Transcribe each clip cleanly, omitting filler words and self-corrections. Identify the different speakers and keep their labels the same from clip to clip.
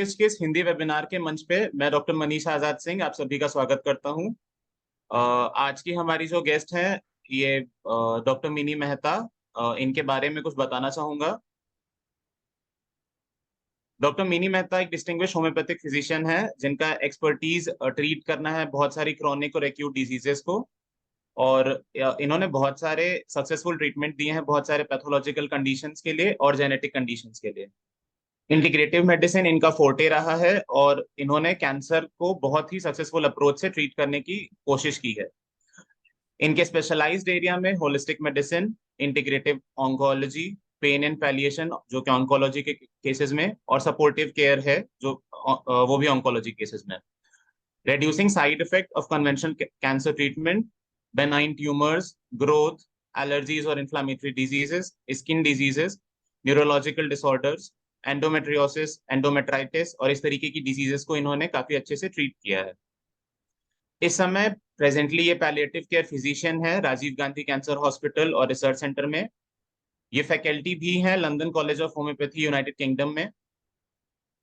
Speaker 1: के इस हिंदी वेबिनार के मंच पे मैं डॉक्टर मनीष आजाद सिंह आप सभी का स्वागत करता हूं। आज की हमारी जो गेस्ट हैं ये डॉक्टर मिनी मेहता। इनके बारे में कुछ बताना चाहूंगा। डॉक्टर मिनी मेहता एक डिस्टिंग्विश होम्योपैथिक फिजिशियन है जिनका एक्सपर्टीज ट्रीट करना है बहुत सारी क्रॉनिक और एक्यूट डिजीजेस को। और इन्होंने बहुत सारे सक्सेसफुल ट्रीटमेंट दिए हैं बहुत सारे पैथोलॉजिकल कंडीशंस के लिए और जेनेटिक कंडीशंस के लिए। इंटीग्रेटिव मेडिसिन इनका फोर्टे रहा है और इन्होंने कैंसर को बहुत ही सक्सेसफुल अप्रोच से ट्रीट करने की कोशिश की है। इनके स्पेशलाइज्ड एरिया में holistic medicine, integrative oncology, pain and palliation जो कि ऑन्कोलॉजी के केसेस में, और सपोर्टिव केयर है जो वो भी ऑन्कोलॉजी केसेस में। reducing side effect of conventional cancer treatment, benign tumors, growth, allergies or inflammatory diseases, skin diseases, neurological disorders, endometriosis, endometritis और इस तरीके की डिजीजेस को इन्होंने काफी अच्छे से ट्रीट किया है। इस समय प्रेजेंटली ये पैलिएटिव केयर फिजिशियन है राजीव गांधी कैंसर हॉस्पिटल और रिसर्च सेंटर में। ये फैकल्टी भी है London college of homeopathy United kingdom में।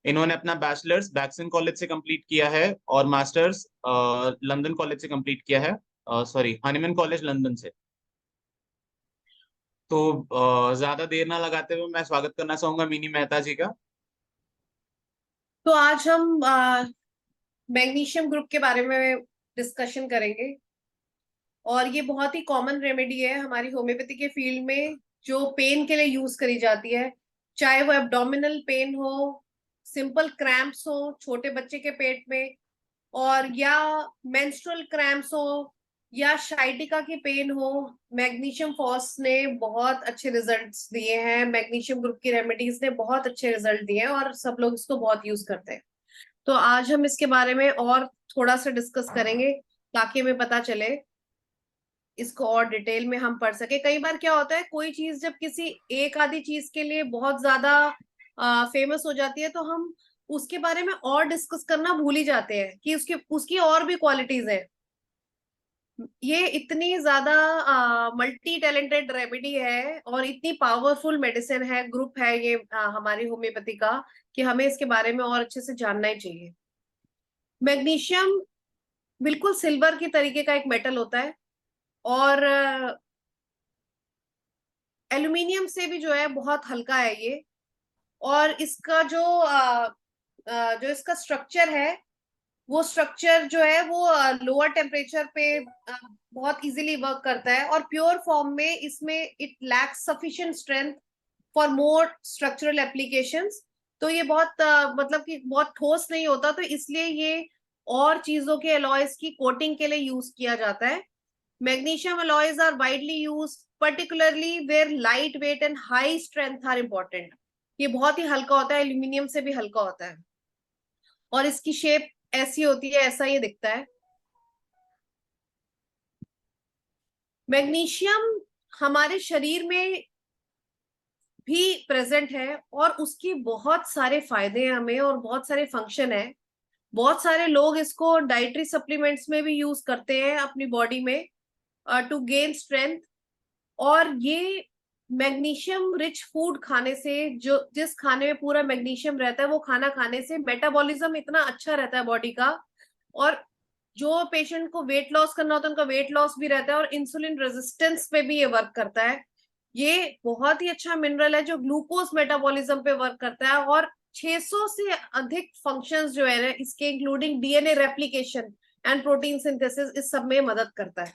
Speaker 1: इन्होंने अपना बैचलर्स बैक्सन कॉलेज से कंप्लीट किया है और मास्टर्स लंदन कॉलेज से कंप्लीट किया है, सॉरी हनीमैन कॉलेज लंदन से। तो ज्यादा देर ना लगाते हुए मैं स्वागत करना चाहूंगा मिनी मेहता जी का।
Speaker 2: तो आज हम मैग्नीशियम ग्रुप के बारे में डिस्कशन करेंगे और ये बहुत ही कॉमन रेमेडी है हमारी होम्योपैथी के फील्ड में जो पेन के लिए यूज करी जाती है, चाहे वो एब्डोमिनल पेन हो, सिंपल क्रैम्प्स हो छोटे बच्चे के पेट में, और या मेंस्ट्रुअल क्रैम्प्स हो या शाइटिका की पेन हो। मैग्नीशियम फॉस ने बहुत अच्छे रिजल्ट्स दिए हैं, मैग्नीशियम ग्रुप की रेमेडीज ने बहुत अच्छे रिजल्ट दिए हैं और सब लोग इसको बहुत यूज करते हैं। तो आज हम इसके बारे में और थोड़ा सा डिस्कस करेंगे ताकि हमें पता चले, इसको और डिटेल में हम पढ़ सके। कई बार क्या होता है, कोई चीज जब किसी एक आधी चीज के लिए बहुत ज्यादा फेमस हो जाती है तो हम उसके बारे में और डिस्कस करना भूल ही जाते हैं कि उसकी और भी क्वालिटीज है। ये इतनी ज्यादा मल्टी टैलेंटेड रेमेडी है और इतनी पावरफुल मेडिसिन है, ग्रुप है ये हमारी होम्योपैथी का, कि हमें इसके बारे में और अच्छे से जानना ही चाहिए। मैग्नीशियम बिल्कुल सिल्वर की तरीके का एक मेटल होता है और एल्यूमिनियम से भी जो है बहुत हल्का है ये। और इसका जो इसका स्ट्रक्चर है, वो स्ट्रक्चर जो है वो लोअर टेम्परेचर पे बहुत इजीली वर्क करता है और प्योर फॉर्म में इसमें it lacks sufficient strength for more structural applications. तो ये बहुत मतलब कि बहुत ठोस नहीं होता, तो इसलिए ये और चीजों के अलॉयज की कोटिंग के लिए यूज किया जाता है। Magnesium alloys are widely used particularly where light weight and high strength are important. ये बहुत ही हल्का होता है, एल्यूमिनियम से भी हल्का होता है और इसकी शेप ऐसी होती है, ऐसा ये दिखता है। मैग्नीशियम हमारे शरीर में भी प्रेजेंट है और उसकी बहुत सारे फायदे हैं हमें और बहुत सारे फंक्शन है। बहुत सारे लोग इसको डाइटरी सप्लीमेंट्स में भी यूज करते हैं अपनी बॉडी में टू गेन स्ट्रेंथ। और ये मैग्नीशियम रिच फूड खाने से, जो जिस खाने में पूरा मैग्नीशियम रहता है, वो खाना खाने से मेटाबॉलिज्म इतना अच्छा रहता है बॉडी का, और जो पेशेंट को वेट लॉस करना होता है उनका वेट लॉस भी रहता है और इंसुलिन रेजिस्टेंस पे भी ये वर्क करता है। ये बहुत ही अच्छा मिनरल है जो ग्लूकोज मेटाबॉलिज्म पे वर्क करता है और 600 से अधिक फंक्शंस जो है इसके, including DNA replication and protein synthesis, इस सब में मदद करता है।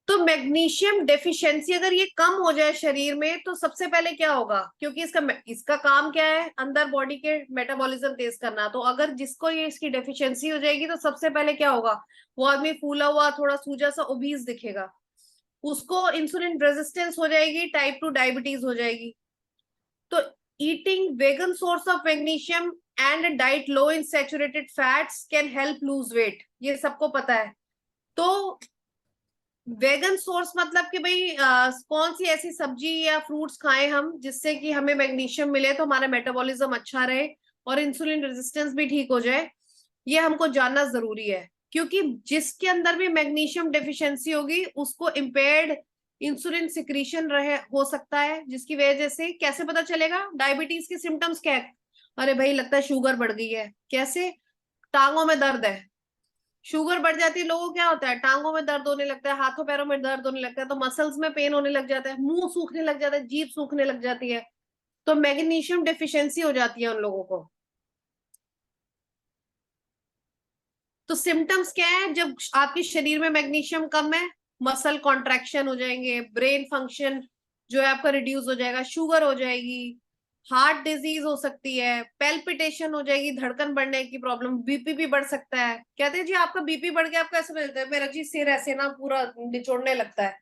Speaker 2: तो मैग्नीशियम डेफिशिएंसी अगर ये कम हो जाए शरीर में तो सबसे पहले क्या होगा, क्योंकि इसका काम क्या है, अंदर बॉडी के मेटाबॉलिज्म तेज करना। तो अगर जिसको ये इसकी डेफिशिएंसी हो जाएगी तो सबसे पहले क्या होगा, वो आदमी फूला हुआ, थोड़ा सूजा सा ओबीज दिखेगा, उसको इंसुलिन रेजिस्टेंस हो जाएगी, टाइप 2 डायबिटीज हो जाएगी। तो eating vegan source of magnesium and diet low in saturated fats can help lose weight, ये सबको पता है। तो वेगन सोर्स मतलब कि भाई कौन सी ऐसी सब्जी या फ्रूट्स खाएं हम जिससे कि हमें मैग्नीशियम मिले तो हमारा मेटाबॉलिज्म अच्छा रहे और इंसुलिन रेजिस्टेंस भी ठीक हो जाए, ये हमको जानना जरूरी है। क्योंकि जिसके अंदर भी मैग्नीशियम डेफिशिएंसी होगी उसको इम्पेयर्ड इंसुलिन सिक्रीशन रहे हो सकता है, जिसकी वजह से कैसे पता चलेगा, डायबिटीज के सिम्टम्स क्या है, अरे भाई लगता है शुगर बढ़ गई है। कैसे? टांगों में दर्द है, शुगर बढ़ जाती है, लोगों को क्या होता है, टांगों में दर्द होने लगता है, हाथों पैरों में दर्द होने लगता है, तो मसल्स में पेन होने लग जाता है, मुंह सूखने लग जाता है, जीभ सूखने लग जाती है। तो मैग्नीशियम डेफिशिएंसी हो जाती है उन लोगों को। तो सिम्टम्स क्या है जब आपके शरीर में मैग्नीशियम कम है? मसल कॉन्ट्रैक्शन हो जाएंगे, ब्रेन फंक्शन जो है आपका रिड्यूस हो जाएगा, शुगर हो जाएगी, हार्ट डिजीज हो सकती है, पेल्पिटेशन हो जाएगी, धड़कन बढ़ने की प्रॉब्लम, बीपी भी बढ़ सकता है। कहते हैं जी आपका बीपी बढ़ गया, आपको ऐसे मिलता है, मेरा जी सिर ऐसे ना पूरा निचोड़ने लगता है।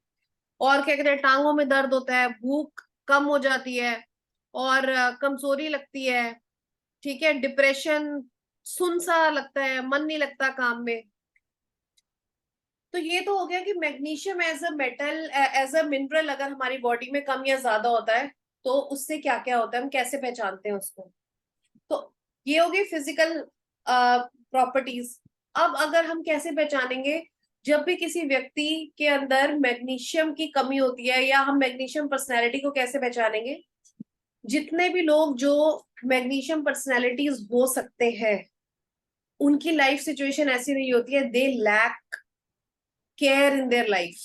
Speaker 2: और क्या कहते हैं, टांगों में दर्द होता है, भूख कम हो जाती है, और कमजोरी लगती है। ठीक है, डिप्रेशन, सुन सा लगता है, मन नहीं लगता काम में। तो ये तो हो गया कि magnesium as a metal, as a mineral अगर हमारी बॉडी में कम या ज्यादा होता है तो उससे क्या क्या होता है, हम कैसे पहचानते हैं उसको। तो ये हो गई फिजिकल प्रॉपर्टीज। अब अगर हम कैसे पहचानेंगे, जब भी किसी व्यक्ति के अंदर मैग्नीशियम की कमी होती है, या हम मैग्नीशियम पर्सनैलिटी को कैसे पहचानेंगे? जितने भी लोग जो मैग्नीशियम पर्सनैलिटीज हो सकते हैं, उनकी लाइफ सिचुएशन ऐसी नहीं होती है, they lack care in their life.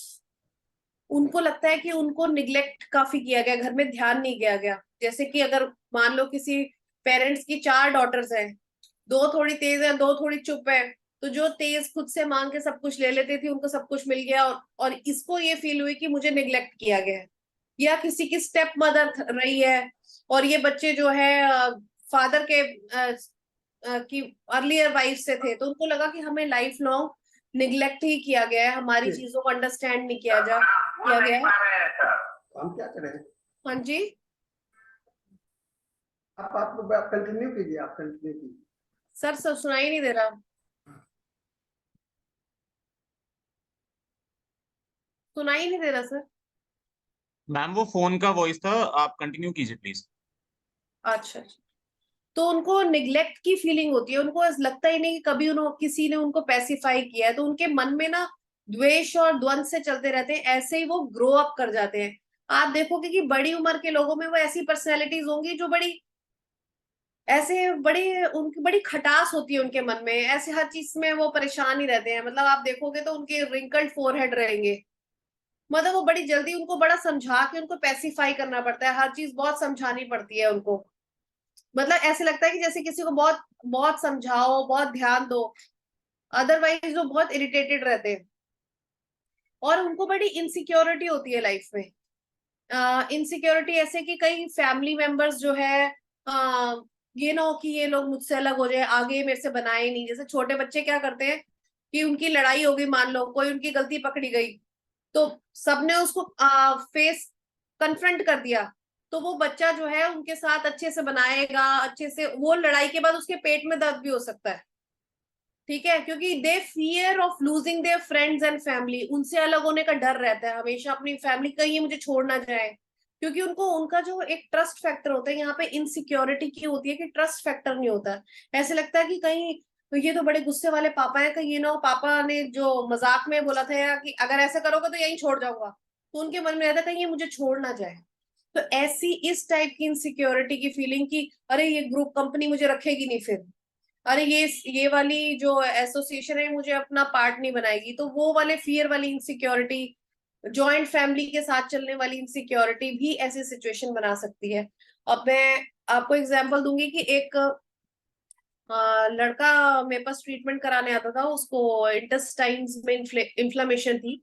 Speaker 2: उनको लगता है कि उनको निग्लेक्ट काफी किया गया, घर में ध्यान नहीं दिया गया। जैसे कि अगर मान लो किसी पेरेंट्स की 4 डॉटर्स हैं, 2 थोड़ी तेज है, 2 थोड़ी चुप है, तो जो तेज खुद से मांग के सब कुछ ले लेती थी, उनको सब कुछ मिल गया, और इसको ये फील हुई कि मुझे निग्लेक्ट किया गया है। या किसी की स्टेप मदर रही है, और ये बच्चे जो है फादर के की अर्लियर वाइफ से थे, तो उनको लगा कि हमें लाइफ लॉन्ग निग्लेक्ट ही किया गया है, हमारी चीजों को अंडरस्टैंड नहीं किया गया है।
Speaker 3: हम क्या करें?
Speaker 2: हाँ जी।
Speaker 3: आप कंटिन्यू कीजिए, आप कंटिन्यू कीजिए।
Speaker 2: सर सुनाई नहीं दे रहा, सुनाई नहीं दे रहा सर।
Speaker 1: मैम वो फोन का वॉइस था, आप कंटिन्यू कीजिए प्लीज।
Speaker 2: अच्छा अच्छा। तो उनको निग्लेक्ट की फीलिंग होती है, उनको ऐसा लगता ही नहीं कि कभी किसी ने उनको पैसिफाई किया है, तो उनके मन में ना द्वेष और द्वंद से चलते रहते हैं, ऐसे ही वो ग्रो अप कर जाते हैं। आप देखोगे कि बड़ी उम्र के लोगों में वो ऐसी पर्सनैलिटीज होंगी जो बड़ी ऐसे बड़ी, उनकी बड़ी खटास होती है उनके मन में, ऐसे हर चीज में वो परेशान ही रहते हैं। मतलब आप देखोगे तो उनके रिंकल्ड फोरहेड रहेंगे। मतलब वो बड़ी जल्दी, उनको बड़ा समझा के उनको पैसिफाई करना पड़ता है, हर चीज बहुत समझानी पड़ती है उनको। मतलब ऐसे लगता है कि जैसे किसी को बहुत बहुत समझाओ, बहुत ध्यान दो, अदरवाइज वो बहुत इरिटेटेड रहते हैं। और उनको बड़ी इनसिक्योरिटी होती है लाइफ में। इनसिक्योरिटी ऐसे कि कई फैमिली मेंबर्स जो है, ये ना हो कि ये लोग मुझसे अलग हो जाए, आगे मेरे से बनाए नहीं। जैसे छोटे बच्चे क्या करते हैं कि उनकी लड़ाई हो गई, मान लो कोई उनकी गलती पकड़ी गई, तो सबने उसको फेस कन्फ्रंट कर दिया, तो वो बच्चा जो है उनके साथ अच्छे से बनाएगा, अच्छे से, वो लड़ाई के बाद उसके पेट में दर्द भी हो सकता है। ठीक है, क्योंकि दे fear of losing their friends and family, उनसे अलग होने का डर रहता है हमेशा, अपनी फैमिली कहीं ये मुझे छोड़ ना जाए। क्योंकि उनको उनका जो एक ट्रस्ट फैक्टर होता है, यहाँ पे इनसिक्योरिटी की होती है कि ट्रस्ट फैक्टर नहीं होता। ऐसे लगता है कि कहीं, तो ये तो बड़े गुस्से वाले पापा है, कहीं ये ना हो पापा ने जो मजाक में बोला था या कि अगर ऐसा करोगे तो यहीं छोड़ जाऊंगा, तो उनके मन में रहता है कहीं ये मुझे छोड़ ना जाए। तो ऐसी इस टाइप की इनसिक्योरिटी की फीलिंग की, अरे ये ग्रुप कंपनी मुझे रखेगी नहीं फिर, अरे ये वाली जो एसोसिएशन है मुझे अपना पार्ट नहीं बनाएगी, तो वो वाले फियर वाली इनसिक्योरिटी, जॉइंट फैमिली के साथ चलने वाली इनसिक्योरिटी भी ऐसी सिचुएशन बना सकती है। अब मैं आपको एग्जांपल दूंगी कि एक लड़का मेरे पास ट्रीटमेंट कराने आता था, उसको इंटेस्टाइन्स में इन्फ्लेमेशन थी,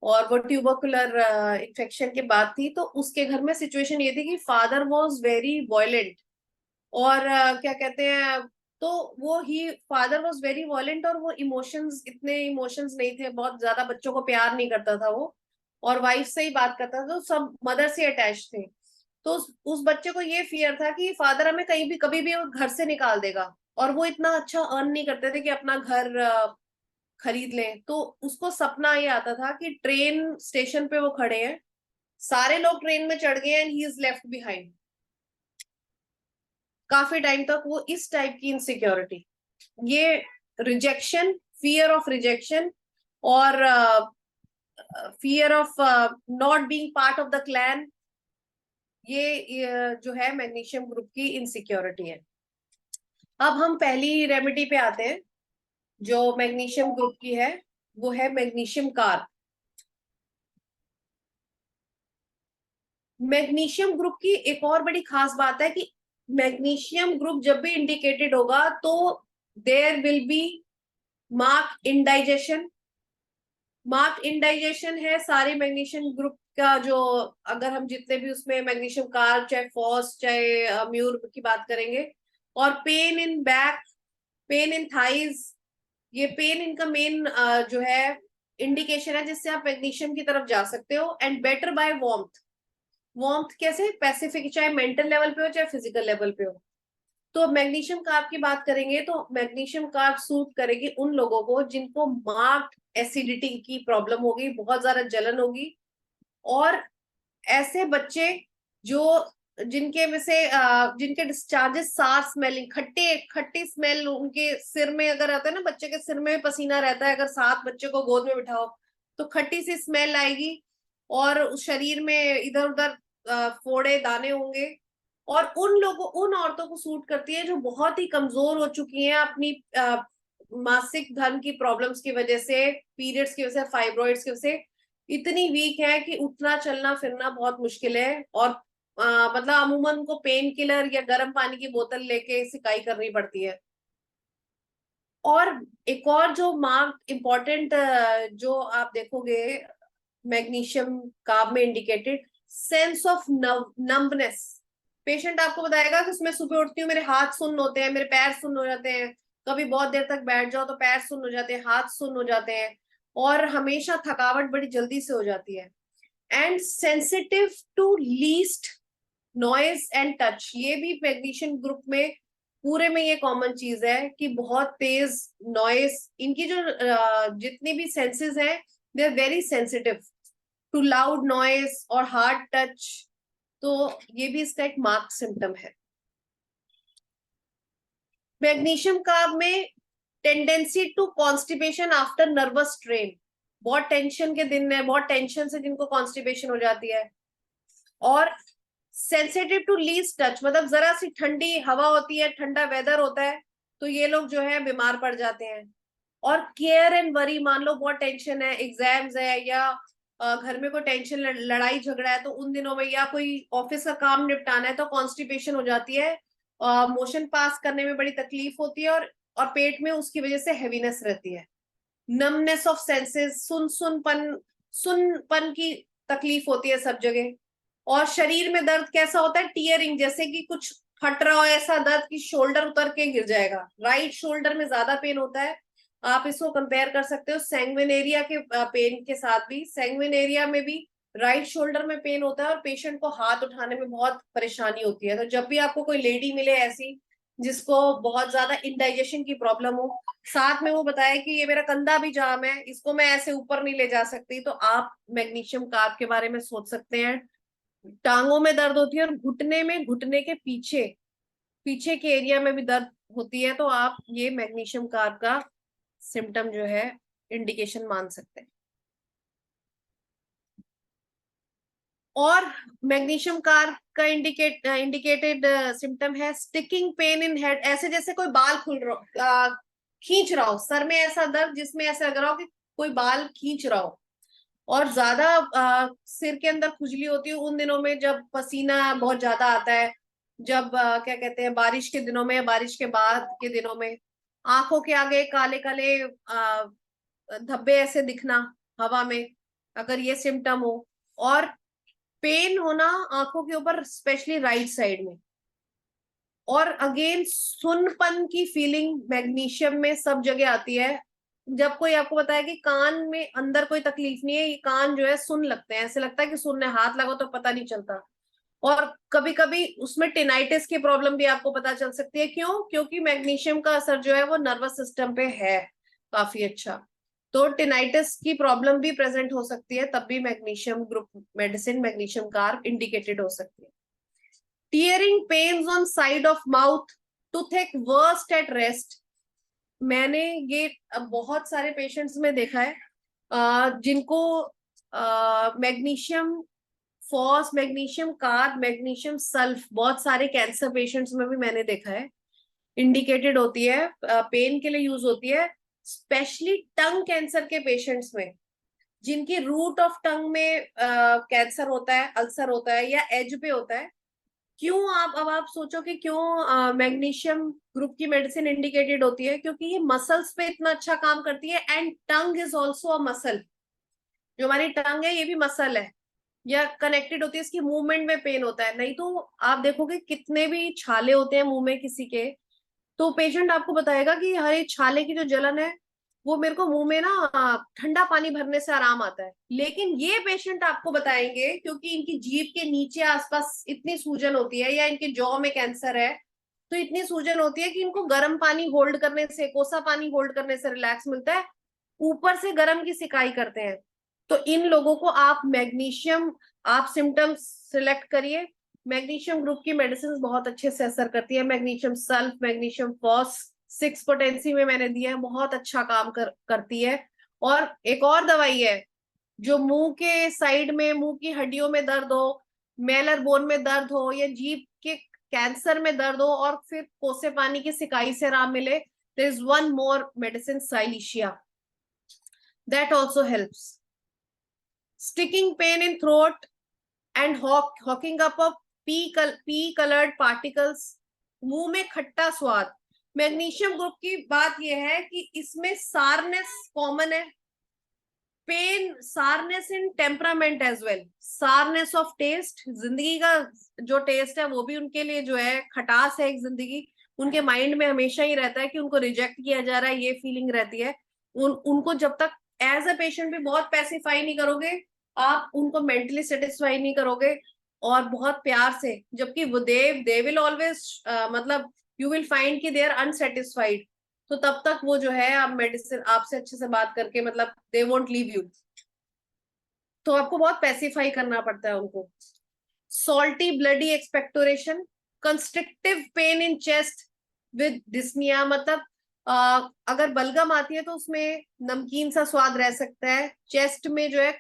Speaker 2: और वो ट्यूबरकुलर इन्फेक्शन के बाद थी। तो उसके घर में सिचुएशन ये थी कि फादर वॉज वेरी वॉयलेंट, और क्या कहते हैं, तो वो ही फादर वॉज वेरी वॉयलेंट, और वो इमोशंस, इतने इमोशंस नहीं थे, बहुत ज्यादा बच्चों को प्यार नहीं करता था वो, और वाइफ से ही बात करता था, तो सब मदर से अटैच थे। तो उस बच्चे को ये फियर था कि फादर हमें कहीं भी कभी भी वो घर से निकाल देगा, और वो इतना अच्छा अर्न नहीं करते थे कि अपना घर खरीद लें। तो उसको सपना ये आता था कि ट्रेन स्टेशन पे वो खड़े हैं, सारे लोग ट्रेन में चढ़ गए and he is left behind. काफी टाइम तक वो इस टाइप की इनसिक्योरिटी, ये रिजेक्शन, फियर ऑफ रिजेक्शन, और fear of not being part of the clan, ये जो है मैग्नीशियम ग्रुप की इनसिक्योरिटी है। अब हम पहली रेमेडी पे आते हैं जो मैग्नीशियम ग्रुप की है, वो है मैग्नीशियम कार्ब। मैग्नीशियम ग्रुप की एक और बड़ी खास बात है कि मैग्नीशियम ग्रुप जब भी इंडिकेटेड होगा तो there will be marked indigestion. Marked indigestion है सारे मैग्नीशियम ग्रुप का, जो अगर हम जितने भी उसमें मैग्नीशियम कार्ब, चाहे फॉस, चाहे म्यूर की बात करेंगे। और pain in back, pain in thighs, ये पेन इनका मेन जो है इंडिकेशन है जिससे आप मैग्नीशियम की तरफ जा सकते हो। And better by warmth. Warmth कैसे? पैसिफिक, चाहे मेंटल लेवल पे हो चाहे फिजिकल लेवल पे हो। तो मैग्नीशियम कार्ब की बात करेंगे तो मैग्नीशियम कार्ब सूट करेगी उन लोगों को जिनको मार्क्ड एसिडिटी की प्रॉब्लम होगी, बहुत ज्यादा जलन होगी। और ऐसे बच्चे जो जिनके में से जिनके डिस्चार्जेस सार स्मेलिंग, खट्टे खट्टी स्मेल उनके सिर में अगर आता है ना, बच्चे के सिर में पसीना रहता है, अगर 7 बच्चे को गोद में बिठाओ तो खट्टी सी स्मेल आएगी। और उस शरीर में इधर उधर फोड़े दाने होंगे। और उन लोगों, उन औरतों को सूट करती है जो बहुत ही कमजोर हो चुकी हैं अपनी मासिक धर्म की प्रॉब्लम्स की वजह से, पीरियड्स की वजह से, फाइब्रॉइड्स की वजह से इतनी वीक है कि उठना चलना फिरना बहुत मुश्किल है। और मतलब अमूमन उनको पेन किलर या गर्म पानी की बोतल लेके सिकाई करनी पड़ती है। और एक और जो मार्क इम्पोर्टेंट जो आप देखोगे मैग्नीशियम कार्ब में indicated, sense of numbness. Patient आपको बताएगा कि उसमें सुबह उठती हूँ मेरे हाथ सुन्न होते हैं, मेरे पैर सुन्न हो जाते हैं, कभी बहुत देर तक बैठ जाओ तो पैर सुन्न हो जाते हैं, हाथ सुन्न हो जाते हैं, और हमेशा थकावट बड़ी जल्दी से हो जाती है। And sensitive to least noise and touch, ये भी मैग्नीशियम ग्रुप में पूरे में ये कॉमन चीज है कि बहुत तेज नॉइज, इनकी जो जितनी भी सेंसेस हैं they are very sensitive to loud noise और हार्ड टच। तो ये भी इसका एक मार्क सिम्टम है। मैग्नीशियम कार्ब में tendency to constipation after nervous strain, बहुत टेंशन के दिन है, बहुत टेंशन से जिनको कॉन्स्टिपेशन हो जाती है। और सेंसिटिव टू लीस्ट टच, मतलब जरा सी ठंडी हवा होती है, ठंडा वेदर होता है तो ये लोग जो है बीमार पड़ जाते हैं। और केयर एंड वरी, मान लो बहुत टेंशन है, एग्जाम्स है या घर में कोई टेंशन, लड़ाई झगड़ा है, तो उन दिनों में या कोई ऑफिस का काम निपटाना है तो कॉन्स्टिपेशन हो जाती है, मोशन पास करने में बड़ी तकलीफ होती है, और पेट में उसकी वजह से हैवीनेस रहती है। नमनेस ऑफ सेंसेस, सुनपन की तकलीफ होती है सब जगह। और शरीर में दर्द कैसा होता है? टीयरिंग, जैसे कि कुछ फट रहा हो ऐसा दर्द कि शोल्डर उतर के गिर जाएगा। राइट शोल्डर में ज्यादा पेन होता है। आप इसको कंपेयर कर सकते हो सैंग्विन एरिया के पेन के साथ भी। सैंग्विन एरिया में भी राइट शोल्डर में पेन होता है और पेशेंट को हाथ उठाने में बहुत परेशानी होती है। तो जब भी आपको कोई लेडी मिले ऐसी जिसको बहुत ज्यादा इंडाइजेशन की प्रॉब्लम हो, साथ में वो बताए कि ये मेरा कंधा भी जाम है, इसको मैं ऐसे ऊपर नहीं ले जा सकती, तो आप मैग्नीशियम कार्ब के बारे में सोच सकते हैं। टांगों में दर्द होती है और घुटने में, घुटने के पीछे, पीछे के एरिया में भी दर्द होती है, तो आप ये मैग्नीशियम कार्ब का सिम्टम जो है इंडिकेशन मान सकते हैं। और मैग्नीशियम कार्ब का इंडिकेटेड सिम्टम है स्टिकिंग पेन इन हेड, ऐसे जैसे कोई बाल खुल रहा, खींच रहा हो सर में, ऐसा दर्द जिसमें ऐसा लग रहा हो कि कोई बाल खींच रहा हो। और ज्यादा सिर के अंदर खुजली होती है उन दिनों में जब पसीना बहुत ज्यादा आता है, जब क्या कहते हैं, बारिश के दिनों में, बारिश के बाद के दिनों में। आंखों के आगे काले काले धब्बे ऐसे दिखना हवा में, अगर ये सिम्टम हो। और पेन होना आंखों के ऊपर, स्पेशली राइट साइड में। और अगेन सुनपन की फीलिंग मैग्नीशियम में सब जगह आती है। जब कोई आपको बताया कि कान में अंदर कोई तकलीफ नहीं है, ये कान जो है सुन लगते हैं, ऐसे लगता है कि सुनने हाथ लगाओ तो पता नहीं चलता। और कभी कभी उसमें टिनाइटिस की प्रॉब्लम भी आपको पता चल सकती है। क्यों? क्योंकि मैग्नीशियम का असर जो है वो नर्वस सिस्टम पे है काफी अच्छा। तो टिनाइटिस की प्रॉब्लम भी प्रेजेंट हो सकती है, तब भी magnesium group medicine, magnesium carb indicated हो सकती है। Tearing pains on side of mouth, toothache worst at rest. मैंने ये बहुत सारे पेशेंट्स में देखा है जिनको magnesium phos, magnesium carb, magnesium sulph, बहुत सारे कैंसर पेशेंट्स में भी मैंने देखा है इंडिकेटेड होती है, पेन के लिए यूज होती है, स्पेशली टंग कैंसर के पेशेंट्स में, जिनकी रूट ऑफ टंग में कैंसर होता है, अल्सर होता है या एज पे होता है। क्यों आप सोचो कि क्यों मैग्नीशियम ग्रुप की मेडिसिन इंडिकेटेड होती है, क्योंकि ये मसल्स पे इतना अच्छा काम करती है, and tongue is also a muscle. जो हमारी टंग है ये भी मसल है, या कनेक्टेड होती है, इसकी मूवमेंट में पेन होता है। नहीं तो आप देखोगे कितने भी छाले होते हैं मुंह में किसी के, तो पेशेंट आपको बताएगा कि हर छाले की जो जलन है वो मेरे को मुंह में ना ठंडा पानी भरने से आराम आता है। लेकिन ये पेशेंट आपको बताएंगे क्योंकि इनकी जीभ के नीचे आसपास इतनी सूजन होती है, या इनके जॉ में कैंसर है तो इतनी सूजन होती है कि इनको गर्म पानी होल्ड करने से, कोसा पानी होल्ड करने से रिलैक्स मिलता है, ऊपर से गर्म की सिकाई करते हैं। तो इन लोगों को आप मैग्नीशियम, आप सिम्टम्स सिलेक्ट करिए, मैग्नीशियम ग्रुप की मेडिसिन बहुत अच्छे से असर करती है। Magnesium sulph, magnesium phos 6 potency में मैंने दिया है, बहुत अच्छा काम करती है। और एक और दवाई है जो मुंह के साइड में, मुंह की हड्डियों में दर्द हो, मेलर बोन में दर्द हो, या जीभ के कैंसर में दर्द हो और फिर कोसे पानी की सिकाई से आराम मिले, there is one more medicine, silicea, that also helps. Sticking pain in throat and hawking up of pea colored particles, मुंह में खट्टा स्वाद। मैग्नीशियम ग्रुप की बात यह है कि इसमें सारनेस कॉमन है, pain, soreness in temperament as well, soreness of taste, जिंदगी का जो टेस्ट है वो भी उनके लिए जो है खटास है, एक जिंदगी उनके माइंड में हमेशा ही रहता है कि उनको रिजेक्ट किया जा रहा है, ये फीलिंग रहती है। उनको जब तक एज अ पेशेंट भी बहुत पैसिफाई नहीं करोगे, आप उनको मेंटली सेटिस्फाई नहीं करोगे और बहुत प्यार से, जबकि वो दे विल ऑलवेज, मतलब यू विल फाइंड कि दे आर अनसेटिस्फाइड, तो तब तक वो जो है आप मेडिसिन आपसे अच्छे से बात करके, मतलब दे वोंट लीव यू, तो आपको बहुत पैसिफाई करना पड़ता है उनको। Salty bloody expectoration, constrictive pain in chest with dyspnoea, मतलब अगर बलगम आती है तो उसमें नमकीन सा स्वाद रह सकता है, चेस्ट में जो है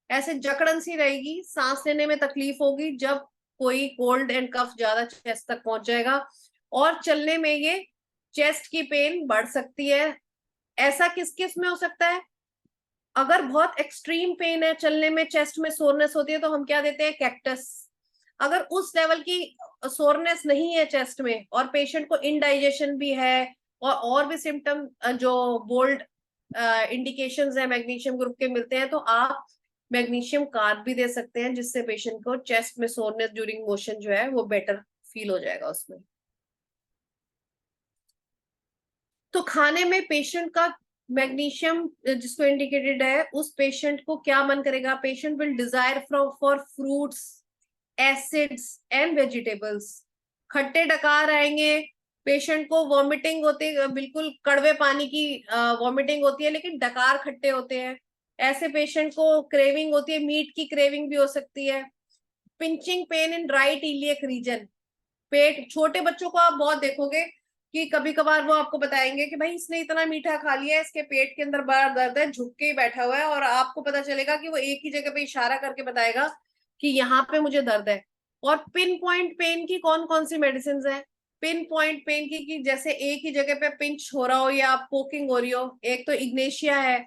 Speaker 2: ऐसे जकड़न सी रहेगी, सांस लेने में तकलीफ होगी जब कोई कोल्ड एंड कफ ज्यादा चेस्ट तक पहुंच जाएगा, और चलने में ये चेस्ट की पेन बढ़ सकती है। ऐसा किस किस में हो सकता है? अगर बहुत एक्सट्रीम पेन है, चलने में चेस्ट में सोरनेस होती है, तो हम क्या देते हैं, कैक्टस। अगर उस लेवल की सोरनेस नहीं है चेस्ट में और पेशेंट को इनडाइजेशन भी है और भी सिम्टम जो बोल्ड इंडिकेशंस है मैग्नीशियम ग्रुप के मिलते हैं, तो आप मैग्नीशियम कार्ब भी दे सकते हैं, जिससे पेशेंट को चेस्ट में सोरनेस ड्यूरिंग मोशन जो है वो बेटर फील हो जाएगा उसमें। तो खाने में पेशेंट का मैग्नीशियम जिसको इंडिकेटेड है, उस पेशेंट को क्या मन करेगा, patient will desire for fruits, acids and vegetables. खट्टे डकार आएंगे, पेशेंट को वॉमिटिंग होती है, बिल्कुल कड़वे पानी की वॉमिटिंग होती है लेकिन डकार खट्टे होते हैं। ऐसे पेशेंट को क्रेविंग होती है, मीट की क्रेविंग भी हो सकती है। Pinching pain in right iliac region, पेट, छोटे बच्चों को आप बहुत देखोगे कि कभी कभार वो आपको बताएंगे कि भाई इसने इतना मीठा खा लिया है, इसके पेट के अंदर बड़ा दर्द है, झुक के ही बैठा हुआ है, और आपको पता चलेगा कि वो एक ही जगह पे इशारा करके बताएगा कि यहाँ पे मुझे दर्द है। और पिन पॉइंट पेन की कौन कौन सी मेडिसिन है? पिन पॉइंट पेन की कि जैसे एक ही जगह पे पिंच हो रहा हो या पोकिंग हो रही हो, एक तो इग्नेशिया है,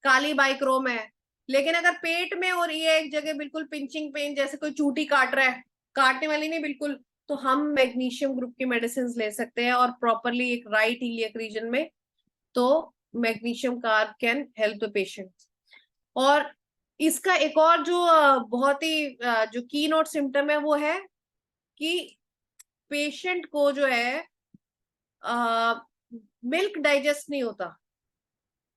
Speaker 2: काली बाइक्रोम है। लेकिन अगर पेट में हो रही है एक जगह बिल्कुल पिंचिंग पेन, जैसे कोई चूटी काट रहा है, काटने वाली नहीं बिल्कुल, तो हम मैग्नीशियम ग्रुप की मेडिसिन ले सकते हैं और प्रॉपरली एक राइट इलियक रीजन में, तो magnesium carb can help the patient. और इसका एक और जो बहुत ही जो की नोट सिम्टम है वो है कि पेशेंट को जो है मिल्क डाइजेस्ट नहीं होता,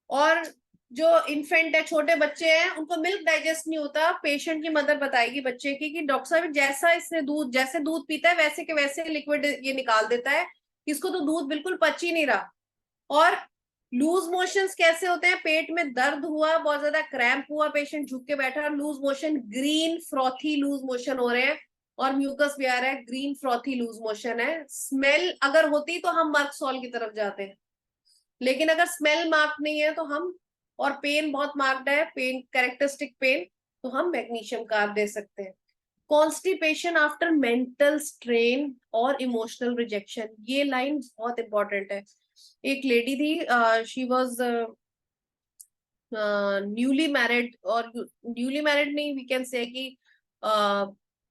Speaker 2: और जो इन्फेंट है, छोटे बच्चे हैं, उनको मिल्क डाइजेस्ट नहीं होता। पेशेंट की मदर बताएगी बच्चे की कि डॉक्टर साहब जैसा इसने दूध, जैसे दूध पीता है वैसे के वैसे लिक्विड ये निकाल देता है, इसको तो दूध बिल्कुल पच ही नहीं रहा। और लूज मोशंस कैसे होते हैं? पेट में दर्द हुआ, बहुत ज्यादा क्रैम्प हुआ, पेशेंट झुक के बैठा, loose motion, green frothy loose motion हो रहे हैं और म्यूकस भी आ रहा है, ग्रीन फ्रॉथी लूज मोशन है। स्मेल अगर होती तो हम मर्कसॉल की तरफ जाते हैं, लेकिन अगर स्मेल मार्क नहीं है तो हम, और पेन बहुत मार्क्ड है, पेन कैरेक्टरिस्टिक पेन, तो हम मैग्नीशियम कार्ब दे सकते हैं। कॉन्स्टिपेशन आफ्टर मेंटल स्ट्रेन और इमोशनल रिजेक्शन, ये लाइन बहुत इंपॉर्टेंट है। एक लेडी थी, शी वाज न्यूली मैरिड, और न्यूली मैरिड नहीं, वी कैन से कि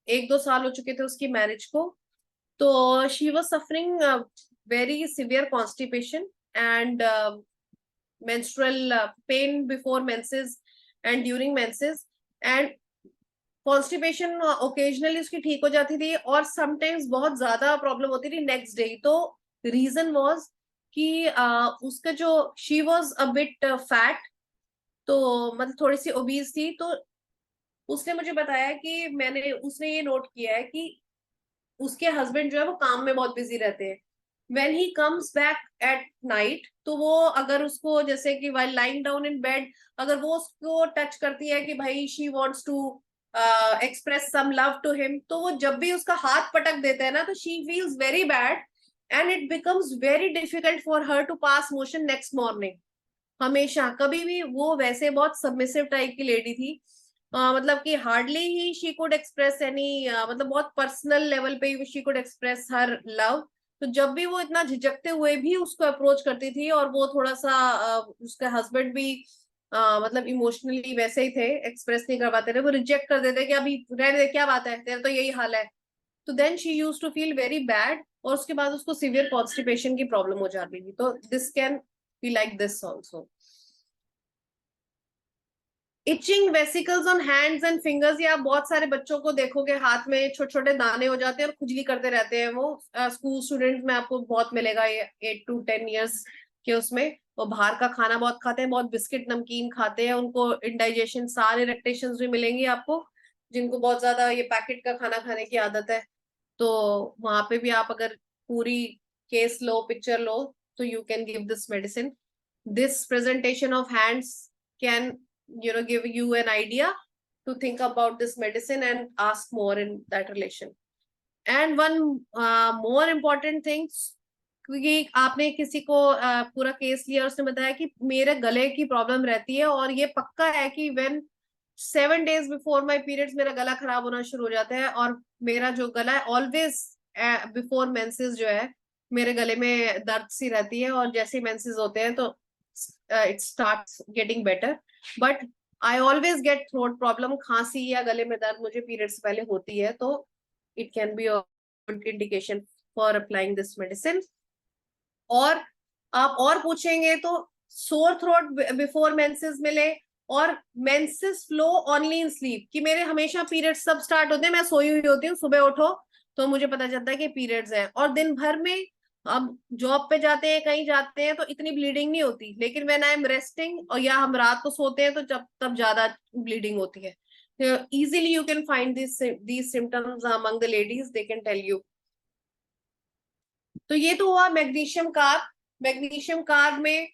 Speaker 2: 1-2 साल हो चुके थे उसकी मैरिज को। तो she was suffering very severe constipation and menstrual pain before menses and during menses, and constipation occasionally उसकी ठीक हो जाती थी और समटाइम्स बहुत ज्यादा प्रॉब्लम होती थी नेक्स्ट डे। तो रीजन वाज कि उसका जो she was a bit fat, तो मतलब थोड़ी सी ओबीज थी। तो उसने मुझे बताया कि उसने ये नोट किया है कि उसके हस्बैंड जो है वो काम में बहुत बिजी रहते हैं। When he comes back at night, तो वो अगर उसको जैसे कि while lying down in bed, अगर वो उसको टच करती है कि भाई she wants to express some love to him, तो वो जब भी उसका हाथ पटक देता है ना, तो she feels very bad and it becomes very difficult for her to pass motion next morning. हमेशा कभी भी वो, वैसे बहुत सबमिसिव टाइप की लेडी थी, मतलब कि हार्डली ही शी कुड एक्सप्रेस एनी, मतलब बहुत पर्सनल लेवल पे ही she could express her love. तो जब भी वो इतना झिझकते हुए भी उसको अप्रोच करती थी, और वो थोड़ा सा उसका हस्बैंड भी मतलब इमोशनली वैसे ही थे, एक्सप्रेस नहीं कर पाते थे, वो रिजेक्ट कर देते कि अभी रहने दे, क्या बात है, तेरा तो यही हाल है। तो then she use to feel very bad, और उसके बाद उसको सिवियर कॉन्स्टिपेशन की प्रॉब्लम हो जाती थी। तो this can be like this also. Itching vesicles on hands and fingers, या बहुत सारे बच्चों को देखोगे हाथ में छोटे छोटे दाने हो जाते हैं और खुजली करते रहते हैं। वो स्कूल स्टूडेंट में आपको बहुत मिलेगा ये 8 to 10 years के उसमें। वो बाहर का खाना बहुत खाते हैं, बहुत बिस्किट नमकीन खाते हैं, उनको इंडाइजेशन सारे इरिटेशंस भी मिलेंगी आपको, जिनको बहुत ज्यादा ये पैकेट का खाना खाने की आदत है। तो वहां पे भी आप अगर पूरी केस लो, पिक्चर लो, तो you can give this medicine. This presentation of hands can, give you an idea to think about this medicine and ask more in that relation. And one more important thing, क्योंकि आपने किसी को पूरा case लिया, उसने बताया कि मेरे गले की प्रॉब्लम रहती है, और ये पक्का है कि when 7 days before my periods मेरा गला खराब होना शुरू हो जाता है, और मेरा जो गला है ऑलवेज बिफोर मेंसेस जो है, मेरे गले में दर्द सी रहती है, और जैसे ही मेंसेस होते हैं तो it starts getting better. But I always get throat problem, खांसी या गले में दर्द मुझे पीरियड्स से पहले होती है। तो it can be a good indication for applying this medicine. और आप और पूछेंगे तो सोर थ्रोट बिफोर मेंसेस मिले, और menses flow only in sleep, कि मेरे हमेशा पीरियड्स सब स्टार्ट होते हैं, मैं सोई हुई होती हूँ, सुबह उठो तो मुझे पता चलता है कि पीरियड्स हैं, और दिन भर में अब जॉब पे जाते हैं, कहीं जाते हैं, तो इतनी ब्लीडिंग नहीं होती, लेकिन व्हेन आई एम रेस्टिंग और या हम रात को सोते हैं, तो जब तब ज्यादा ब्लीडिंग होती है। Easily you can find these symptoms among the ladies, they can tell you। तो ये तो हुआ मैग्नीशियम कार्ब। मैग्नीशियम कार्ब में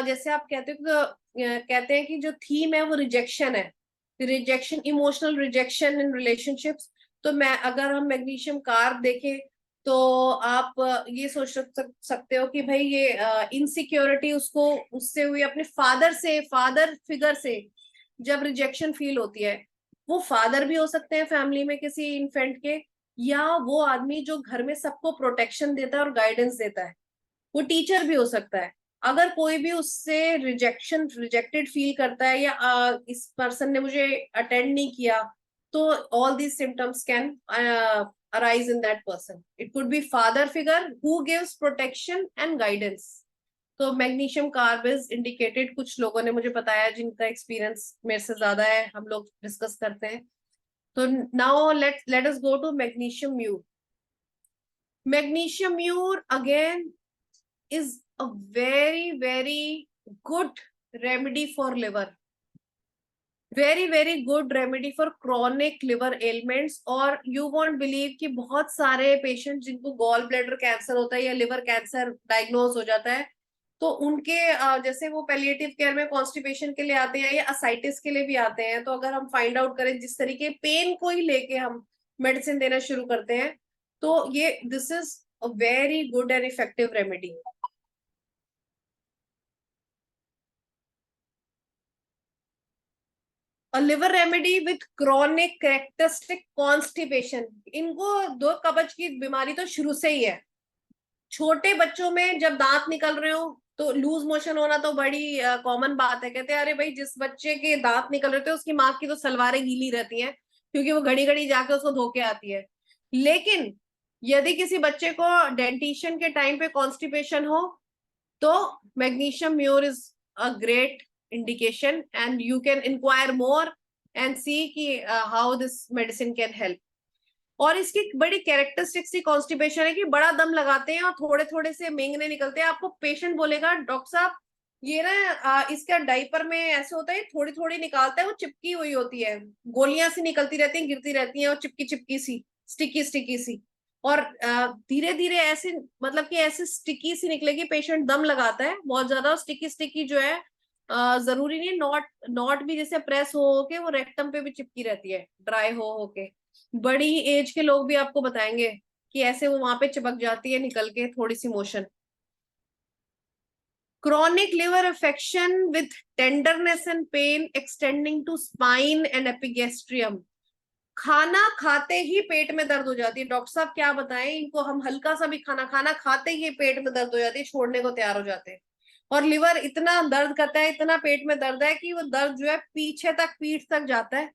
Speaker 2: जैसे आप कहते हैं कि जो थीम है वो रिजेक्शन है, rejection, emotional rejection in relationships. तो मैं अगर हम मैग्नीशियम कार्ब देखें, तो आप ये सोच सकते हो कि भाई ये इनसिक्योरिटी उसको उससे हुई, अपने फादर फिगर से जब रिजेक्शन फील होती है। वो फादर भी हो सकते हैं फैमिली में किसी इन्फेंट के, या वो आदमी जो घर में सबको प्रोटेक्शन देता है और गाइडेंस देता है, वो टीचर भी हो सकता है। अगर कोई भी उससे रिजेक्टेड फील करता है, या इस पर्सन ने मुझे अटेंड नहीं किया, तो all these symptoms can arise in that person. It could be father figure who gives protection and guidance. तो मैग्नीशियम कार्ब इज इंडिकेटेड। कुछ लोगों ने मुझे बताया जिनका एक्सपीरियंस मेरे से ज्यादा है, हम लोग डिस्कस करते हैं। तो now let us go to magnesium mure. Magnesium mure again is a very good remedy for liver. very good remedy for chronic liver ailments। और you won't believe कि बहुत सारे पेशेंट जिनको गॉल ब्लैडर कैंसर होता है या liver cancer diagnose हो जाता है, तो उनके जैसे वो पैलिएटिव केयर में कॉन्स्टिपेशन के लिए आते हैं या असाइटिस के लिए भी आते हैं, तो अगर हम फाइंड आउट करें जिस तरीके पेन को ही लेके हम मेडिसिन देना शुरू करते हैं, तो ये this is a very good and effective remedy. A liver remedy with chronic characteristic constipation. इनको दो कब्ज की बीमारी तो शुरू से ही है। छोटे बच्चों में जब दांत निकल रहे हो तो लूज मोशन होना तो बड़ी कॉमन बात है। कहते हैं अरे भाई जिस बच्चे के दांत निकल रहे थे उसकी माँ की तो सलवारें गीली रहती हैं, क्योंकि वो घड़ी घड़ी जाके उसको धो के आती है। लेकिन यदि किसी बच्चे को डेंटिशन के टाइम पे कॉन्स्टिपेशन हो तो magnesium mur is a great indication and you can inquire more and see कि how this medicine can help. और इसकी बड़ी कैरेक्टरिस्टिक्स की कॉन्स्टिपेशन है कि बड़ा दम लगाते हैं और थोड़े थोड़े से मेंगने निकलते हैं। आपको पेशेंट बोलेगा डॉक्टर साहब ये ना इसका डाइपर में ऐसे होता है, थोड़ी थोड़ी निकालता है, वो चिपकी हुई होती है, गोलियां सी निकलती रहती हैं, गिरती रहती हैं और चिपकी चिपकी सी, स्टिकी स्टिकी सी। और धीरे धीरे ऐसे मतलब कि ऐसे स्टिकी सी निकलेगी, पेशेंट दम लगाता है बहुत ज्यादा। स्टिकी स्टिकी जो है जरूरी नहीं, नॉट नॉट भी जैसे प्रेस हो के वो रेक्टम पे भी चिपकी रहती है, ड्राई हो के। बड़ी एज के लोग भी आपको बताएंगे कि ऐसे वो वहां पे चिपक जाती है निकल के थोड़ी सी motion. Chronic liver affection with tenderness and pain extending to spine and epigastrium. खाना खाते ही पेट में दर्द हो जाती है। डॉक्टर साहब क्या बताएं इनको, हम हल्का सा भी खाना खाते ही पेट में दर्द हो जाती है, छोड़ने को तैयार हो जाते हैं। और लिवर इतना दर्द करता है, इतना पेट में दर्द है कि वो दर्द जो है पीछे तक, पीठ तक जाता है,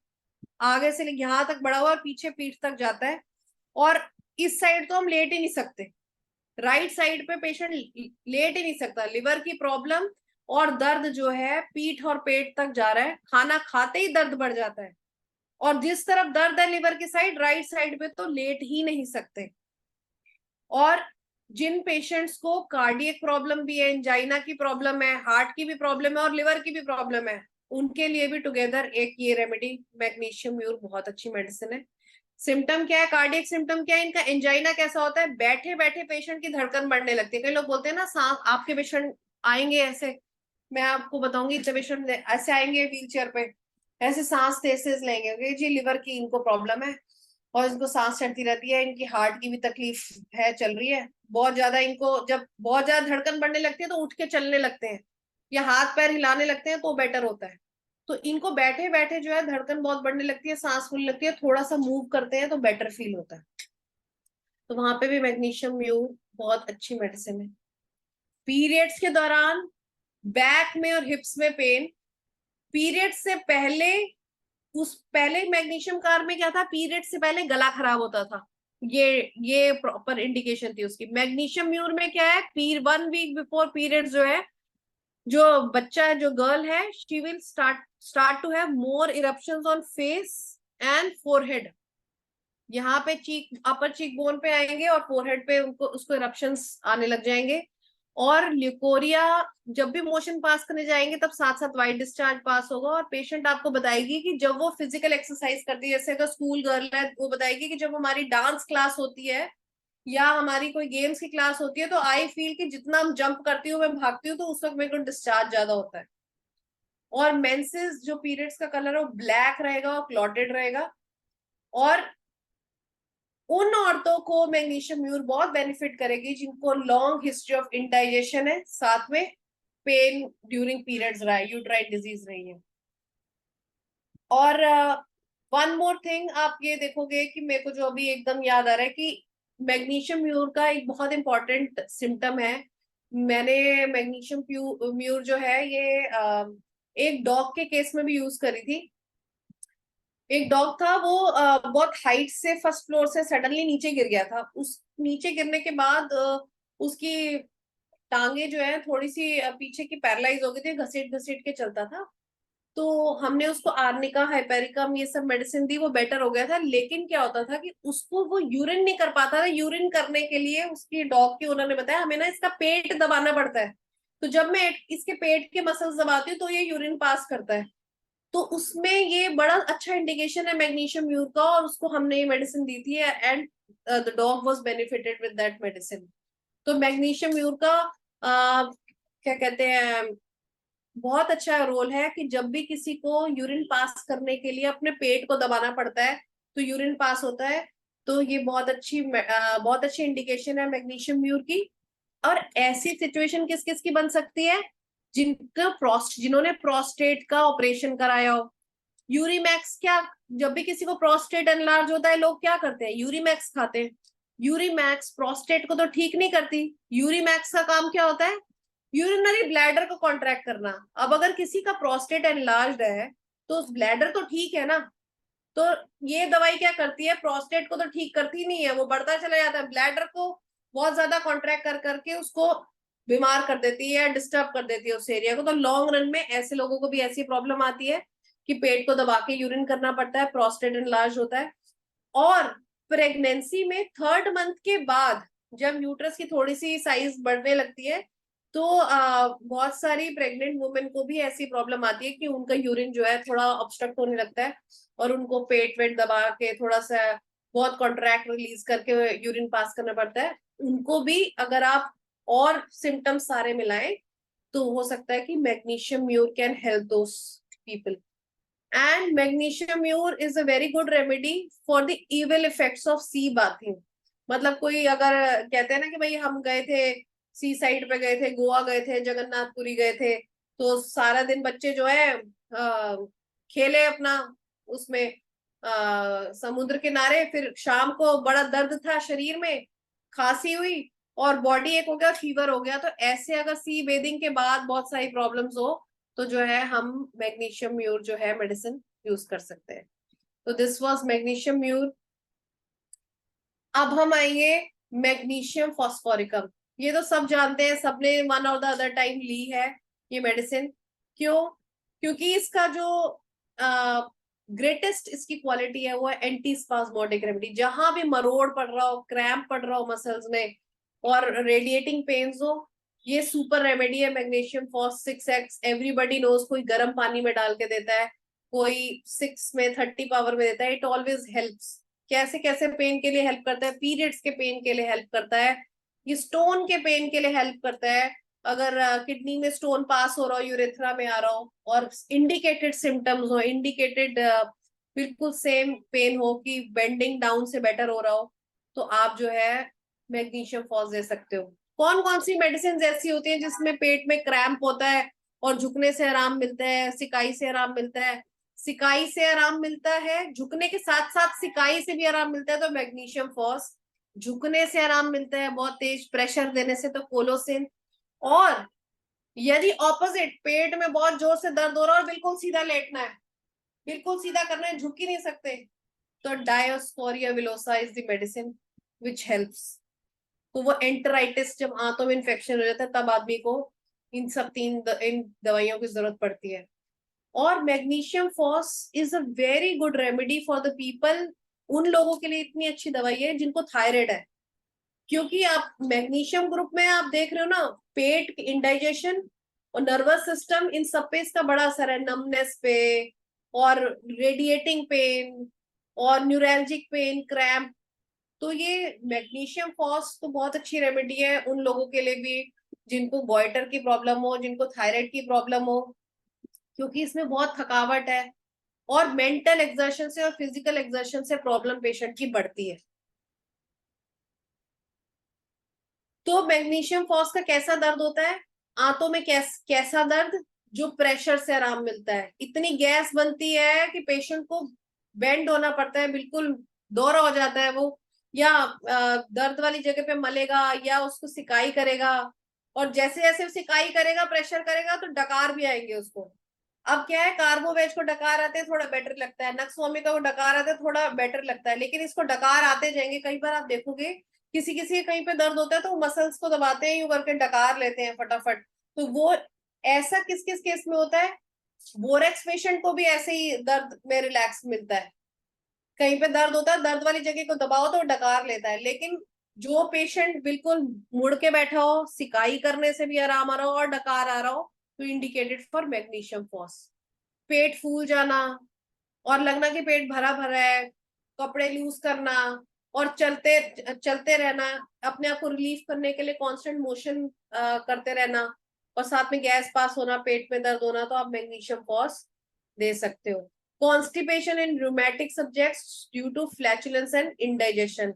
Speaker 2: आगे से यहाँ तक बढ़ा हुआ और पीछे पीठ तक जाता है। और इस साइड तो हम लेट ही नहीं सकते, राइट साइड पे पेशेंट लेट ही नहीं सकता। लिवर की प्रॉब्लम और दर्द जो है पीठ और पेट तक जा रहा है, खाना खाते ही दर्द बढ़ जाता है। और जिस तरफ दर्द है लिवर की साइड, राइट साइड पे तो लेट ही नहीं सकते। और जिन पेशेंट्स को कार्डियक प्रॉब्लम भी है, एंजाइना की प्रॉब्लम है, हार्ट की भी प्रॉब्लम है और लिवर की भी प्रॉब्लम है, उनके लिए भी टुगेदर एक ये रेमेडी मैग्नीशियम म्यूर बहुत अच्छी मेडिसिन है। सिम्टम क्या है, कार्डियक सिम्टम क्या है इनका? एंजाइना कैसा होता है, बैठे बैठे पेशेंट की धड़कन बढ़ने लगती है। कई लोग बोलते हैं ना सांस, आपके पेशेंट आएंगे ऐसे, मैं आपको बताऊंगी, इतने पेशेंट ऐसे आएंगे व्हील चेयर पे, ऐसे सांस तेज तेज लेंगे, जी लिवर की इनको प्रॉब्लम है और इनको सांस चढ़ती रहती है, इनकी हार्ट की भी तकलीफ है, चल रही है बहुत ज्यादा। इनको जब बहुत ज्यादा धड़कन बढ़ने लगती है तो उठ के चलने लगते हैं या हाथ पैर हिलाने लगते हैं तो बेटर होता है। तो इनको बैठे बैठे जो है धड़कन बहुत बढ़ने लगती है, सांस फूलने लगती है, थोड़ा सा मूव करते हैं तो बेटर फील होता है। तो वहां पे भी मैग्नीशियम म्यूर बहुत अच्छी मेडिसिन है। पीरियड्स के दौरान बैक में और हिप्स में पेन, पीरियड्स से पहले, उस पहले मैग्नीशियम कार में क्या था, पीरियड से पहले गला खराब होता था, ये प्रॉपर इंडिकेशन थी उसकी। मैग्नीशियम म्यूर में क्या है, 1 वीक बिफोर पीरियड जो है, जो बच्चा है, जो गर्ल है, she will start to have more eruptions on face and forehead. यहाँ पे चीक, अपर चीक बोन पे आएंगे और फोरहेड पे उनको उसको इरप्शंस आने लग जाएंगे। और ल्यूकोरिया, जब भी मोशन पास करने जाएंगे तब साथ साथ वाइट डिस्चार्ज पास होगा। और पेशेंट आपको बताएगी कि जब वो फिजिकल एक्सरसाइज करती है, जैसे अगर स्कूल गर्ल है वो बताएगी कि जब हमारी डांस क्लास होती है या हमारी कोई गेम्स की क्लास होती है तो आई फील कि जितना हम जंप करती हूँ, मैं भागती हूँ, तो उस वक्त मेरे को डिस्चार्ज ज्यादा होता है। और मेंसेस जो पीरियड्स का कलर है वो ब्लैक रहेगा और क्लॉटेड रहेगा। और उन औरतों को मैग्नीशियम म्यूर बहुत बेनिफिट करेगी जिनको लॉन्ग हिस्ट्री ऑफ इंडाइजेशन है, साथ में पेन ड्यूरिंग पीरियड्स रहा है, यूट्राइन डिजीज रही है। और वन मोर थिंग आप ये देखोगे कि मेरे को जो अभी एकदम याद आ रहा है कि मैग्नीशियम म्यूर का एक बहुत इंपॉर्टेंट सिम्टम है। मैंने मैग्नीशियम म्यूर जो है ये एक डॉग के केस में भी यूज करी थी। एक डॉग था, वो बहुत हाइट से फर्स्ट फ्लोर से सडनली नीचे गिर गया था। उस नीचे गिरने के बाद उसकी टांगे जो है थोड़ी सी पीछे की पैरालाइज हो गई थी, घसीट घसीट के चलता था। तो हमने उसको आर्निका, हाइपेरिकम, ये सब मेडिसिन दी, वो बेटर हो गया था। लेकिन क्या होता था कि उसको वो यूरिन नहीं कर पाता था। यूरिन करने के लिए उसकी डॉग की ओनर ने बताया हमें ना इसका पेट दबाना पड़ता है, तो जब मैं इसके पेट के मसल्स दबाती हूँ तो ये यूरिन पास करता है। तो उसमें ये बड़ा अच्छा इंडिकेशन है मैग्नीशियम म्यूर का, और उसको हमने ये मेडिसिन दी थी and the dog was benefited with that medicine. तो मैग्नीशियम म्यूर का क्या कहते हैं, बहुत अच्छा रोल है कि जब भी किसी को यूरिन पास करने के लिए अपने पेट को दबाना पड़ता है तो यूरिन पास होता है। तो ये बहुत अच्छी इंडिकेशन है मैग्नीशियम म्यूर की। और ऐसी सिचुएशन किस किस की बन सकती है, जिन्होंने प्रोस्टेट का ऑपरेशन कराया हो, यूरीमैक्स क्या, जब भी किसी को प्रोस्टेट एनलार्ज होता है लोग क्या करते हैं, यूरीमैक्स खाते हैं। यूरीमैक्स प्रोस्टेट को तो ठीक नहीं करती। यूरीमैक्स का काम क्या होता है, यूरिनरी ब्लैडर को कॉन्ट्रैक्ट करना। अब अगर किसी का प्रोस्टेट एनलार्ज्ड है तो ब्लैडर तो ठीक है ना, तो ये दवाई क्या करती है, प्रोस्टेट को तो ठीक करती नहीं है, वो बढ़ता चला जाता है, ब्लैडर को बहुत ज्यादा कॉन्ट्रैक्ट कर करके उसको बीमार कर देती है, डिस्टर्ब कर देती है उस एरिया को। तो लॉन्ग रन में ऐसे लोगों को भी ऐसी प्रॉब्लम आती है कि पेट को दबा के यूरिन करना पड़ता है, प्रोस्टेट एनलार्ज होता है। और प्रेगनेंसी में 3rd मंथ के बाद जब यूट्रस की थोड़ी सी साइज बढ़ने लगती है तो बहुत सारी प्रेग्नेंट वुमेन को भी ऐसी प्रॉब्लम आती है कि उनका यूरिन जो है थोड़ा ऑब्स्ट्रक्ट होने लगता है और उनको पेट वेट दबा के थोड़ा सा बहुत कॉन्ट्रैक्ट रिलीज करके यूरिन पास करना पड़ता है। उनको भी अगर आप और सिम्टम्स सारे मिलाएं तो हो सकता है कि magnesium mur can help those people. And magnesium mure is a very good remedy for the evil effects of sea bathing। मतलब कोई अगर कहते हैं ना कि भाई हम गए थे सी साइड पे, गए थे गोवा, गए थे जगन्नाथपुरी गए थे, तो सारा दिन बच्चे जो है खेले अपना उसमें समुद्र किनारे, फिर शाम को बड़ा दर्द था शरीर में, खांसी हुई और बॉडी एक हो गया, फीवर हो गया। तो ऐसे अगर सी बेदिंग के बाद बहुत सारी प्रॉब्लम्स हो तो जो है हम मैग्नीशियम म्यूर जो है मेडिसिन यूज कर सकते हैं। तो दिस वाज मैग्नीशियम म्यूर। अब हम आएंगे मैग्नीशियम फॉस्फोरिकम। ये तो सब जानते हैं, सबने वन और द अदर टाइम ली है ये मेडिसिन। क्यों? क्योंकि इसका जो ग्रेटेस्ट इसकी क्वालिटी है वो है एंटी स्पास्मोडिक रेमेडी। जहां भी मरोड़ पड़ रहा हो, क्रैम्प पड़ रहा हो मसल्स में और रेडिएटिंग पेन्स हो, ये सुपर रेमेडी है magnesium phos 6x। Everybody knows, कोई गर्म पानी में डाल के देता है, कोई 6 में 30 पावर में देता है। It always helps. कैसे कैसे पेन के लिए हेल्प करता है, पीरियड्स के पेन के लिए हेल्प करता है, ये स्टोन के पेन के लिए हेल्प करता है। अगर किडनी में स्टोन पास हो रहा हो, यूरेथ्रा में आ रहा हो और इंडिकेटेड सिम्टम्स हो, इंडिकेटेड बिल्कुल सेम पेन हो कि बेंडिंग डाउन से बेटर हो रहा हो, तो आप जो है मैग्नीशियम फॉस दे सकते हो। कौन कौन सी मेडिसिन ऐसी होती है जिसमें पेट में क्रैम्प होता है और झुकने से आराम मिलता है, सिकाई से आराम मिलता है? सिकाई से आराम मिलता है, झुकने के साथ साथ सिकाई से भी आराम मिलता है तो मैग्नीशियम फॉस। झुकने से आराम मिलता है बहुत तेज प्रेशर देने से तो कोलोसिन। और यदि ऑपोजिट, पेट में बहुत जोर से दर्द हो रहा है और बिल्कुल सीधा लेटना है, बिल्कुल सीधा करना है, झुक ही नहीं सकते, तो Dioscorea villosa is the medicine which helps. तो वो एंटराइटिस, जब आंतों में इन्फेक्शन हो जाता है तब आदमी को इन सब इन दवाइयों की जरूरत पड़ती है। और magnesium phos is a very good remedy for the people. उन लोगों के लिए इतनी अच्छी दवाई है जिनको थायराइड है, क्योंकि आप मैग्नीशियम ग्रुप में आप देख रहे हो ना, पेट इंडाइजेशन और नर्वस सिस्टम, इन सब पे इसका बड़ा असर है, नमनेस पे और रेडिएटिंग पेन और न्यूरैल्जिक पेन, क्रैम्प। तो ये मैग्नीशियम फॉस तो बहुत अच्छी रेमेडी है उन लोगों के लिए भी जिनको गॉइटर की प्रॉब्लम हो, जिनको थायराइड की प्रॉब्लम हो, क्योंकि इसमें बहुत थकावट है और मेंटल एक्सर्शन से और फिजिकल एक्सर्शन से प्रॉब्लम पेशेंट की बढ़ती है। तो मैग्नीशियम फॉस का कैसा दर्द होता है, आंतों में कैसा दर्द, जो प्रेशर से आराम मिलता है। इतनी गैस बनती है कि पेशेंट को बेंड होना पड़ता है, बिल्कुल दौरा हो जाता है वो, या दर्द वाली जगह पे मलेगा या उसको सिकाई करेगा, और जैसे जैसे सिकाई करेगा, प्रेशर करेगा तो डकार भी आएंगे उसको। अब क्या है, कार्बोवेज को डकार आते हैं थोड़ा बेटर लगता है, नक्सवामी का वो डकार आते हैं थोड़ा बेटर लगता है, लेकिन इसको डकार आते जाएंगे। कई बार आप देखोगे किसी किसी कहीं पे दर्द होता है तो वो मसल्स को दबाते हैं, यूं करके डकार लेते हैं फटाफट। तो वो ऐसा किस किस केस में होता है, बोरेक्स पेशेंट को भी ऐसे ही दर्द में रिलैक्स मिलता है। कहीं पे दर्द होता है, दर्द वाली जगह को दबाओ तो डकार लेता है। लेकिन जो पेशेंट बिल्कुल मुड़ के बैठा हो, सिकाई करने से भी आराम आ रहा हो और डकार आ रहा हो, तो इंडिकेटेड फॉर मैग्नीशियम फॉस। पेट फूल जाना और लगना कि पेट भरा भरा है, कपड़े लूज करना और चलते चलते रहना, अपने आप को रिलीफ करने के लिए कांस्टेंट मोशन करते रहना, और साथ में गैस पास होना, पेट में दर्द होना, तो आप मैग्नीशियम फॉस दे सकते हो। Constipation in rheumatic subjects due to flatulence and indigestion.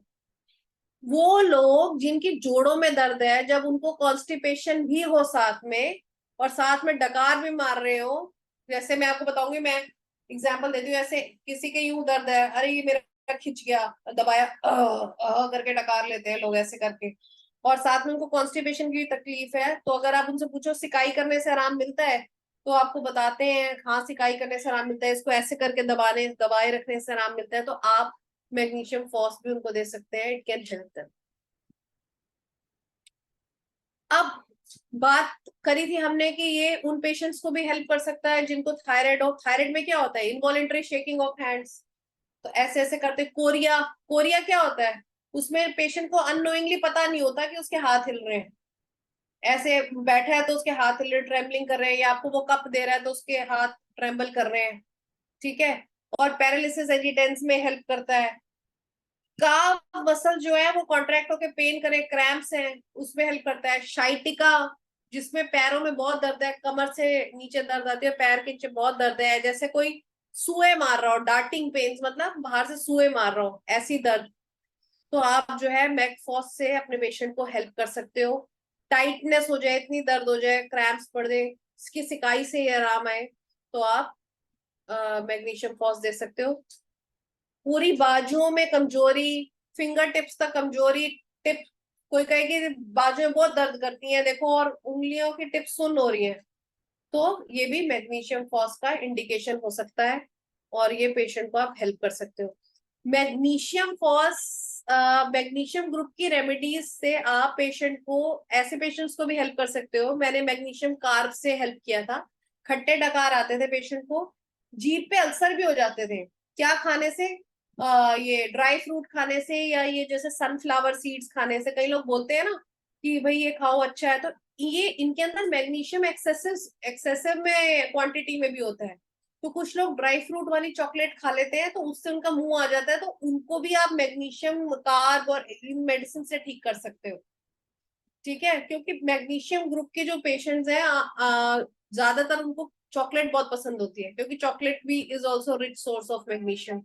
Speaker 2: वो लोग जिनकी जोड़ों में दर्द है, जब उनको कॉन्स्टिपेशन भी हो साथ में और साथ में डकार भी मार रहे हो, जैसे मैं आपको बताऊंगी, मैं एग्जाम्पल देती हूँ, ऐसे किसी के यूं दर्द है, अरे ये मेरा खिंच गया, दबाया, करके डकार लेते हैं लोग ऐसे करके। और साथ में उनको कॉन्स्टिपेशन की तकलीफ है, तो अगर आप उनसे पूछो सिकाई करने से आराम मिलता है, तो आपको बताते हैं हाँ सिकाई करने से आराम मिलता है, इसको ऐसे करके दबाए रखने से आराम मिलता है। तो आप मैग्नीशियम फॉस भी उनको दे सकते हैं, इट कैन हेल्प देम। अब बात करी थी हमने कि ये उन पेशेंट्स को भी हेल्प कर सकता है जिनको थायराइड हो। थायराइड में क्या होता है, इनवॉलेंटरी शेकिंग ऑफ हैंड्स, तो ऐसे ऐसे करते। कोरिया, कोरिया क्या होता है, उसमें पेशेंट को अननोइंगली पता नहीं होता कि उसके हाथ हिल रहे हैं, ऐसे बैठा है तो उसके हाथ हिल रहे, ट्रेम्बलिंग कर रहे हैं, या आपको वो कप दे रहा है तो उसके हाथ ट्रेम्बल कर रहे हैं, ठीक है। और पैरालिसिस एजिटेंस में हेल्प करता है। काफ मसल जो है वो कॉन्ट्रैक्ट होकर पेन करे, क्रैम्प्स हैं, उसमें हेल्प करता है। शाइटिका, जिसमें पैरों में बहुत दर्द है, कमर से नीचे दर्द आती है, पैर के नीचे बहुत दर्द है, जैसे कोई सुए मार रहा हो, डार्टिंग पेन्स, मतलब बाहर से सुए मार रहा हो, ऐसी दर्द, तो आप जो है मैकफॉस से अपने पेशेंट को हेल्प कर सकते हो। टाइटनेस हो जाए, इतनी दर्द हो जाए, क्रैम्प्स पड़ दे, इसकी सिकाई से ही आराम आए, तो आप मैग्नीशियम फॉस दे सकते हो। पूरी बाजुओं में कमजोरी, फिंगर टिप्स तक कमजोरी, टिप, कोई कहे कि बाजुएं बहुत दर्द करती हैं देखो, और उंगलियों की टिप सुन्न हो रही है, तो ये भी मैग्नीशियम फॉस का इंडिकेशन हो सकता है, और ये पेशेंट को आप हेल्प कर सकते हो। मैग्नीशियम फॉस, मैग्नीशियम ग्रुप की रेमेडीज से आप पेशेंट को, ऐसे पेशेंट्स को भी हेल्प कर सकते हो। मैंने मैग्नीशियम कार्ब से हेल्प किया था, खट्टे डकार आते थे पेशेंट को, जीभ पे अल्सर भी हो जाते थे, क्या खाने से, ये ड्राई फ्रूट खाने से, या ये जैसे सनफ्लावर सीड्स खाने से। कई लोग बोलते हैं ना कि भाई ये खाओ अच्छा है, तो ये इनके अंदर मैग्नीशियम एक्सेसिव एक्सेसिव में क्वांटिटी में भी होता है, तो कुछ लोग ड्राई फ्रूट वाली चॉकलेट खा लेते हैं तो उससे उनका मुंह आ जाता है, तो उनको भी आप मैग्नीशियम कार्ब और इन मेडिसिन से ठीक कर सकते हो, ठीक है। क्योंकि मैग्नीशियम ग्रुप के जो पेशेंट्स हैं, ज्यादातर उनको चॉकलेट बहुत पसंद होती है, क्योंकि चॉकलेट भी is also rich source of magnesium.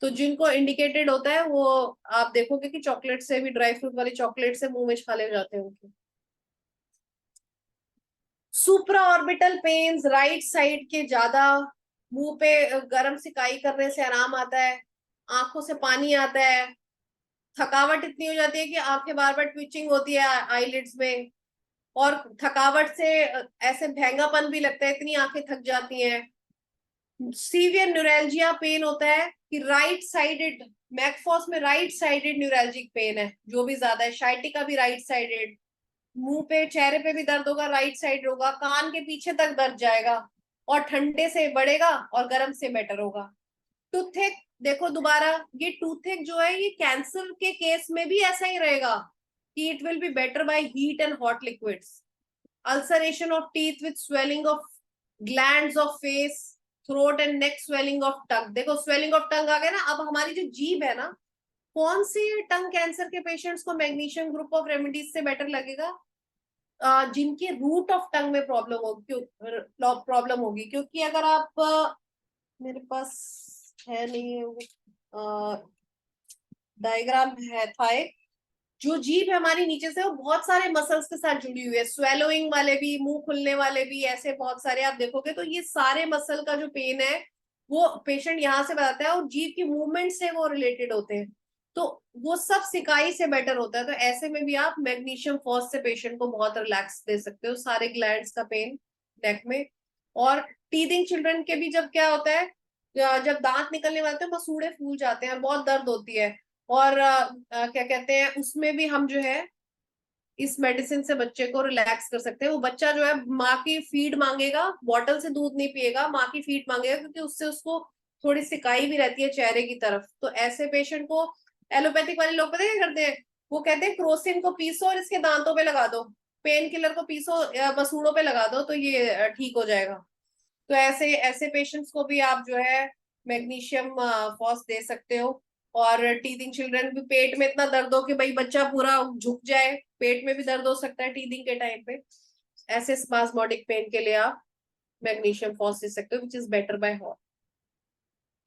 Speaker 2: तो जिनको इंडिकेटेड होता है वो, आप देखोगे कि चॉकलेट से भी, ड्राई फ्रूट वाली चॉकलेट से मुंह में छाले हो जाते हैं उनके। सुप्रा ऑर्बिटल पेन्स, राइट साइड के ज्यादा, मुंह पे गर्म सिकाई करने से आराम आता है, आंखों से पानी आता है, थकावट इतनी हो जाती है कि आंखें बार बार ट्विचिंग होती है आईलिड्स में, और थकावट से ऐसे भैंगापन भी लगता है, इतनी आंखें थक जाती हैं। सीवियर न्यूरैल्जिया पेन होता है कि राइट साइडेड, मैकफॉस में राइट साइडेड न्यूरैल्जिक पेन है जो भी ज्यादा है, शाइटिका भी राइट साइडेड, मुंह पे चेहरे पे भी दर्द होगा, राइट साइड होगा, कान के पीछे तक दर्द जाएगा, और ठंडे से बढ़ेगा और गर्म से बेटर होगा। टूथेक देखो दोबारा, ये टूथेक जो है ये कैंसर के केस में भी ऐसा ही रहेगा कि it will be better by heat and hot liquids. Ulceration of teeth with swelling of glands of face, throat and neck swelling of tongue, देखो स्वेलिंग ऑफ टंग आ गया ना। अब हमारी जो जीभ है ना, कौन सी टंग कैंसर के पेशेंट्स को मैग्नीशियम ग्रुप ऑफ रेमेडीज से बेटर लगेगा, जिनके रूट ऑफ टंग में प्रॉब्लम होगी। क्योंकि अगर आप, मेरे पास है नहीं डायग्राम है था एक, जो जीभ है हमारी नीचे से, वो बहुत सारे मसल्स के साथ जुड़ी हुई है, स्वेलोइंग वाले भी, मुंह खुलने वाले भी, ऐसे बहुत सारे आप देखोगे, तो ये सारे मसल का जो पेन है वो पेशेंट यहाँ से बताता है, और जीभ की मूवमेंट से वो रिलेटेड होते हैं, तो वो सब सिकाई से बेटर होता है। तो ऐसे में भी आप मैग्नीशियम फॉस से पेशेंट को बहुत रिलैक्स दे सकते हो, सारे ग्लैंड्स का पेन नेक में। और टीथिंग चिल्ड्रन के भी जब क्या होता है, जब दांत निकलने वाले होते हैं, मसूड़े फूल जाते हैं और बहुत दर्द होती है, और क्या कहते हैं, उसमें भी हम जो है इस मेडिसिन से बच्चे को रिलैक्स कर सकते हैं। वो बच्चा जो है माँ की फीड मांगेगा, बॉटल से दूध नहीं पिएगा, माँ की फीड मांगेगा, क्योंकि उससे उसको थोड़ी सिकाई भी रहती है चेहरे की तरफ। तो ऐसे पेशेंट को, एलोपैथिक वाले लोग पता है क्या करते हैं, वो कहते हैं क्रोसिन को पीसो और इसके दांतों पे लगा दो, पेन किलर को पीसो मसूड़ों पे लगा दो, तो ये ठीक हो जाएगा। तो ऐसे ऐसे पेशेंट्स को भी आप जो है मैग्नीशियम फॉस दे सकते हो। और टीथिंग चिल्ड्रन भी, पेट में इतना दर्द हो कि भाई बच्चा पूरा झुक जाए, पेट में भी दर्द हो सकता है टीथिंग के टाइम पे, ऐसे स्पास्मोडिक पेन के लिए आप मैग्नीशियम फॉस दे सकते हो, which is better by hot.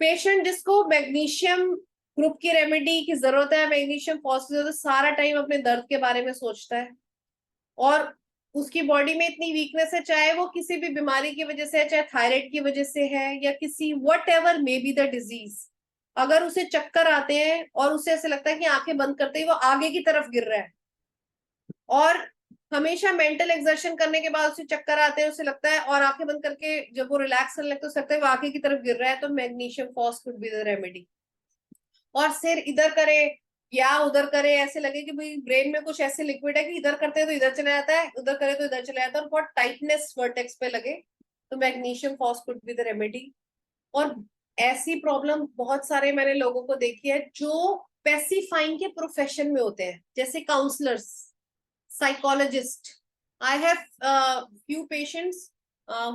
Speaker 2: Patient जिसको मैग्नीशियम ग्रुप की रेमेडी की जरूरत है, मैग्नीशियम फॉस की जरूरत है, सारा टाइम अपने दर्द के बारे में सोचता है, और उसकी बॉडी में इतनी वीकनेस है, चाहे वो किसी भी बीमारी की वजह से है, चाहे थायराइड की वजह से है, या किसी what ever may be the disease, अगर उसे चक्कर आते हैं और उसे ऐसे लगता है कि आंखें बंद करते ही वो आगे की तरफ गिर रहा है, और हमेशा मेंटल एक्सर्शन करने के बाद उसे चक्कर आते हैं, उसे लगता है, और आंखें बंद करके जब वो रिलैक्स करने लगता है उसे लगता है वो आगे की तरफ गिर रहा है, तो magnesium phos could be the remedy. और सिर इधर करे या उधर करे, ऐसे लगे कि भाई ब्रेन में कुछ ऐसे लिक्विड है कि इधर करते हैं तो इधर चला जाता है, उधर करे तो इधर चला जाता है, और बहुत टाइटनेस वर्टेक्स पे लगे, तो magnesium phos could be the remedy. और ऐसी प्रॉब्लम बहुत सारे मैंने लोगों को देखी है जो पेसिफाइंग के प्रोफेशन में होते हैं, जैसे counsellors, psychologist. I have few patients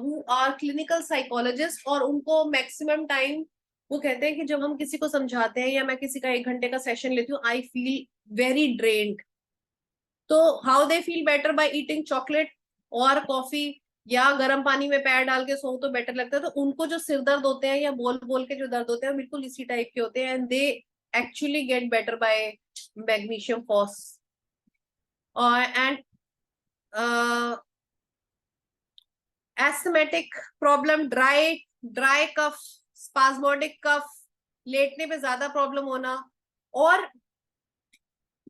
Speaker 2: who are clinical psychologists, और उनको मैक्सिमम टाइम वो कहते हैं कि जब हम किसी को समझाते हैं या मैं किसी का 1 घंटे का सेशन लेती हूँ, आई फील वेरी ड्रेन्ड। तो how they feel better? By eating chocolate और कॉफी, या गर्म पानी में पैर डाल के सो तो बेटर लगता है। तो उनको जो सिर दर्द होते हैं या बोल बोल के जो दर्द होते हैं बिल्कुल इसी टाइप के होते हैं, and they actually get better by magnesium phos. And asthmatic problem, dry cough, spasmodic cough, लेटने पे ज्यादा प्रॉब्लम होना, और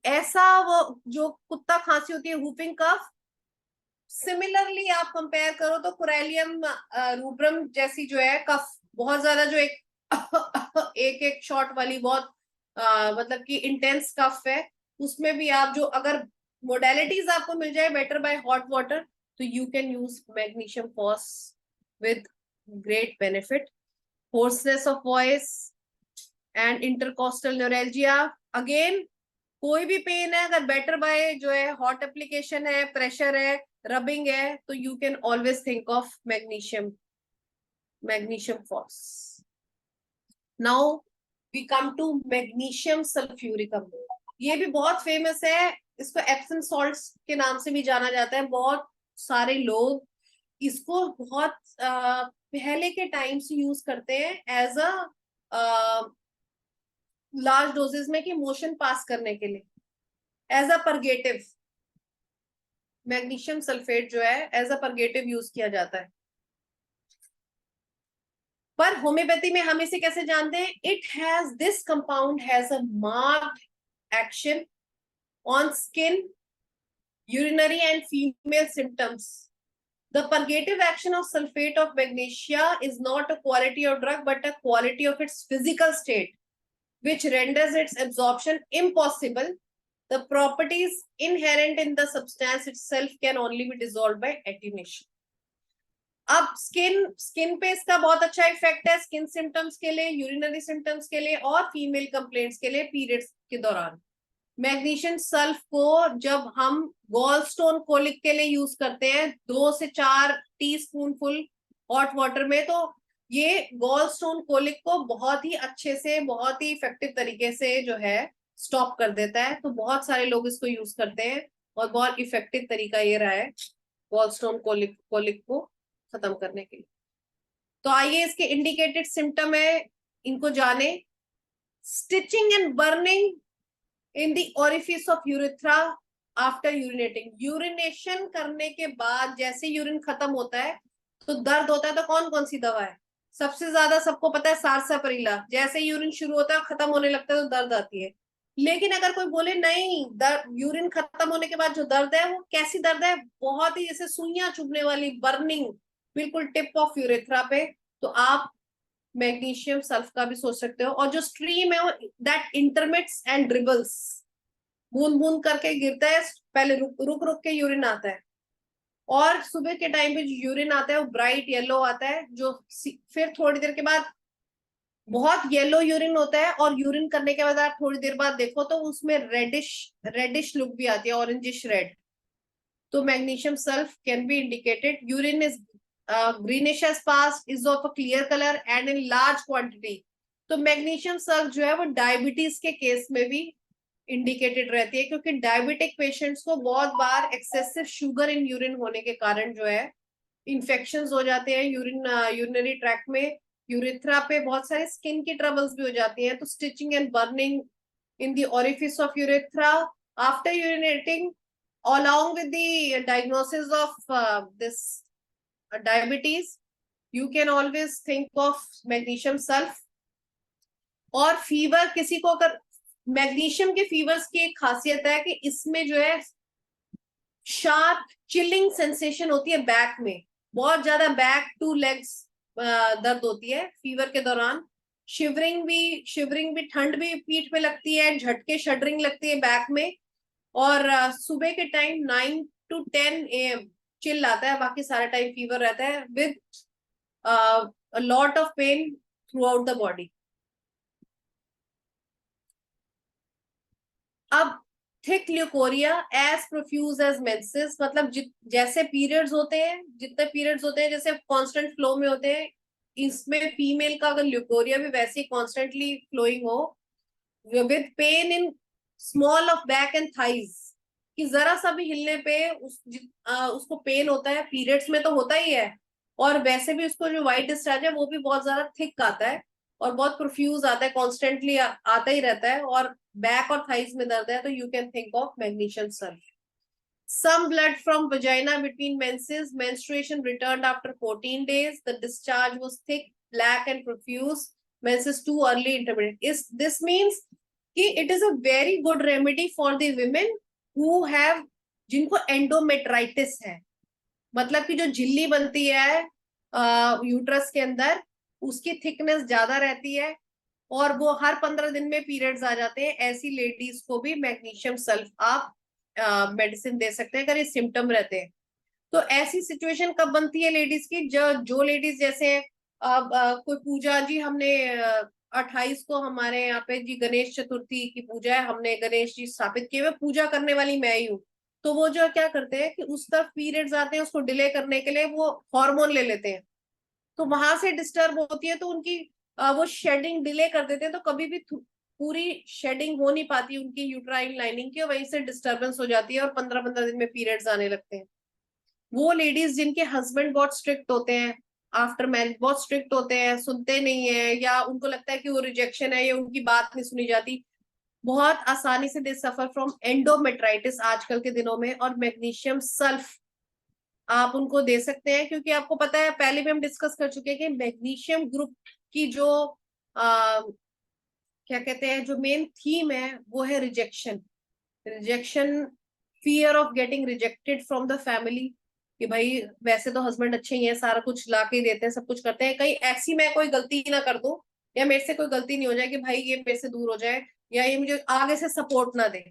Speaker 2: ऐसा वो जो कुत्ता खांसी होती है, वूपिंग कफ, सिमिलरली आप कंपेयर करो तो कुरेलियम रूब्रम जैसी जो है कफ, बहुत ज्यादा जो एक एक एक शॉट वाली बहुत मतलब कि इंटेंस कफ है, उसमें भी आप जो अगर मोडेलिटीज आपको मिल जाए बेटर बाय हॉट वाटर, तो you can use magnesium phos with great benefit. Hoarseness of voice and intercostal neuralgia, again कोई भी पेन है, अगर बेटर बाय जो है हॉट एप्लीकेशन है, प्रेशर है, रबिंग है, तो you can always think of magnesium phos. Now we come to magnesium sulphuric अम्ल। ये भी बहुत फेमस है, इसको एप्सम सॉल्ट्स के नाम से भी जाना जाता है। बहुत सारे लोग इसको बहुत पहले के टाइम से यूज करते हैं एज अ लार्ज डोजेस में, कि मोशन पास करने के लिए, as a purgative. Magnesium sulphate जो है एज अ परगेटिव यूज किया जाता है। पर होम्योपैथी में हम इसे कैसे जानते हैं? This compound has a marked action on skin, urinary and female symptoms. The purgative action of sulfate of magnesia is not a quality of drug but a quality of its physical state, which renders its absorption impossible. The properties inherent in the substance itself can only be dissolved by attenuation. अब skin पे इसका बहुत अच्छा effect है, skin symptoms के लिए, urinary symptoms के लिए, और फीमेल कंप्लेंट्स के लिए पीरियड्स के दौरान। मैग्नीशियम सल्फ को जब हम गॉल स्टोन कोलिक के लिए यूज करते हैं 2 से 4 टीस्पूनफुल हॉट वाटर में, तो ये गॉल स्टोन कोलिक को बहुत ही अच्छे से, बहुत ही इफेक्टिव तरीके से जो है स्टॉप कर देता है। तो बहुत सारे लोग इसको यूज करते हैं और बहुत इफेक्टिव तरीका ये रहा है गॉल स्टोन कोलिक को खत्म करने के लिए। तो आइए इसके इंडिकेटेड सिम्टम है, इनको जाने। Stitching and burning in the orifice of urethra after urinating. Urination करने के बाद जैसे यूरिन खत्म होता है तो दर्द होता है। तो कौन कौन सी दवा है? सबसे ज्यादा सबको पता है सारसापरिला। जैसे यूरिन शुरू होता है खत्म होने लगता है तो दर्द आती है। लेकिन अगर कोई बोले नहीं, यूरिन खत्म होने के बाद जो दर्द है वो कैसी दर्द है? बहुत ही जैसे सुइयां चुभने वाली, बर्निंग, बिल्कुल टिप ऑफ यूरेथ्रा पे, तो आप मैग्नीशियम सल्फ का भी सोच सकते हो। और जो स्ट्रीम है वो दैट इंटरमिट्स एंड ड्रिबल्स, बूंद बूंद करके गिरता है, पहले रुक रुक के यूरिन आता है, और सुबह के टाइम पे जो यूरिन आता है वो ब्राइट येलो आता है, जो फिर थोड़ी देर के बाद बहुत येलो यूरिन होता है, और यूरिन करने के बाद आप थोड़ी देर बाद देखो तो उसमें रेडिश लुक भी आती है, ऑरेंजिश रेड। तो magnesium sulph can be indicated. Urine is greenish as passed, is of a clear color and in large quantity. तो मैग्नीशियम सल्फ जो है वो डायबिटीज के केस में भी इंडिकेटेड रहती है, क्योंकि डायबिटिक पेशेंट्स को बहुत बार एक्सेसिव शुगर इन यूरिन होने के कारण जो है इन्फेक्शंस हो जाते हैं यूरिनरी ट्रैक्ट में, यूरेथ्रा पे बहुत सारे स्किन की ट्रबल्स भी हो जाती हैं। तो stitching and burning in the orifice of urethra after urinating along with the diagnosis of this diabetes, you can always think of magnesium sulf. और फीवर किसी को अगर मैग्नीशियम के फीवर्स की एक खासियत है कि इसमें जो है शार्प चिलिंग सेंसेशन होती है बैक में, बहुत ज्यादा बैक टू लेग्स दर्द होती है फीवर के दौरान। शिवरिंग भी ठंड भी पीठ में लगती है, झटके शडरिंग लगती है बैक में। और सुबह के टाइम 9 to 10 AM चिल आता है, बाकी सारा टाइम फीवर रहता है with a lot of pain throughout the body. अब thick leucorrhoea as profuse as menses, मतलब जैसे पीरियड्स होते हैं, जितने पीरियड्स होते हैं जैसे कांस्टेंट फ्लो में होते हैं, इसमें फीमेल का अगर ल्यूकोरिया भी वैसे ही कॉन्स्टेंटली फ्लोइंग हो, with pen in small of back and thighs, कि जरा सा भी हिलने पे उसको पेन होता है। पीरियड्स में तो होता ही है, और वैसे भी उसको जो व्हाइट डिस्चार्ज है वो भी बहुत ज्यादा थिक आता है और बहुत प्रोफ्यूज आता है, कॉन्स्टेंटली आता ही रहता है, और बैक और थाइज में दर्द है, तो you can think of magnesium sulph. Some blood from vagina between menses, menstruation returned after 14 days, the discharge was thick, black and profuse, menses too early, intermittent. This means कि it is a very good remedy for the women who have, जिनको endometritis है, मतलब कि जो झिल्ली बनती है uterus के अंदर, उसकी थिकनेस ज्यादा रहती है और वो हर 15 दिन में पीरियड्स आ जाते हैं। ऐसी लेडीज को भी मैग्नीशियम सल्फ आप मेडिसिन दे सकते हैं अगर ये सिम्टम रहते हैं। तो ऐसी सिचुएशन कब बनती है लेडीज की, जो लेडीज जैसे कोई पूजा जी, हमने 28 को हमारे यहाँ पे जी गणेश चतुर्थी की पूजा है, हमने गणेश जी स्थापित किए हुए, पूजा करने वाली मैं ही हूँ। तो वो जो क्या करते हैं कि उस तरफ पीरियड्स आते हैं, उसको डिले करने के लिए वो हार्मोन ले लेते हैं, तो वहां से डिस्टर्ब होती है, तो उनकी वो शेडिंग डिले कर देते हैं, तो कभी भी पूरी शेडिंग हो नहीं पाती उनकी यूट्राइन लाइनिंग की, वहीं से डिस्टर्बेंस हो जाती है और 15-15 दिन में पीरियड्स आने लगते हैं। वो लेडीज जिनके हस्बैंड बहुत स्ट्रिक्ट होते हैं, आफ्टर मैरिज बहुत स्ट्रिक्ट होते हैं, सुनते नहीं है, या उनको लगता है कि वो रिजेक्शन है या उनकी बात नहीं सुनी जाती, बहुत आसानी से दे सफर फ्रॉम एंडोमेट्राइटिस आजकल के दिनों में। और मैग्नीशियम सल्फ आप उनको दे सकते हैं, क्योंकि आपको पता है पहले भी हम डिस्कस कर चुके हैं कि मैग्नीशियम ग्रुप की जो क्या कहते हैं, जो मेन थीम है वो है rejection. Fear of getting rejected from the family, कि भाई वैसे तो हस्बैंड अच्छे ही हैं, सारा कुछ ला के देते हैं, सब कुछ करते हैं, कहीं ऐसी मैं कोई गलती ना कर दूं या मेरे से कोई गलती नहीं हो जाए कि भाई ये मेरे से दूर हो जाए या ये मुझे आगे से सपोर्ट ना दे।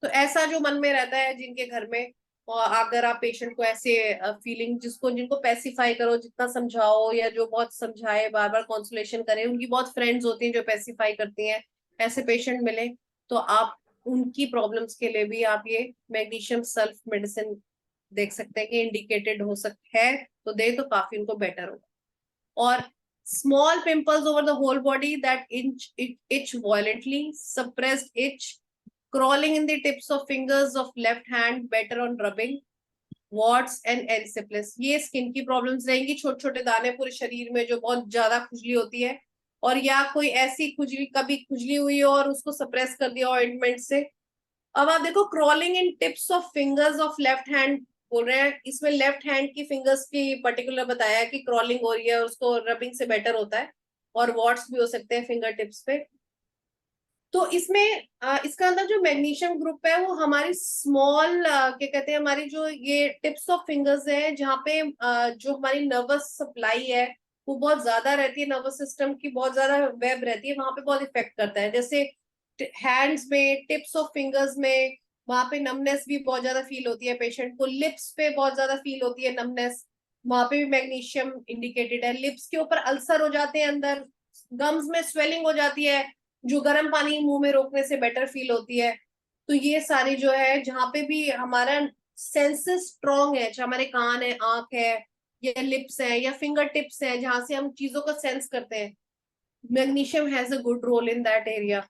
Speaker 2: तो ऐसा जो मन में रहता है जिनके घर में, और अगर आप पेशेंट को ऐसे फीलिंग, जिनको पेसिफाई करो, जितना समझाओ या जो बहुत समझाए, बार बार कॉन्सुलेशन करे, उनकी बहुत फ्रेंड्स होती हैं जो पेसिफाई करती हैं, ऐसे पेशेंट मिले तो आप उनकी प्रॉब्लम्स के लिए भी आप ये मैग्नीशियम सल्फ मेडिसिन देख सकते हैं कि इंडिकेटेड हो सकता है तो दे, तो काफी उनको बेटर होगा। और small pimples over the whole body that itch violently, suppressed itch, crawling in the tips of fingers of left hand, better on rubbing, warts and erysipelas, ये स्किन की प्रॉब्लम्स रहेंगी, छोटे छोटे दाने पूरे शरीर में जो बहुत ज्यादा खुजली होती है, और या कोई ऐसी खुजली, कभी खुजली हुई हो और उसको सप्रेस कर दिया ऑइंटमेंट से। अब आप देखो, crawling in tips of fingers of left hand बोल रहे हैं, इसमें लेफ्ट हैंड की फिंगर्स की पर्टिकुलर बताया है कि क्रॉलिंग हो रही है, उसको रबिंग से बेटर होता है, और वॉट्स भी हो सकते हैं फिंगर टिप्स पे। तो इसमें इसका अंदर जो मैग्नीशियम ग्रुप है वो हमारी स्मॉल क्या कहते हैं, हमारी जो ये टिप्स ऑफ फिंगर्स है, जहाँ पे जो हमारी नर्वस सप्लाई है वो बहुत ज्यादा रहती है, नर्वस सिस्टम की बहुत ज्यादा वेब रहती है, वहां पे बहुत इफेक्ट करता है। जैसे हैंड्स में, टिप्स ऑफ फिंगर्स में, वहां पे नमनेस भी बहुत ज्यादा फील होती है पेशेंट को, लिप्स पे बहुत ज्यादा फील होती है नमनेस, वहां पे भी मैग्नीशियम इंडिकेटेड है। लिप्स के ऊपर अल्सर हो जाते हैं अंदर, गम्स में स्वेलिंग हो जाती है, जो गर्म पानी मुंह में रोकने से बेटर फील होती है। तो ये सारी जो है, जहाँ पे भी हमारा सेंसेस स्ट्रॉन्ग है, चाहे हमारे कान है, आंख है, या लिप्स है, या फिंगर टिप्स है, जहां से हम चीजों को सेंस करते हैं, magnesium has a good role in that area.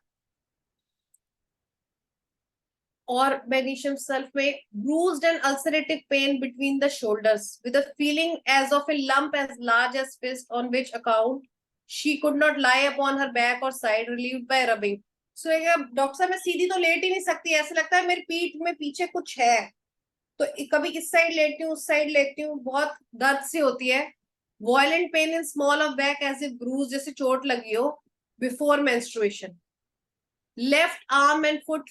Speaker 2: और मैग्नीशियम सल्फ में bruised and ulcerative pain between the shoulders with a feeling as of a lump as large as fist, on which account she could not lie upon her back or side, relieved by rubbing. Doctor साहब मैं सीधी तो late ही नहीं सकती, ऐसा लगता है मेरी पीठ में पीछे कुछ है, तो कभी इस साइड लेटती हूँ, उस साइड लेटती हूँ, बहुत दर्द सी होती है। Violent pain in small of back as if bruise, जैसे चोट लगी हो before menstruation. Left arm and foot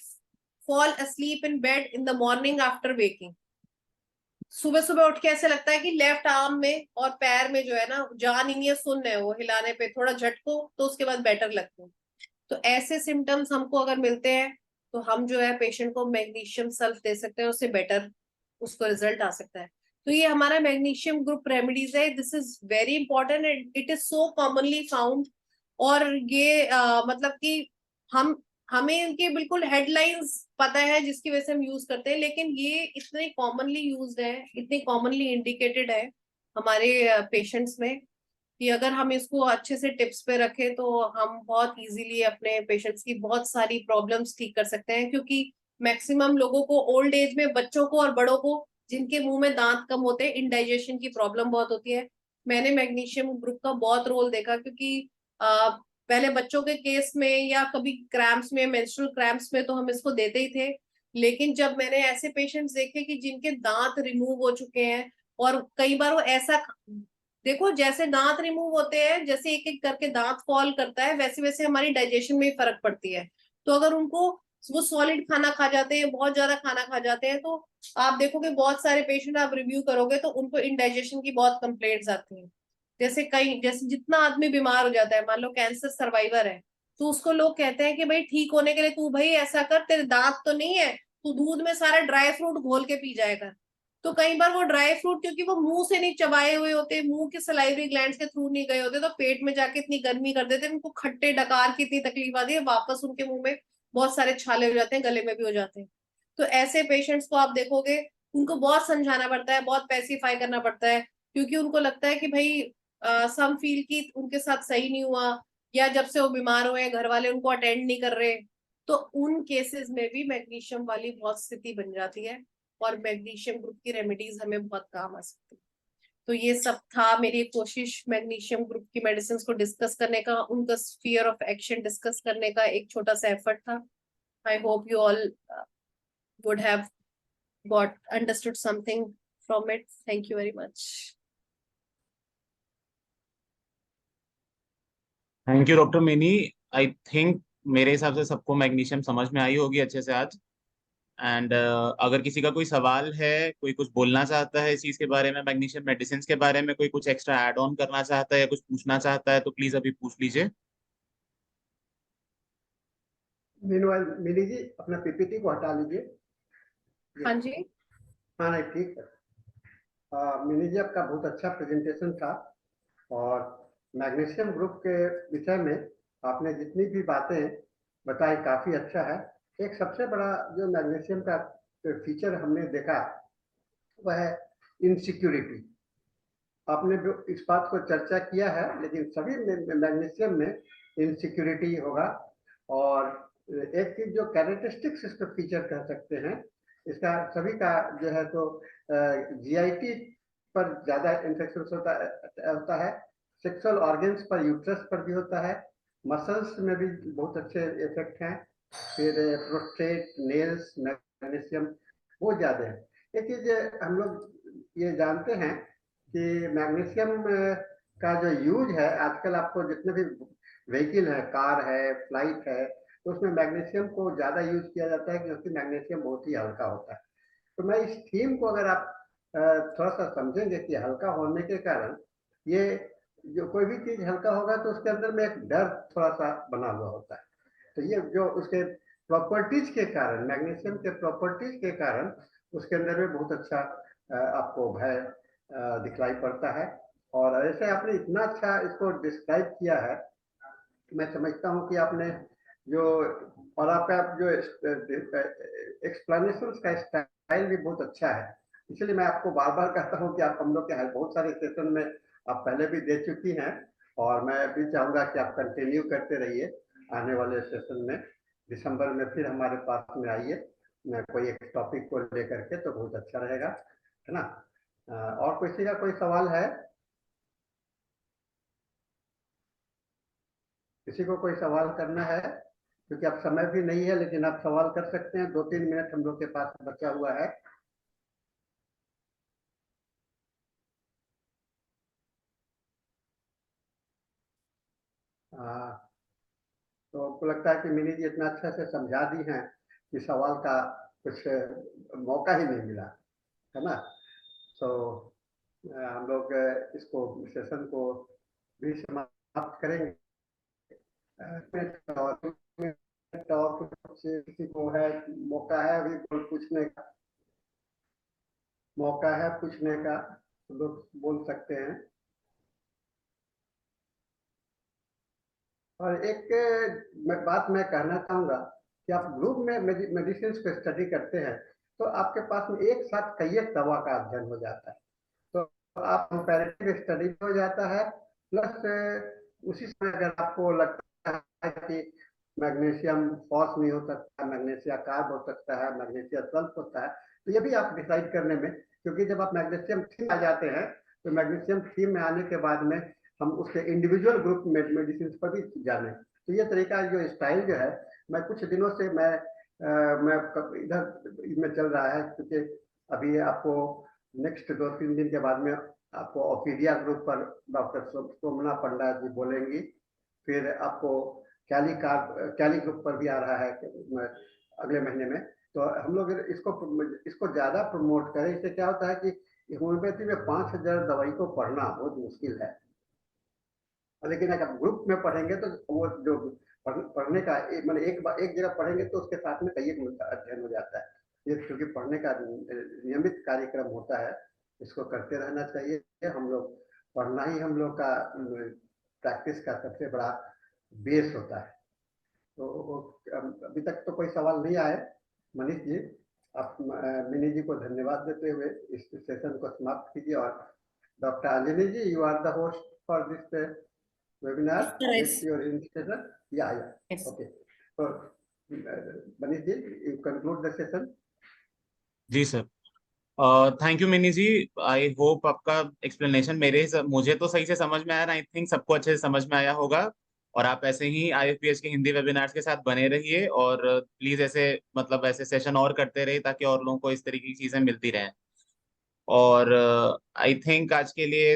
Speaker 2: fall asleep in bed in the morning after waking। सुबह सुबह उठ के ऐसे लगता है कि लेफ्ट आर्म में और पैर में जो है ना जान ही नहीं है, सुन है, वो हिलाने पे थोड़ा झटको तो उसके बाद बेटर लगते हैं। तो ऐसे सिम्टम्स हमको अगर मिलते हैं तो हम जो है पेशेंट को मैग्नीशियम सल्फ दे सकते हैं, उससे बेटर उसको रिजल्ट आ सकता है। तो ये हमारा मैग्नीशियम ग्रुप रेमेडीज है, this is very important and it is so commonly found. और ये मतलब कि हम हमें इनके बिल्कुल हेडलाइंस पता है जिसकी वजह से हम यूज करते हैं, लेकिन ये इतने कॉमनली यूज्ड है, इतने कॉमनली इंडिकेटेड है हमारे पेशेंट्स में कि अगर हम इसको अच्छे से टिप्स पे रखें तो हम बहुत इजीली अपने पेशेंट्स की बहुत सारी प्रॉब्लम्स ठीक कर सकते हैं। क्योंकि मैक्सिमम लोगों को ओल्ड एज में, बच्चों को और बड़ों को जिनके मुंह में दांत कम होते हैं, इंडाइजेशन की प्रॉब्लम बहुत होती है। मैंने मैग्नीशियम ग्रुप का बहुत रोल देखा, क्योंकि पहले बच्चों के केस में या कभी क्रैम्प्स में, मेंस्ट्रुअल क्रैम्प्स में तो हम इसको देते ही थे। लेकिन जब मैंने ऐसे पेशेंट्स देखे कि जिनके दांत रिमूव हो चुके हैं, और कई बार वो ऐसा, देखो जैसे दांत रिमूव होते हैं, जैसे एक एक करके दांत फॉल करता है, वैसे वैसे हमारी डाइजेशन में भी फर्क पड़ती है। तो अगर उनको, वो सॉलिड खाना खा जाते हैं, बहुत ज्यादा खाना खा जाते हैं, तो आप देखोगे बहुत सारे पेशेंट आप रिव्यू करोगे तो उनको इंडाइजेशन की बहुत कंप्लेंट्स आती हैं। जैसे कई, जैसे जितना आदमी बीमार हो जाता है, मान लो कैंसर सर्वाइवर है, तो उसको लोग कहते हैं कि भाई ठीक होने के लिए तू भाई ऐसा कर, तेरे दांत तो नहीं है, तू दूध में सारा ड्राई फ्रूट घोल के पी जाया कर। तो कई बार वो ड्राई फ्रूट, क्योंकि वो मुंह से नहीं चबाए हुए होते, मुंह के सलाइवरी ग्लैंड्स के थ्रू नहीं गए होते, तो पेट में जाके इतनी गर्मी कर देते हैं, उनको खट्टे डकार की इतनी तकलीफ आती है, वापस उनके मुंह में बहुत सारे छाले हो जाते हैं, गले में भी हो जाते हैं। तो ऐसे पेशेंट्स को आप देखोगे, उनको बहुत समझाना पड़ता है, बहुत पैसिफाई करना पड़ता है, क्योंकि उनको लगता है कि भाई सम फील की उनके साथ सही नहीं हुआ, या जब से वो बीमार हुए घर वाले उनको अटेंड नहीं कर रहे। तो उन केसेस में भी मैग्नीशियम वाली बहुत स्थिति बन जाती है, और मैग्नीशियम ग्रुप की रेमेडीज हमें बहुत काम आ सकती है। तो ये सब था मेरी कोशिश, मैग्नीशियम ग्रुप की मेडिसिन को डिस्कस करने का, उनका स्फीयर ऑफ एक्शन डिस्कस करने का एक छोटा सा एफर्ट था। I hope you all would have got understood something from it. Thank you very much.
Speaker 1: Thank you doctor many. I think मेरे हिसाब से सबको मैग्नीशियम समझ में आई होगी अच्छे से आज। एंड अगर किसी का कोई सवाल है, कोई कुछ बोलना चाहता है इस चीज के बारे में, मैग्नीशियम मेडिसिन के बारे में, कोई कुछ एक्स्ट्रा ऐड ऑन करना चाहता है या कुछ पूछना चाहता है, तो प्लीज अभी पूछ लीजिए।
Speaker 3: मीनवाइल मिली जी, अपना पीपीटी को हटा लीजिए।
Speaker 2: हाँ जी।
Speaker 3: हाँ नहीं ठीक है। मिनी जी आपका बहुत अच्छा प्रेजेंटेशन था, और मैग्नीशियम ग्रुप के विषय में आपने जितनी भी बातें बताई काफी अच्छा है। एक सबसे बड़ा जो मैग्नीशियम का फीचर हमने देखा वह है इनसिक्योरिटी। आपने जो इस बात को चर्चा किया है, लेकिन सभी मैग्नीशियम में इनसिक्योरिटी होगा। और एक चीज जो कैरेक्टरिस्टिक्स इसका फीचर कह सकते हैं, इसका सभी का जो है तो जीआईटी पर ज्यादा इन्फेक्शन होता है, सेक्सुअल ऑर्गन्स पर, यूट्रस पर भी होता है, मसल्स में भी बहुत अच्छे इफेक्ट हैं, फिर प्रोस्टेट, नेल्स, मैग्नीशियम बहुत ज्यादा है। एक चीज हम लोग ये जानते हैं कि मैग्नीशियम का जो यूज है आजकल, आपको जितने भी व्हीकल है, कार है, फ्लाइट है, तो उसमें मैग्नीशियम को ज्यादा यूज किया जाता है क्योंकि मैग्नीशियम बहुत ही हल्का होता है। तो मैं इस थीम को अगर आप थोड़ा सा समझेंगे कि हल्का होने के कारण, ये जो कोई भी चीज हल्का होगा तो उसके अंदर में एक डर थोड़ा सा बना हुआ होता है। तो ये जो उसके प्रॉपर्टीज के कारण, मैग्नीशियम के प्रॉपर्टीज के कारण उसके अंदर में बहुत अच्छा आपको भय दिखलाई पड़ता है। और ऐसे आपने इतना अच्छा इसको डिस्क्राइब किया है, मैं समझता हूँ कि आपने जो, और आपका जो एक्सप्लेनेशन का स्टाइल भी बहुत अच्छा है। इसलिए मैं आपको बार बार कहता हूँ कि आप हम लोग के बहुत सारे सेशन में आप पहले भी दे चुकी हैं, और मैं भी चाहूँगा कि आप कंटिन्यू करते रहिए आने वाले सेशन में। दिसंबर में फिर हमारे पास में आइए कोई एक टॉपिक को लेकर के, तो बहुत अच्छा रहेगा, है ना। और किसी का कोई सवाल है? किसी को कोई सवाल करना है क्योंकि अब समय भी नहीं है, लेकिन आप सवाल कर सकते हैं। 2-3 मिनट हम लोग के पास बचा हुआ है। तो आपको लगता है कि मिनी जी इतना अच्छा से समझा दी हैं कि सवाल का कुछ मौका ही नहीं मिला, है ना। तो हम लोग इसको सेशन को भी समाप्त करेंगे। और किसी को है मौका है अभी पूछने का, मौका है पूछने का, तो लोग बोल सकते हैं। और एक बात मैं कहना चाहूँगा कि आप ग्रुप में मेडिसिन को स्टडी करते हैं तो आपके पास में एक साथ कई एक दवा का अध्ययन हो जाता है, तो आप कंपैरेटिव स्टडी हो जाता है। प्लस उसी समय अगर आपको लगता है कि मैग्नीशियम फॉस नहीं हो सकता, मैग्नीशिया कार्ब हो सकता है, मैग्नीशिया सल्फ होता है, तो ये भी आप डिसाइड करने में, क्योंकि जब आप मैग्नीशियम थीम आ जाते हैं तो मैग्नीशियम थीम में आने के बाद में हम उसके इंडिविजुअल ग्रुप मेडिसिन पर भी जाने। तो ये तरीका जो स्टाइल जो है, मैं कुछ दिनों से मैं इधर में चल रहा है, क्योंकि अभी आपको नेक्स्ट 2-3 दिन के बाद में आपको ओपीडिया ग्रुप पर डॉक्टर सोमना पंडा जी बोलेंगी। फिर आपको कैली ग्रुप पर भी आ रहा है अगले महीने में। तो हम लोग इसको ज्यादा प्रमोट करें। इससे क्या होता है कि होम्योपैथी में 5000 दवाई को पढ़ना बहुत मुश्किल है, लेकिन अगर ग्रुप में पढ़ेंगे तो वो जो पढ़ने का एक जगह पढ़ेंगे तो उसके साथ में कई अध्ययन हो जाता है। ये क्योंकि पढ़ने का नियमित कार्यक्रम होता है, इसको करते रहना चाहिए। हम लोग पढ़ना ही हम लोग का प्रैक्टिस का सबसे बड़ा बेस होता है। तो अभी तक तो कोई सवाल नहीं आए। मनीष जी, आप मिनी जी को धन्यवाद देते हुए इस सेशन को समाप्त कीजिए। और doctor Anjani ji, you are the host for this webinar.
Speaker 2: Yes.
Speaker 3: It's your invitation. Yeah.
Speaker 2: Yes.
Speaker 3: Okay. So, Manish ji, you conclude the session.
Speaker 1: Ji sir, thank you Mini ji. I hope आपका एक्सप्लेनेशन मुझे तो सही से समझ में आया, आई थिंक सबको अच्छे से समझ में आया होगा। और आप ऐसे ही IFPH के हिंदी वेबिनार्स के साथ बने रहिए, और प्लीज ऐसे मतलब ऐसे सेशन और करते रहिए ताकि और लोगों को इस तरीके की चीजें मिलती रहें। और आई थिंक आज के लिए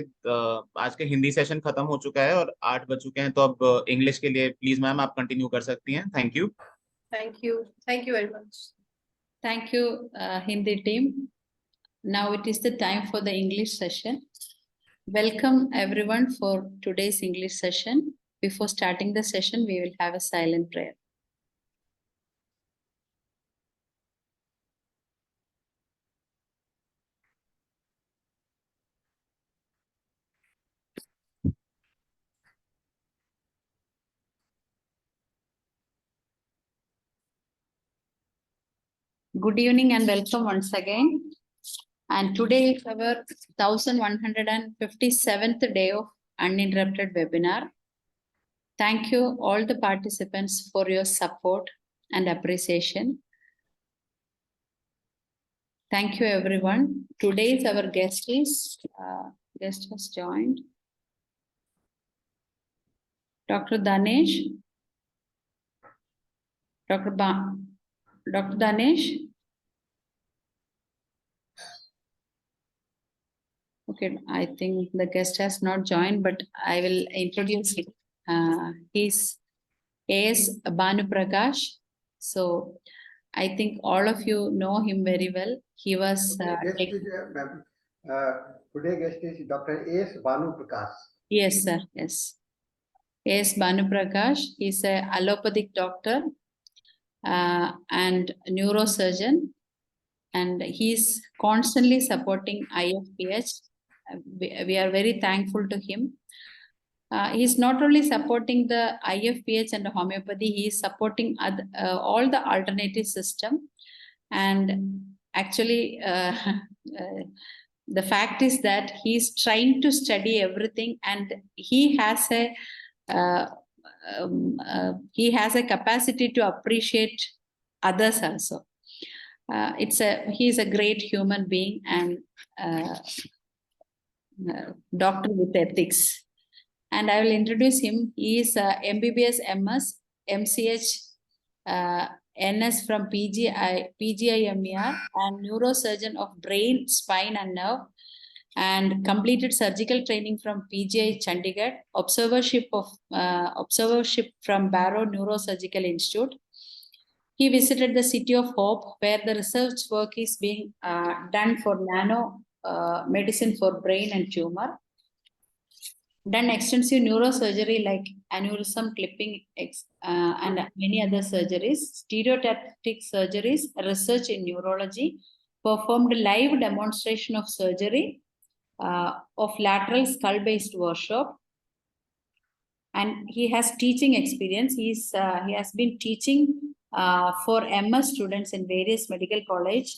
Speaker 1: आज के हिंदी सेशन खत्म हो चुका है और 8 बज चुके हैं, तो अब इंग्लिश के लिए प्लीज मैम आप कंटिन्यू कर सकती हैं। Thank you.
Speaker 2: Thank you. Thank you very much.
Speaker 4: Thank you, Hindi team. Now it is the time for the English session. Welcome everyone for today's English session. Before starting the session, we will have a silent prayer. Good evening and welcome once again. And today is our 1157th day of uninterrupted webinar. Thank you all the participants for your support and appreciation. Thank you everyone. Today's our guest has joined. Dr. Danesh. Dr. Danesh. Okay, I think the guest has not joined, but I will introduce him. He's A.S. BANU PRAKASH. So I think all of you know him very well. He was
Speaker 3: Today guest is Dr.A.S. BANU PRAKASH.
Speaker 4: Yes, sir. Yes. A.S. BANU PRAKASH. He's a allopathic doctor and neurosurgeon, and he's constantly supporting IFPH. We are very thankful to him. He's not only supporting the IFPH and the homeopathy, he is supporting all the alternative system. And actually, the fact is that he's trying to study everything, and he has a capacity to appreciate others also. He is a great human being and doctor with ethics. And I will introduce him. He is MBBS MS, MCH NS from PGIMER, and neurosurgeon of brain, spine, and nerve, and completed surgical training from PGI Chandigarh, observership from Barrow Neurosurgical Institute. He visited the City of Hope, where the research work is being done for nano medicine for brain and tumor. Done extensive neurosurgery like aneurysm clipping and many other surgeries, stereotactic surgeries, research in neurology, performed live demonstration of surgery of lateral skull-based workshop, and he has teaching experience. He has been teaching for MS students in various medical college.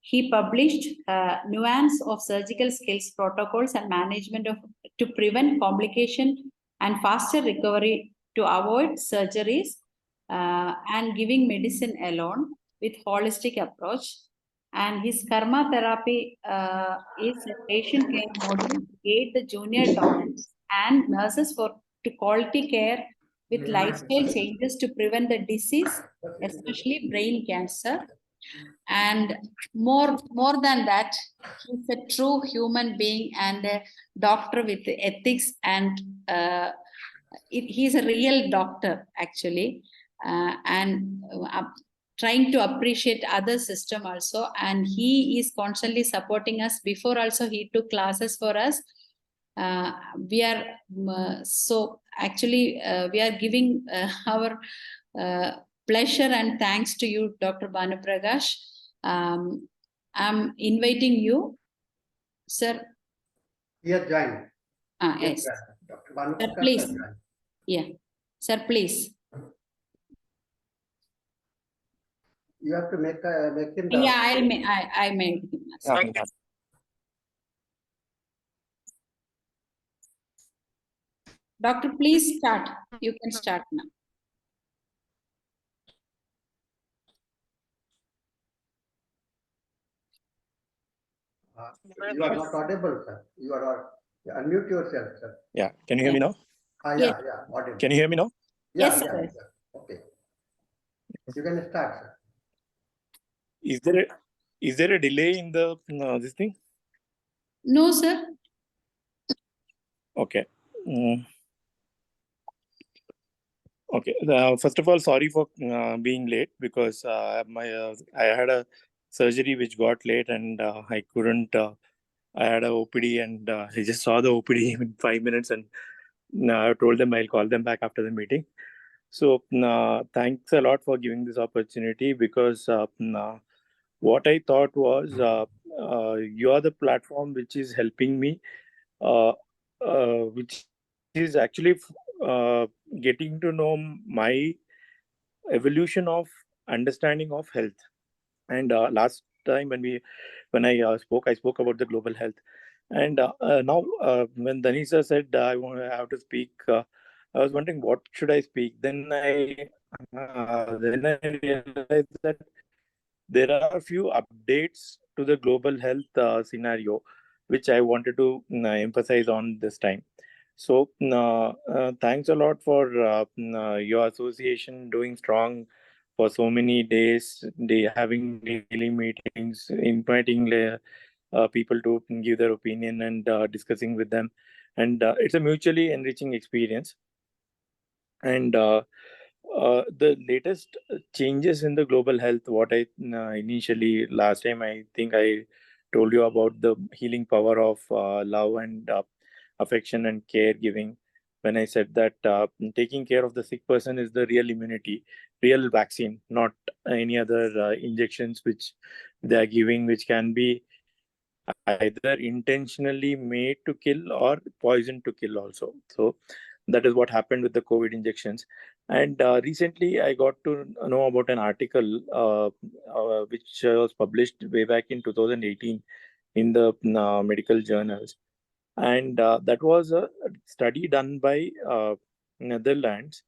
Speaker 4: He published nuance of surgical skills protocols and management to prevent complication and faster recovery to avoid surgeries and giving medicine alone with holistic approach. And his karma therapy is a patient care model to aid the junior doctors and nurses to quality care with lifestyle changes to prevent the disease, especially brain cancer. And more than that, he's a true human being and a doctor with ethics, and he's a real doctor actually, and trying to appreciate other system also, and he is constantly supporting us. Before also he took classes for us. We are so actually we are giving our pleasure and thanks to you, Dr. BANU PRAKASH. I'm inviting you, sir.
Speaker 3: Yes, join.
Speaker 4: Yes.
Speaker 3: Dr. BANU
Speaker 4: Sir,
Speaker 3: PRAKASH
Speaker 4: please.
Speaker 3: has joined.
Speaker 4: Yeah, sir, please.
Speaker 3: You have to make him.
Speaker 4: Yeah, I made him.
Speaker 5: Okay.
Speaker 4: Doctor, please start. You can start now.
Speaker 3: You are not audible, sir. You are unmute yourself, sir.
Speaker 5: Yeah. Can you hear me now?
Speaker 3: Yeah, audible.
Speaker 5: Can you hear me now?
Speaker 4: Yes,
Speaker 3: Yeah,
Speaker 4: sir.
Speaker 3: okay. You can start, sir.
Speaker 5: Is there a delay in the this thing?
Speaker 4: No, sir.
Speaker 5: Okay. Okay. First of all, sorry for being late, because I had a surgery which got late, and I couldn't. I had a OPD, and I just saw the OPD in 5 minutes, and I told them I'll call them back after the meeting. So thanks a lot for giving this opportunity, because what I thought was you are the platform which is helping me, which is actually getting to know my evolution of understanding of health. And last time when I spoke about the global health, and now when Danisa said I have to speak, I was wondering what should I speak. Then I realized that there are a few updates to the global health scenario, which I wanted to emphasize on this time. So thanks a lot for your association doing strong for so many days, having daily meetings, inviting people to give their opinion, and discussing with them. And it's a mutually enriching experience. And the latest changes in the global health, what I initially last time I think I told you about the healing power of love and affection and caregiving, when I said that taking care of the sick person is the real immunity, real vaccine, not any other injections which they are giving, which can be either intentionally made to kill or poison to kill also. So that is what happened with the COVID injections. And recently I got to know about an article which was published way back in 2018 in the medical journals. And that was a study done by Netherlands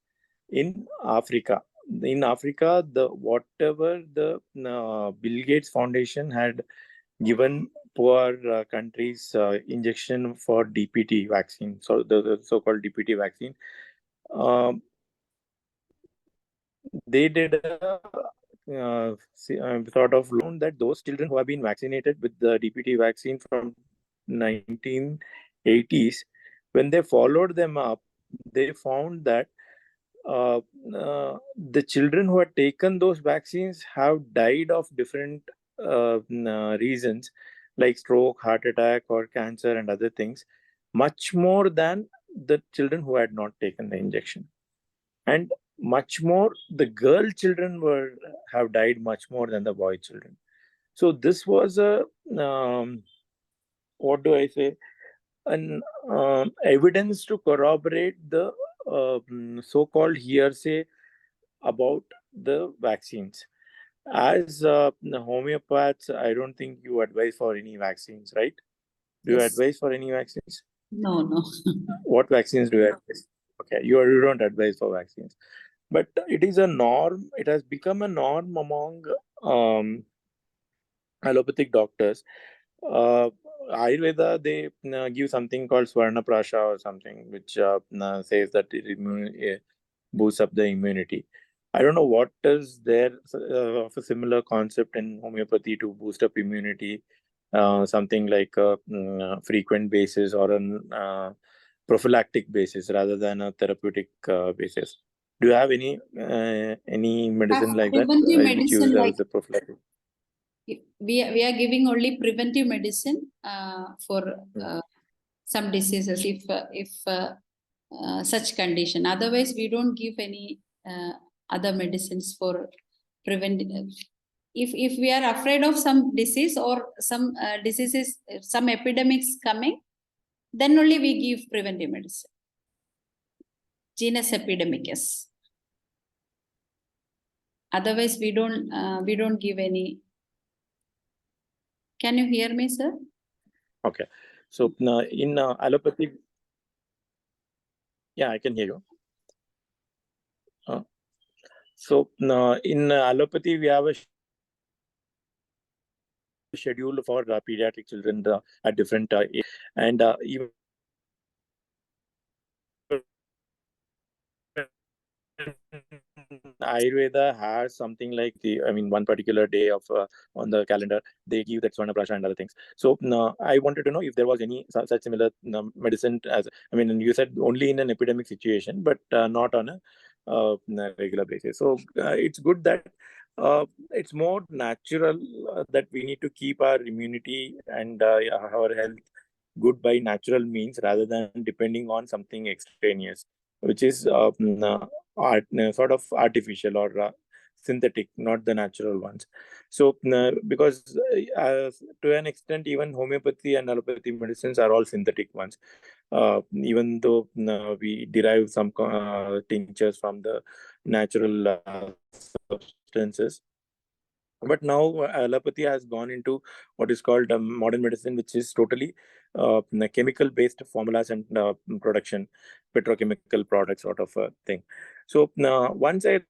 Speaker 5: in Africa. In Africa, whatever the Bill Gates Foundation had given poor countries injection for DPT vaccine, so the so-called DPT vaccine, they did a sort of found that those children who have been vaccinated with the DPT vaccine from 1980s, when they followed them up, they found that uh, the children who had taken those vaccines have died of different reasons, like stroke, heart attack, or cancer, and other things, much more than the children who had not taken the injection. And much more, the girl children have died much more than the boy children. So this was a what do I say? An evidence to corroborate the so-called hearsay about the vaccines. As homeopaths, I don't think you advise for any vaccines, right? Do you
Speaker 4: Yes.
Speaker 5: advise for any vaccines?
Speaker 4: No.
Speaker 5: What vaccines do you advise? Okay, you don't advise for vaccines. But it is a norm. It has become a norm among allopathic doctors. Ayurveda, they give something called Swarna Prasha or something, which says that it boosts up the immunity. I don't know what is there of a similar concept in homeopathy to boost up immunity, something like a frequent basis or a prophylactic basis rather than a therapeutic basis. Do you have any medicine like that,
Speaker 4: Preventive
Speaker 5: which you
Speaker 4: medicine,
Speaker 5: use
Speaker 4: like
Speaker 5: as a prophylactic?
Speaker 4: we are giving only preventive medicine for some diseases if such condition. Otherwise, we don't give any other medicines for preventive. If we are afraid of some disease or some diseases, some epidemics coming, then only we give preventive medicine. Genus epidemicus. Otherwise, we don't give any. Can you hear me, sir?
Speaker 5: Okay. So in allopathy, yeah, I can hear you. So in allopathy, we have a schedule for pediatric children at different age, and even Ayurveda has something like one particular day of on the calendar they give that Swarna Prasha and other things. So I wanted to know if there was any such similar medicine as you said only in an epidemic situation, but not on a regular basis. So it's good that it's more natural that we need to keep our immunity and our health good by natural means rather than depending on something extraneous, which is sort of artificial or synthetic, not the natural ones. So because to an extent, even homeopathy and allopathy medicines are all synthetic ones. Even though we derive some tinctures from the natural substances. But now allopathy has gone into what is called modern medicine, which is totally chemical-based formulas and production, petrochemical products sort of a thing. So once I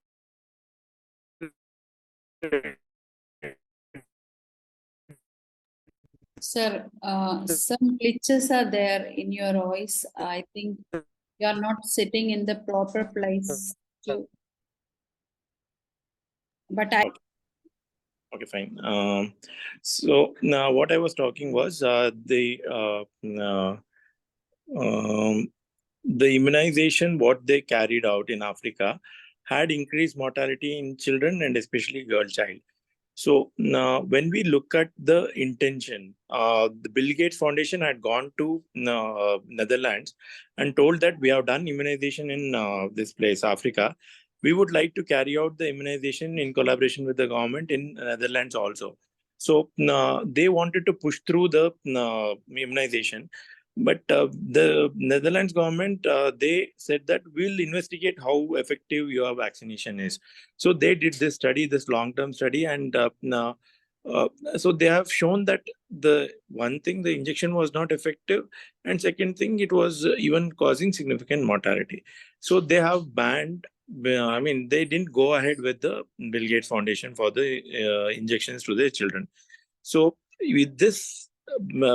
Speaker 4: Sir, some glitches are there in your voice. I think you are not sitting in the proper place. But
Speaker 5: okay, fine. So now what I was talking was the immunization what they carried out in Africa had increased mortality in children and especially girl child. So now when we look at the intention, the Bill Gates Foundation had gone to Netherlands and told that we have done immunization in this place, Africa. We would like to carry out the immunization in collaboration with the government in Netherlands also. So they wanted to push through the immunization. But the Netherlands government, they said that we'll investigate how effective your vaccination is. So they did this study, this long-term study, and so they have shown that the one thing, the injection was not effective, and second thing, it was even causing significant mortality. So they have banned. They didn't go ahead with the Bill Gates Foundation for the injections to their children. So with this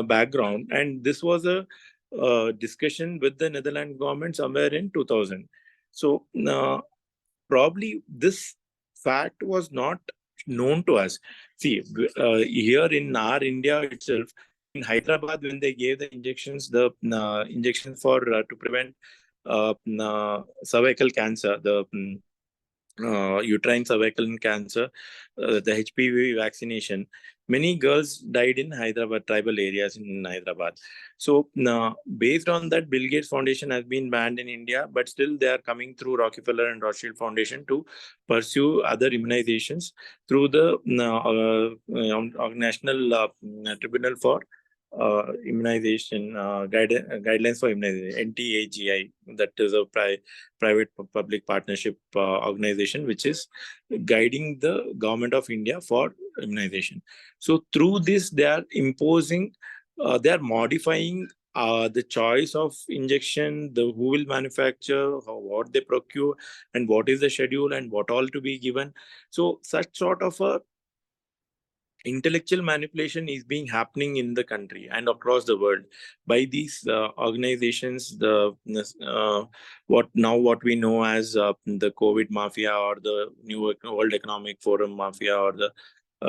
Speaker 5: background, and this was a discussion with the Netherlands government somewhere in 2000. So probably this fact was not known to us. See, here in our India itself, in Hyderabad, when they gave the injections, injections for to prevent cervical cancer, the uterine cervical cancer, the HPV vaccination, many girls died in Hyderabad, tribal areas in Hyderabad. So based on that, Bill Gates Foundation has been banned in India, but still they are coming through Rockefeller and Rothschild Foundation to pursue other immunizations through the National Tribunal for Immunization, Guidelines for Immunization, NTAGI, that is a private public partnership organization which is guiding the government of India for immunization. So through this, they are imposing, they are modifying the choice of injection, the who will manufacture, what they procure, and what is the schedule, and what all to be given. So such sort of a intellectual manipulation is being happening in the country and across the world by these organizations, the what we know as the COVID mafia, or the New World Economic Forum mafia, or the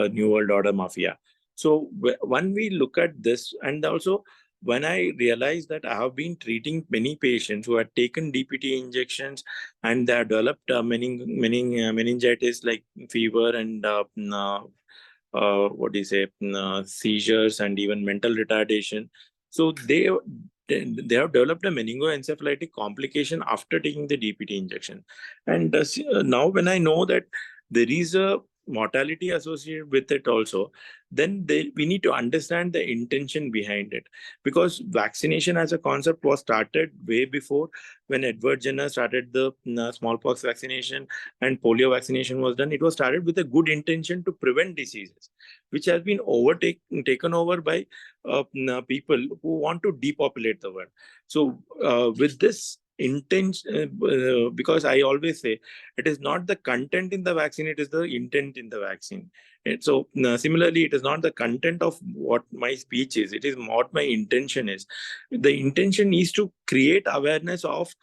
Speaker 5: New World Order mafia. So when we look at this, and also when I realized that I have been treating many patients who had taken DPT injections and they have developed meningitis like fever and what do you say, seizures and even mental retardation. So they have developed a meningoencephalitic complication after taking the DPT injection. And now when I know that there is a mortality associated with it also, then we need to understand the intention behind it, because vaccination as a concept was started way before, when Edward Jenner started the smallpox vaccination and polio vaccination was done. It was started with a good intention to prevent diseases, which has been taken over by people who want to depopulate the world. So with this intention, because I always say it is not the content in the vaccine, it is the intent in the vaccine. And so similarly, it is not the content of what my speech is, it is what my intention is. The intention is to create awareness of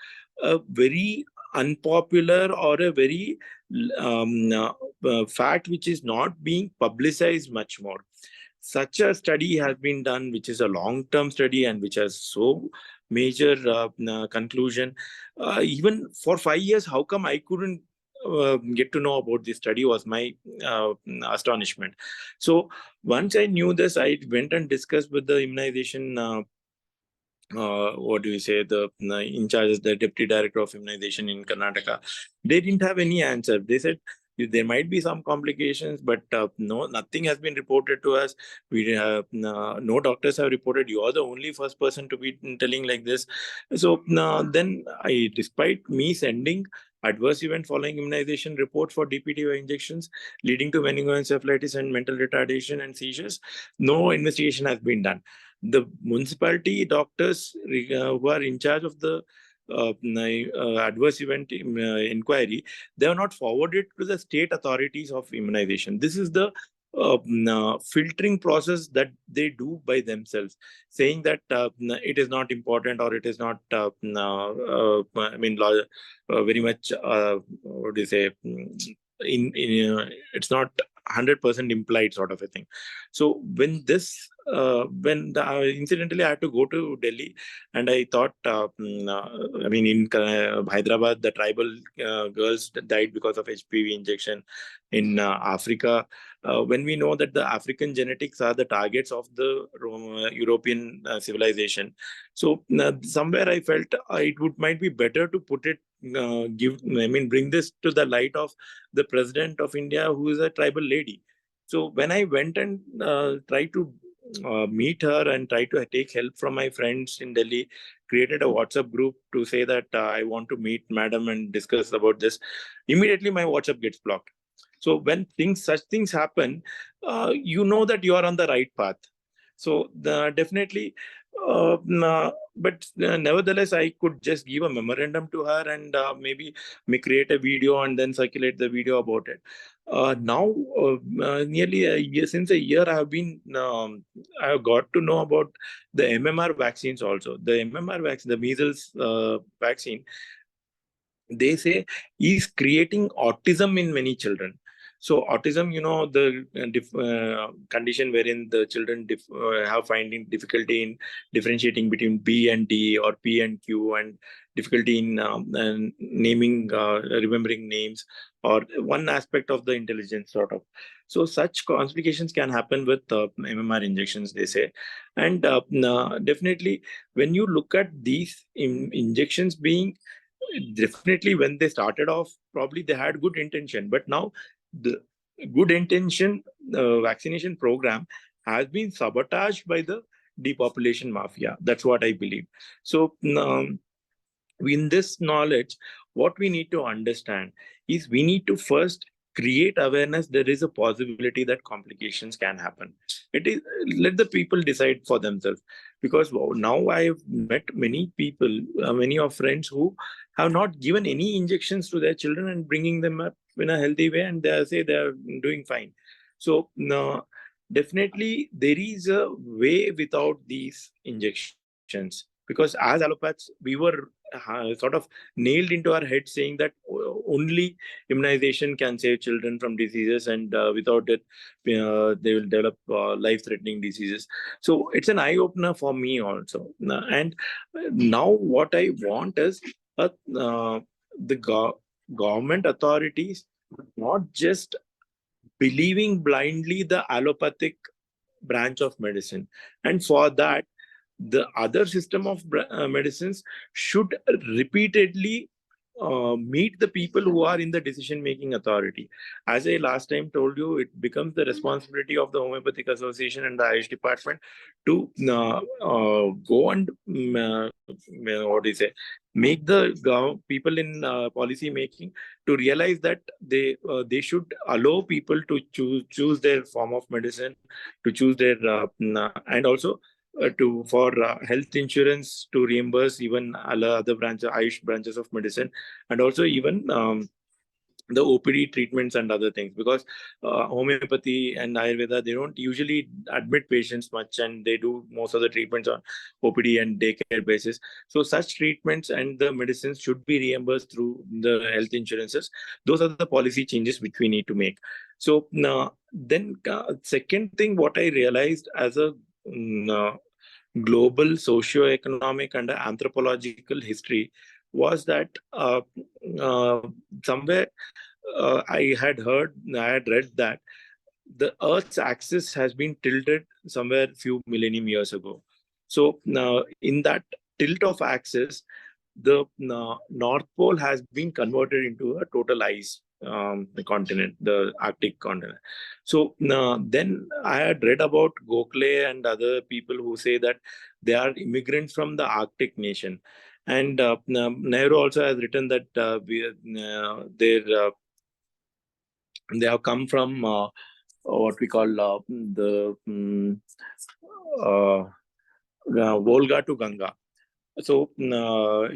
Speaker 5: a very unpopular or a very fact which is not being publicized much more. Such a study has been done, which is a long-term study and which has so major conclusion. Even for 5 years, how come I couldn't get to know about this study was my astonishment. So once I knew this, I went and discussed with the immunization what do we say, the in charge, the deputy director of immunization in Karnataka. They didn't have any answer. They said there might be some complications, but no, nothing has been reported to us. We have no doctors have reported. You are the only first person to be telling like this. So then despite me sending adverse event following immunization report for DPT injections leading to meningoencephalitis and mental retardation and seizures, no investigation has been done. The municipality doctors who are in charge of the adverse event inquiry, they are not forwarded to the state authorities of immunization. This is the filtering process that they do by themselves, saying that it is not important, or it is not very much what do you say, it's not 100% implied sort of a thing. So when this incidentally I had to go to Delhi, and I thought in Hyderabad the tribal girls died because of HPV injection. In Africa, when we know that the African genetics are the targets of the European civilization, so somewhere I felt might be better to put it, bring this to the light of the president of India, who is a tribal lady. So when I went and tried to meet her and try to take help from my friends in Delhi, created a WhatsApp group to say that I want to meet madam and discuss about this, immediately my WhatsApp gets blocked. So when such things happen, you know that you are on the right path. So definitely, but nevertheless, I could just give a memorandum to her and maybe create a video and then circulate the video about it. Now, nearly a year, since a year, I have got to know about the MMR vaccines also. The MMR vaccine, the measles vaccine, they say is creating autism in many children. So autism, the condition wherein the children have finding difficulty in differentiating between B and D or P and Q, and difficulty in naming, remembering names, or one aspect of the intelligence sort of. So such complications can happen with MMR injections, they say. And definitely, when you look at these injections being, definitely when they started off, probably they had good intention, but now the good intention vaccination program has been sabotaged by the depopulation mafia. That's what I believe. So in this knowledge, what we need to understand is we need to first create awareness. There is a possibility that complications can happen. It is, let the people decide for themselves, because now I have met many people, many of friends who have not given any injections to their children and bringing them up in a healthy way, and they say they are doing fine. So definitely there is a way without these injections, because as allopaths we were sort of nailed into our head saying that only immunization can save children from diseases, and without it they will develop life-threatening diseases. So it's an eye-opener for me also. And now what I want is the government authorities not just believing blindly the allopathic branch of medicine, and for that the other system of medicines should repeatedly meet the people who are in the decision making authority. As I last time told you, it becomes the responsibility of the Homeopathic Association and the Ayush department to go and what do you say, make the people in policy making to realize that they should allow people to choose their form of medicine, to choose their and also to for health insurance to reimburse even other branches, Ayush branches of medicine, and also even the OPD treatments and other things, because homeopathy and Ayurveda, they don't usually admit patients much, and they do most of the treatments on OPD and daycare basis. So such treatments and the medicines should be reimbursed through the health insurances. Those are the policy changes which we need to make. So then second thing, what I realized as a global socio-economic and anthropological history was that somewhere I had read that the Earth's axis has been tilted somewhere few millennium years ago. So in that tilt of axis, the North Pole has been converted into a total ice continent, the Arctic continent. So then I had read about Gokhale and other people who say that they are immigrants from the Arctic nation. And Nehru also has written that they have come from what we call the Volga to Ganga. So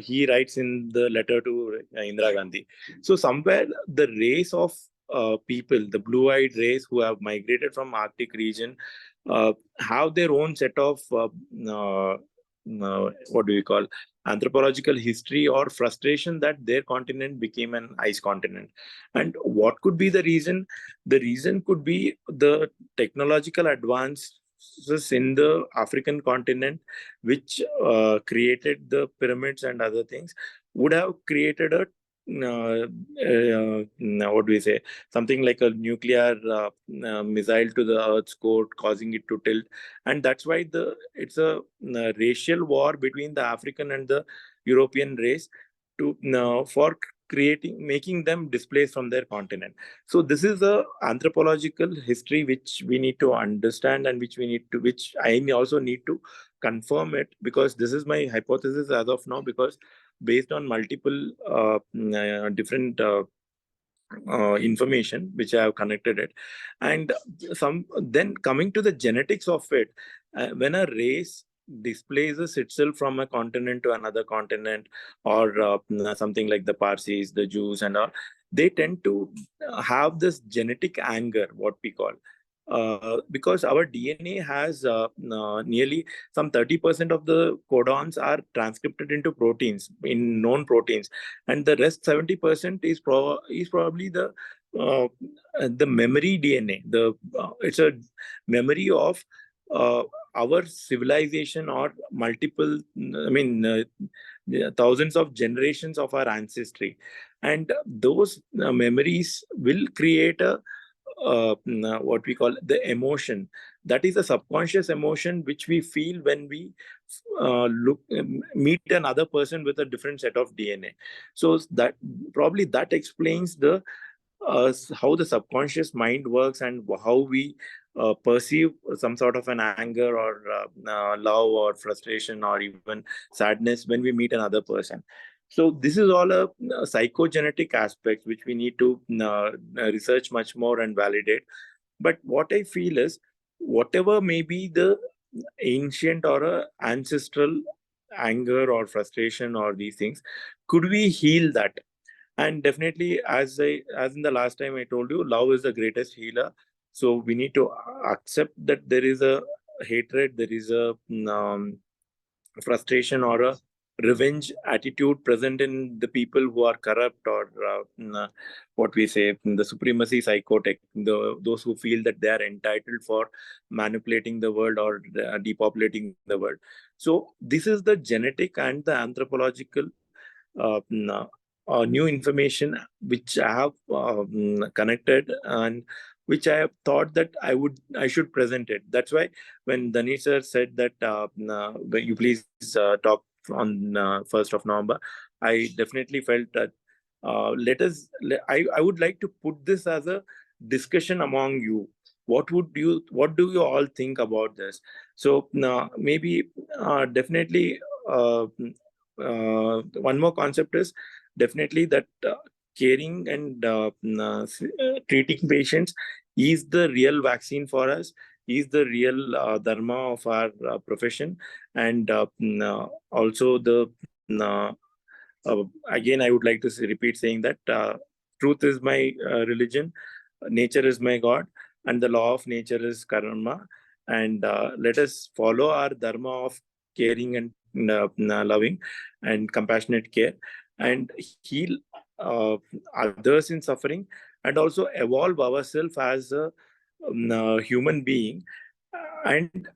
Speaker 5: he writes in the letter to Indira Gandhi. So somewhere the race of people, the blue-eyed race who have migrated from Arctic region, have their own set of what do we call anthropological history or frustration that their continent became an ice continent. And what could be the reason? The reason could be the technological advances in the African continent, which created the pyramids and other things, would have created a what do we say, something like a nuclear missile to the Earth's core, causing it to tilt. And that's why it's a racial war between the African and the European race to for making them displaced from their continent. So this is a anthropological history which we need to understand, and which I also need to confirm it, because this is my hypothesis as of now, because based on multiple different information which I have connected it. And then coming to the genetics of it, when a race displaces itself from a continent to another continent, or something like the Parsis, the Jews and all, they tend to have this genetic anger, what we call. because our DNA has nearly some 30% of the codons are transcripted into proteins, in known proteins, and the rest 70% is probably the memory DNA. It's a memory of our civilization or multiple, thousands of generations of our ancestry, and those memories will create what we call the emotion. That is a subconscious emotion which we feel when we meet another person with a different set of DNA. So that probably that explains how the subconscious mind works, and how we perceive some sort of an anger or love or frustration or even sadness when we meet another person. So this is all a psychogenetic aspect which we need to research much more and validate. But what I feel is, whatever may be the ancient or ancestral anger or frustration or these things, could we heal that? And definitely, as in the last time I told you, love is the greatest healer. So we need to accept that there is a hatred, there is a frustration or a revenge attitude present in the people who are corrupt, or what we say, the supremacy psychotic, those who feel that they are entitled for manipulating the world or depopulating the world. So this is the genetic and the anthropological new information which I have connected, and which I have thought that I should present it. That's why when Danish sir said that you please talk on 1st of November, I definitely felt that I would like to put this as a discussion among you. What do you all think about this? So maybe definitely one more concept is definitely that caring and treating patients is the real vaccine for us, is the real dharma of our profession. And also uh, again, I would like to repeat saying that truth is my religion, nature is my God, and the law of nature is karma. And let us follow our dharma of caring and loving and compassionate care, and heal others in suffering, and also evolve ourselves as a human being. And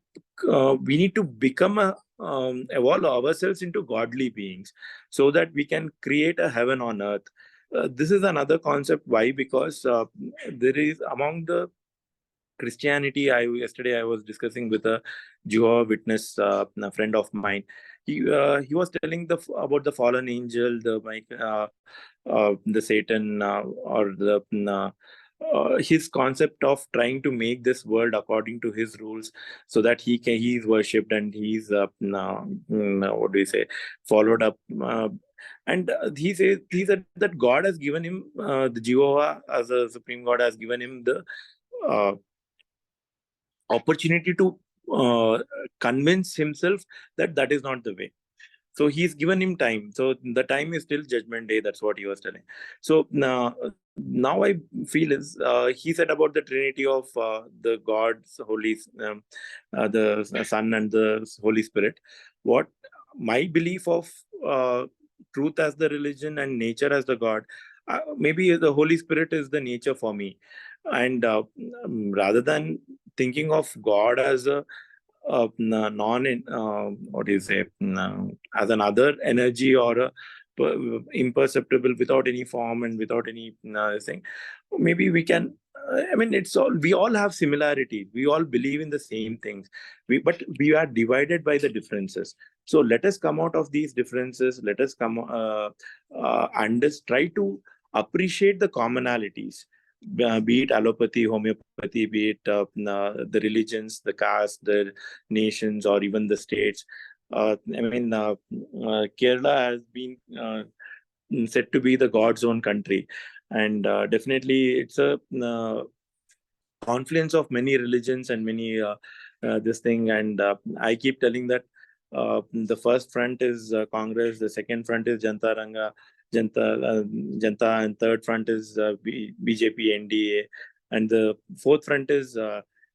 Speaker 5: we need to become evolve ourselves into godly beings, so that we can create a heaven on earth. This is another concept. Why? Because there is among the Christianity, yesterday I was discussing with a Jehovah Witness, a friend of mine. He was telling about the fallen angel, the Satan, or his concept of trying to make this world according to his rules, so that he is worshipped, and he's what do you say, followed up. And he said that God has given him, the Jehovah as a supreme God has given him the uh, opportunity to convince himself that that is not the way. So he's given him time. So the time is till judgment day. That's what he was telling. So now I feel is, he said about the Trinity of the God's Holy, the Son and the Holy Spirit. What my belief of truth as the religion and nature as the God, maybe the Holy Spirit is the nature for me. And rather than thinking of God as a what do you say, as another energy, or a imperceptible, without any form and without any thing, maybe we can, we all have similarities, we all believe in the same things, but we are divided by the differences. So let us come out of these differences, let us come and just try to appreciate the commonalities, be it allopathy, homeopathy, be it the religions, the caste, the nations, or even the states. Kerala has been said to be the God's own country, and definitely it's a confluence of many religions and many this thing. And I keep telling that the first front is Congress, the second front is Janta, and third front is BJP, NDA, and the fourth front is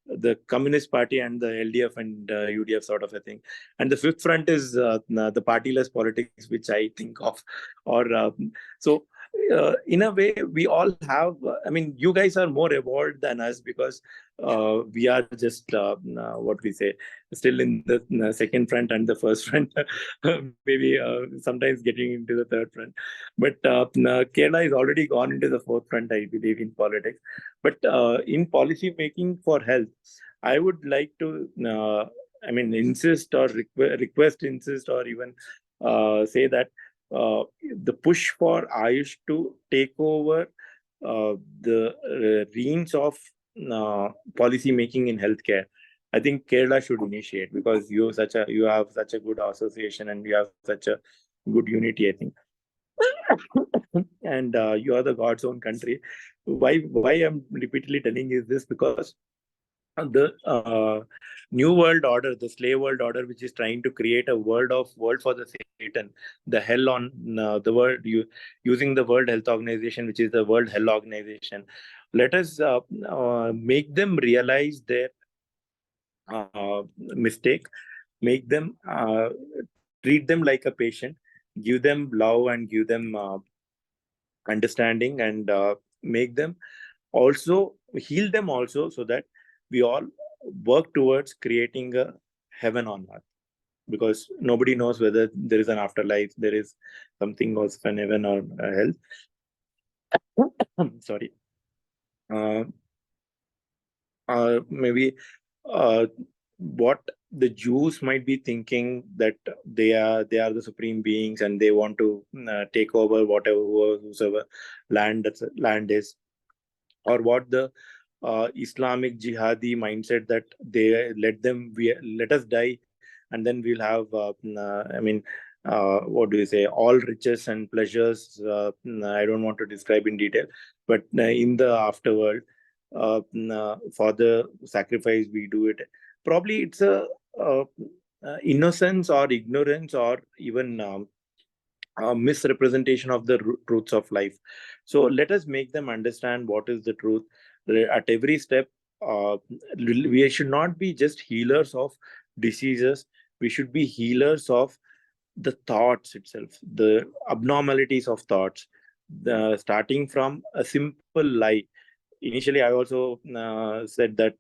Speaker 5: the Communist Party and the LDF and UDF sort of a thing. And the fifth front is the partyless politics, which I think of. Or so in a way, we all have, I mean, you guys are more evolved than us because we are just, what we say, still in the second front and the first front, maybe sometimes getting into the third front. But Kerala is already gone into the fourth front, I believe, in politics. But in policy making for health, I would like to, I mean, insist or insist or even say that the push for Ayush to take over the reins of policy making in healthcare, I think Kerala should initiate, because you have such a good association and you have such a good unity, I think. And you are the God's own country. Why I'm repeatedly telling you this, because the new world order, the slave world order, which is trying to create a world for the Satan, the hell on the world, using the World Health Organization, which is the World Hell Organization. Let us make them realize their mistake, make them treat them like a patient, give them love and give them understanding, and make them also heal them also, so that we all work towards creating a heaven on earth, because nobody knows whether there is an afterlife, there is something else, an heaven or hell. Sorry. Maybe what the Jews might be thinking, that they are the supreme beings and they want to take over whosoever land is, or what the Islamic jihadi mindset, that they let us die and then we'll have what do you say, all riches and pleasures. I don't want to describe in detail, but in the afterworld, for the sacrifice we do it. Probably it's a innocence or ignorance or even misrepresentation of the truths of life. So let us make them understand what is the truth at every step. We should not be just healers of diseases. We should be healers of the thoughts itself, the abnormalities of thoughts, starting from a simple lie. Initially, I also said that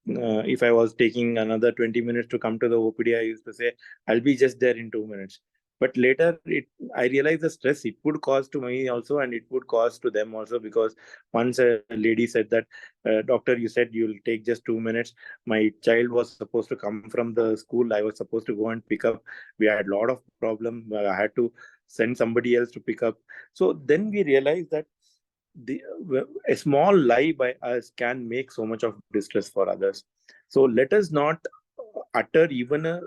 Speaker 5: if I was taking another 20 minutes to come to the OPD, I used to say I'll be just there in 2 minutes. But later, I realized the stress it would cause to me also, and it would cause to them also, because once a lady said that, doctor, you said you'll take just 2 minutes. My child was supposed to come from the school. I was supposed to go and pick up. We had a lot of problem. I had to send somebody else to pick up. So then we realized that a small lie by us can make so much of distress for others. So let us not utter even a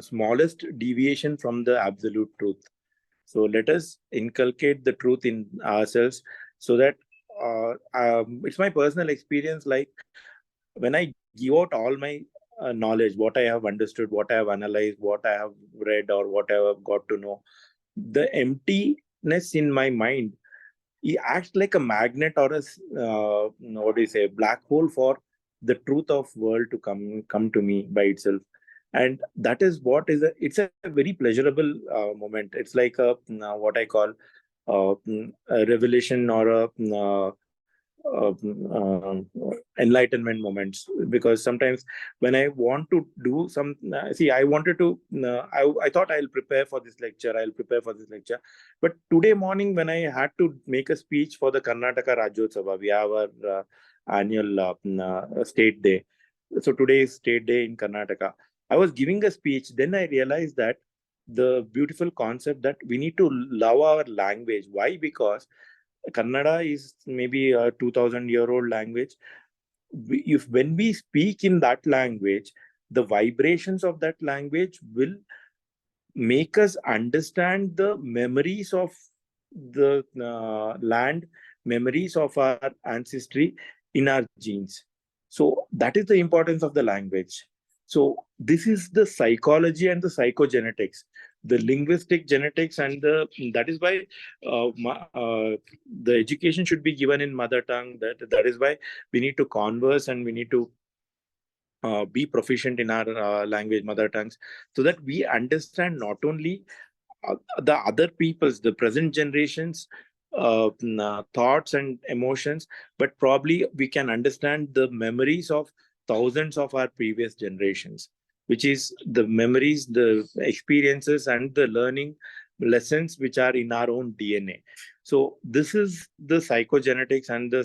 Speaker 5: smallest deviation from the absolute truth. So let us inculcate the truth in ourselves, so that it's my personal experience. Like when I give out all my knowledge, what I have understood, what I have analyzed, what I have read, or what I have got to know, the emptiness in my mind, it acts like a magnet or a what do you say, black hole for the truth of world to come to me by itself. And that is what it's a very pleasurable moment. It's like a what I call a revelation or a enlightenment moments. Because sometimes when I want to do some I wanted to I thought I'll prepare for this lecture, but today morning when I had to make a speech for the Karnataka Rajyotsava, we have our annual state day. So today is state day in Karnataka. I was giving a speech, then I realized that the beautiful concept that we need to love our language. Why? Because Kannada is maybe a 2000-year-old language. When we speak in that language, the vibrations of that language will make us understand the memories of the land, memories of our ancestry in our genes. So that is the importance of the language. So this is the psychology and the psychogenetics. the linguistic genetics, and that is why the education should be given in mother tongue. That is why we need to converse, and we need to be proficient in our language, mother tongues, so that we understand not only the other people's, the present generations thoughts and emotions, but probably we can understand the memories of thousands of our previous generations, which is the memories, the experiences, and the learning lessons which are in our own DNA. So this is the psychogenetics and the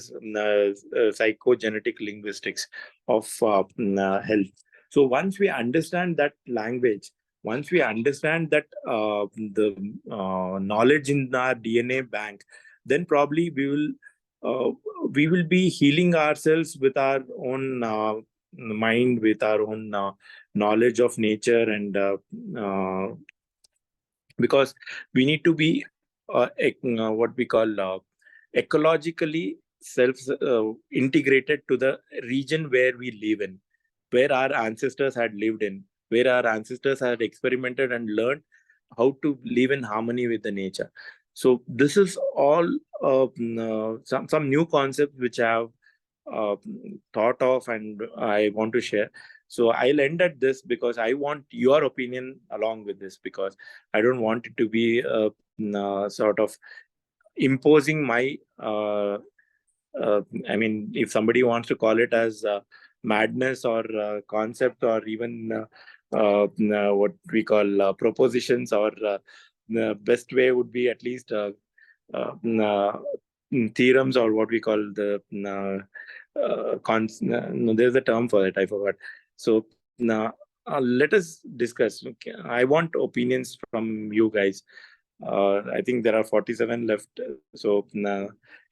Speaker 5: psychogenetic linguistics of health. So once we understand that language, once we understand that the knowledge in our DNA bank, then probably we will be healing ourselves with our own mind, with our own knowledge of nature, and because we need to be what we call ecologically self integrated to the region where we live in, where our ancestors had lived in, where our ancestors had experimented and learned how to live in harmony with the nature. So this is all some new concepts which I have thought of, and I want to share. So I'll end at this because I want your opinion along with this, because I don't want it to be sort of imposing my I mean, if somebody wants to call it as madness or concept, or even what we call propositions, or the best way would be at least theorems, or what we call the no, there's a term for it, I forgot. So let us discuss. Okay. I want opinions from you guys. I think there are 47 left. So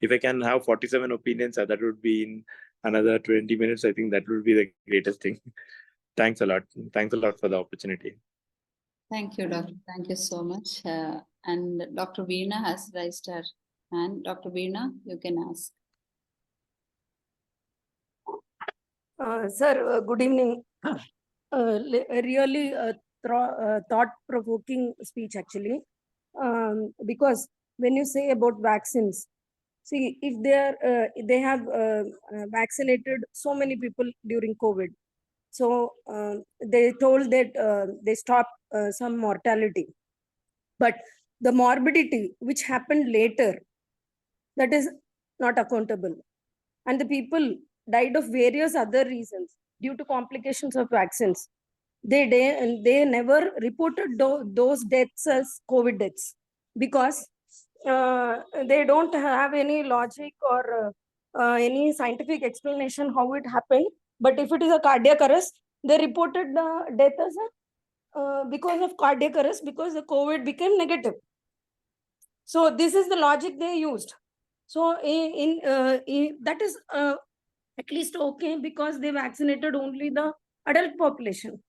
Speaker 5: if I can have 47 opinions, that would be in another 20 minutes. I think that would be the greatest thing. Thanks a lot. Thanks a lot for the opportunity.
Speaker 4: Thank you, Doctor. Thank you so much. And Dr. Veena has raised her hand. Dr. Veena, you can ask.
Speaker 6: Sir, good evening. Really thought-provoking speech, actually. Because when you say about vaccines, see, if they have vaccinated so many people during COVID, so they told that they stopped some mortality, but the morbidity which happened later, that is not accountable, and the people died of various other reasons due to complications of vaccines. They never reported those deaths as COVID deaths, because they don't have any logic or any scientific explanation how it happened. But if it is a cardiac arrest, they reported the death as because of cardiac arrest, because the COVID became negative. So this is the logic they used. So that is at least okay, because they vaccinated only the adult population.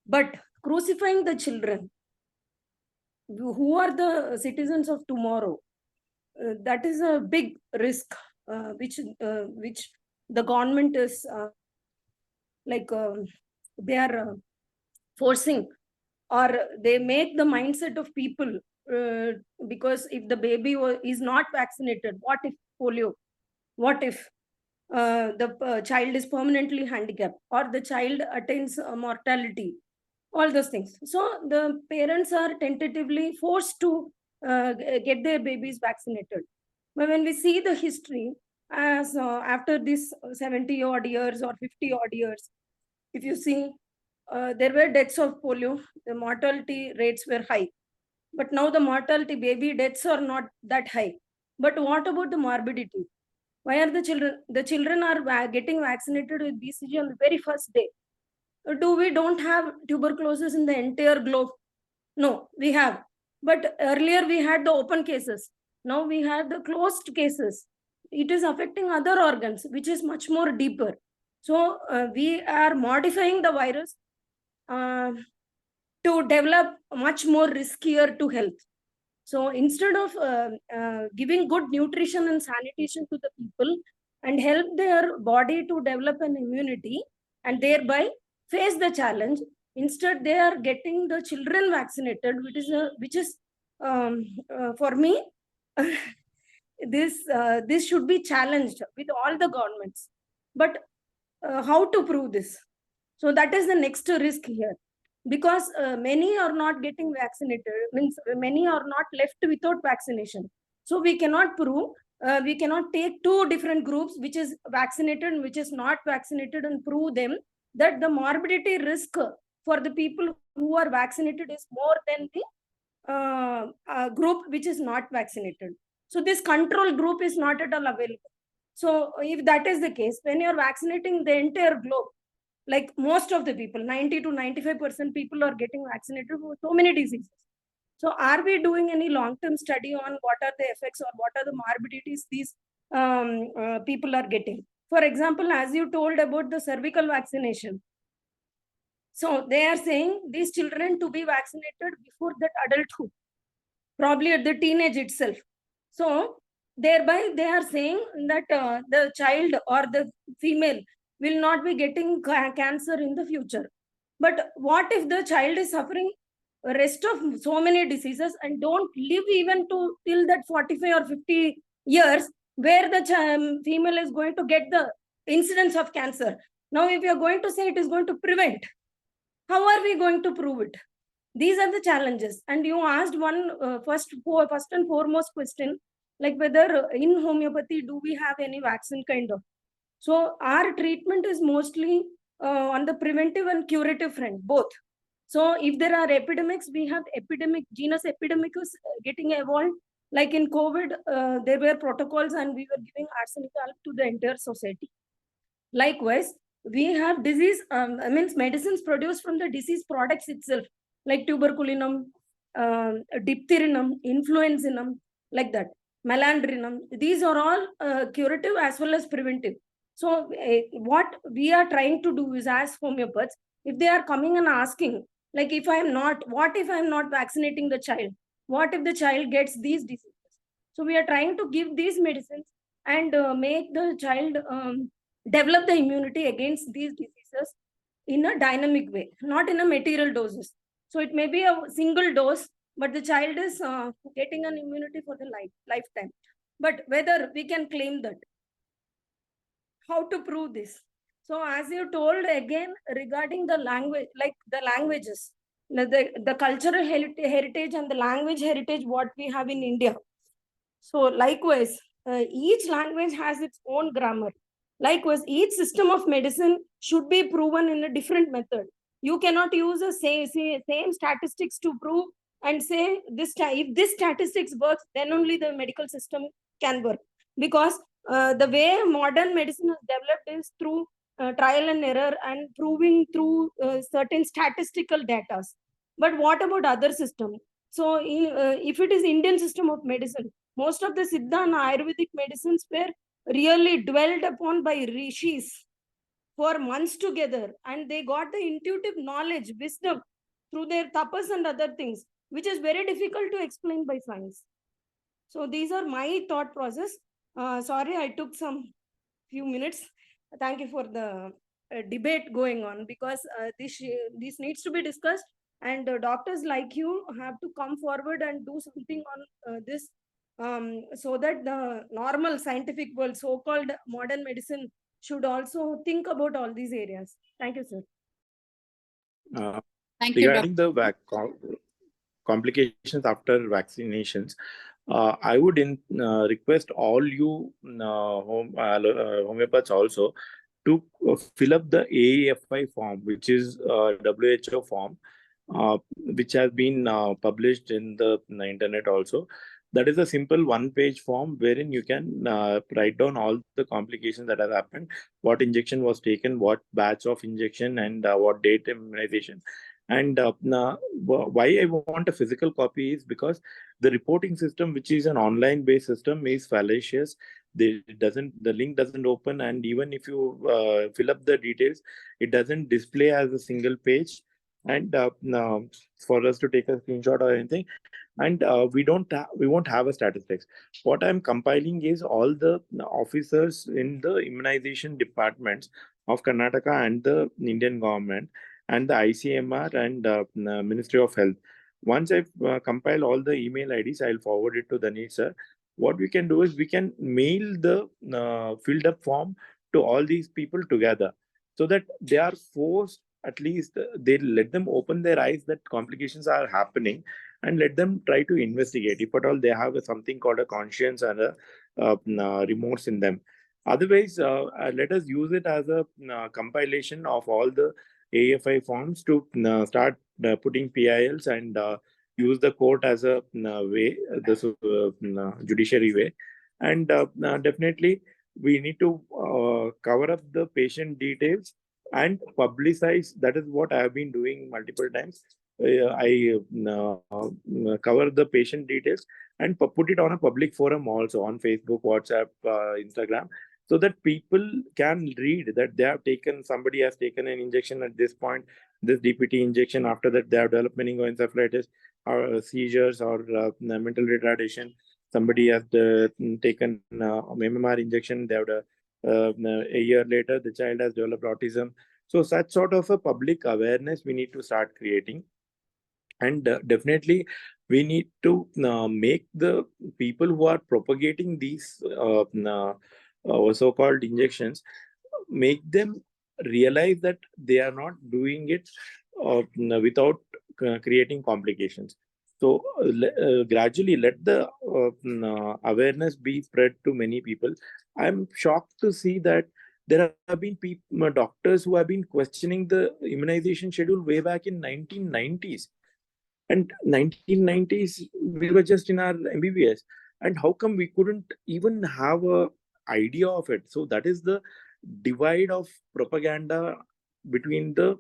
Speaker 6: But crucifying the children, who are the citizens of tomorrow, that is a big risk, which the government is they are forcing, or they make the mindset of people, because if the baby is not vaccinated, what if polio, what if the child is permanently handicapped, or the child attains mortality, all those things. So the parents are tentatively forced to get their babies vaccinated. But when we see the history, as after this 70 odd years or 50 odd years, if you see, there were deaths of polio, the mortality rates were high. But now the mortality, baby deaths are not that high. But what about the morbidity? Why are the children are getting vaccinated with BCG on the very first day? We don't have tuberculosis in the entire globe? No, we have. But earlier we had the open cases. Now we have the closed cases. It is affecting other organs, which is much more deeper. So we are modifying the virus to develop much more riskier to health. So instead of giving good nutrition and sanitation to the people and help their body to develop an immunity and thereby face the challenge, Instead, they are getting the children vaccinated, which is for me, this should be challenged with all the governments. But how to prove this? So that is the next risk here, because many are not getting vaccinated, means many are not left without vaccination. So we cannot prove, we cannot take two different groups, which is vaccinated and which is not vaccinated, and prove them that the morbidity risk for the people who are vaccinated is more than the group which is not vaccinated. So this control group is not at all available. So if that is the case, when you're vaccinating the entire globe, like most of the people, 90 to 95% people are getting vaccinated for so many diseases. So are we doing any long-term study on what are the effects or what are the morbidities these people are getting? For example, as you told about the cervical vaccination. So they are saying these children to be vaccinated before that adulthood, probably at the teenage itself. So thereby they are saying that the child or the female will not be getting cancer in the future. But what if the child is suffering rest of so many diseases and don't live even to till that 45 or 50 years, where the female is going to get the incidence of cancer? Now, if you are going to say it is going to prevent, how are we going to prove it? These are the challenges. And you asked one first and foremost question, like whether in homeopathy do we have any vaccine kind of. So our treatment is mostly on the preventive and curative front, both. So if there are epidemics, we have epidemic, genus epidemicus getting evolved. Like in COVID, there were protocols and we were giving arsenic to the entire society. Likewise, we have disease, means medicines produced from the disease products itself, like tuberculinum, diphtherinum, influenzinum, like that, malandrinum. These are all curative as well as preventive. So what we are trying to do is, as homeopaths, if they are coming and asking, like if I am not, what if I am not vaccinating the child? What if the child gets these diseases? So we are trying to give these medicines and make the child develop the immunity against these diseases in a dynamic way, not in a material doses. So it may be a single dose, but the child is getting an immunity for the lifetime. But whether we can claim that, how to prove this? So as you told again regarding the language, like the languages, the cultural heritage and the language heritage, what we have in India. So likewise, each language has its own grammar. Likewise, each system of medicine should be proven in a different method. You cannot use the same statistics to prove and say this if this statistics works, then only the medical system can work. Because the way modern medicine is developed is through trial and error and proving through certain statistical data. But what about other systems? So if it is Indian system of medicine, most of the Siddha and Ayurvedic medicines were really dwelled upon by rishis for months together, and they got the intuitive knowledge, wisdom through their tapas and other things, which is very difficult to explain by science. So these are my thought process. Sorry, I took some few minutes. Thank you for the debate going on, because this needs to be discussed, and doctors like you have to come forward and do something on this, so that the normal scientific world, so-called modern medicine, should also think about all these areas. Thank you, sir.
Speaker 4: Thank you,
Speaker 5: Regarding the complications after vaccinations, I would request all you homeopaths also to fill up the AAFI form, which is WHO form, which has been published in the internet also. That is a simple one-page form wherein you can write down all the complications that have happened, what injection was taken, what batch of injection, and what date immunization. And why I want a physical copy is because the reporting system, which is an online-based system, is fallacious. The link doesn't open, and even if you fill up the details, it doesn't display as a single page. And for us to take a screenshot or anything, and we won't have a statistics. What I'm compiling is all the officers in the immunization departments of Karnataka and the Indian government, and the ICMR and Ministry of Health. Once I compile all the email IDs, I'll forward it to Danish sir. What we can do is we can mail the filled up form to all these people together, so that they are forced, at least they let them open their eyes that complications are happening, and let them try to investigate if at all they have something called a conscience and a remorse in them. Otherwise, let us use it as a compilation of all the AFI forms to start putting PILs and use the court as a way, the judiciary way. And definitely, we need to cover up the patient details and publicize. That is what I have been doing multiple times. I cover the patient details and put it on a public forum also on Facebook, WhatsApp, Instagram, so that people can read that they have taken, somebody has taken an injection at this point, this DPT injection, after that they have developed meningoencephalitis or seizures or mental retardation. Somebody has taken MMR injection, they have a year later the child has developed autism. So such sort of a public awareness we need to start creating. And definitely we need to make the people who are propagating these so-called injections, make them realize that they are not doing it without creating complications. So gradually let the awareness be spread to many people. I'm shocked to see that there have been doctors who have been questioning the immunization schedule way back in 1990s. And 1990s, we were just in our MBBS. And how come we couldn't even have a idea of it? So that is the divide of propaganda between the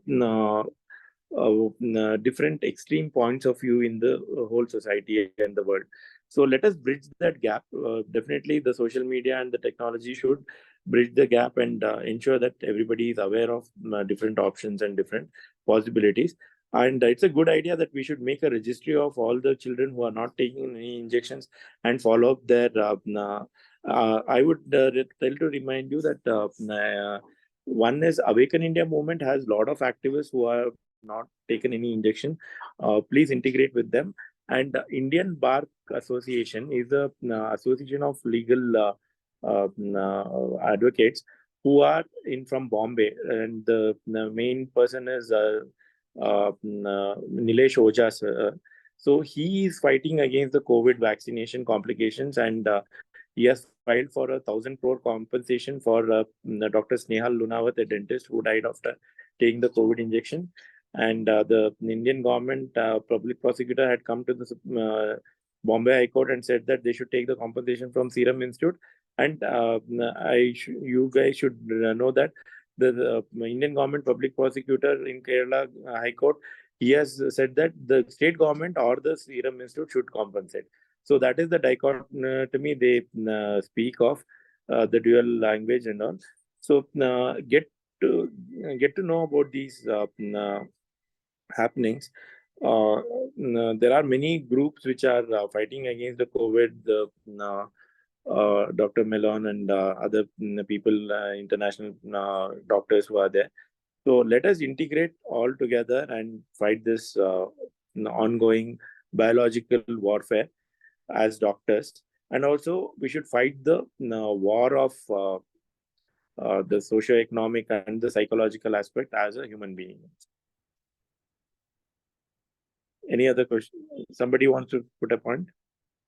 Speaker 5: different extreme points of view in the whole society and the world. So let us bridge that gap. Definitely the social media and the technology should bridge the gap and ensure that everybody is aware of different options and different possibilities. And it's a good idea that we should make a registry of all the children who are not taking any injections and follow up their. I would tell to remind you that one is Awaken India movement has a lot of activists who have not taken any injection. Please integrate with them. And Indian Bar Association is a association of legal advocates who are in from Bombay, and the main person is Nilesh Ojha sir. So he is fighting against the COVID vaccination complications, and he has filed for 1,000 crore compensation for Dr. Snehal Lunawat, a dentist who died after taking the COVID injection. And the Indian government public prosecutor had come to the Bombay High Court and said that they should take the compensation from Serum Institute. And you guys should know that the Indian government public prosecutor in Kerala High Court, he has said that the state government or the Serum Institute should compensate. So that is the dichotomy they speak of, the dual language and all. So get to know about these happenings. There are many groups which are fighting against the COVID. Dr. Melon and other people, international doctors who are there. So let us integrate all together and fight this ongoing biological warfare as doctors. And also we should fight the war of the socio-economic and the psychological aspect as a human being. Any other question? Somebody wants to put a point?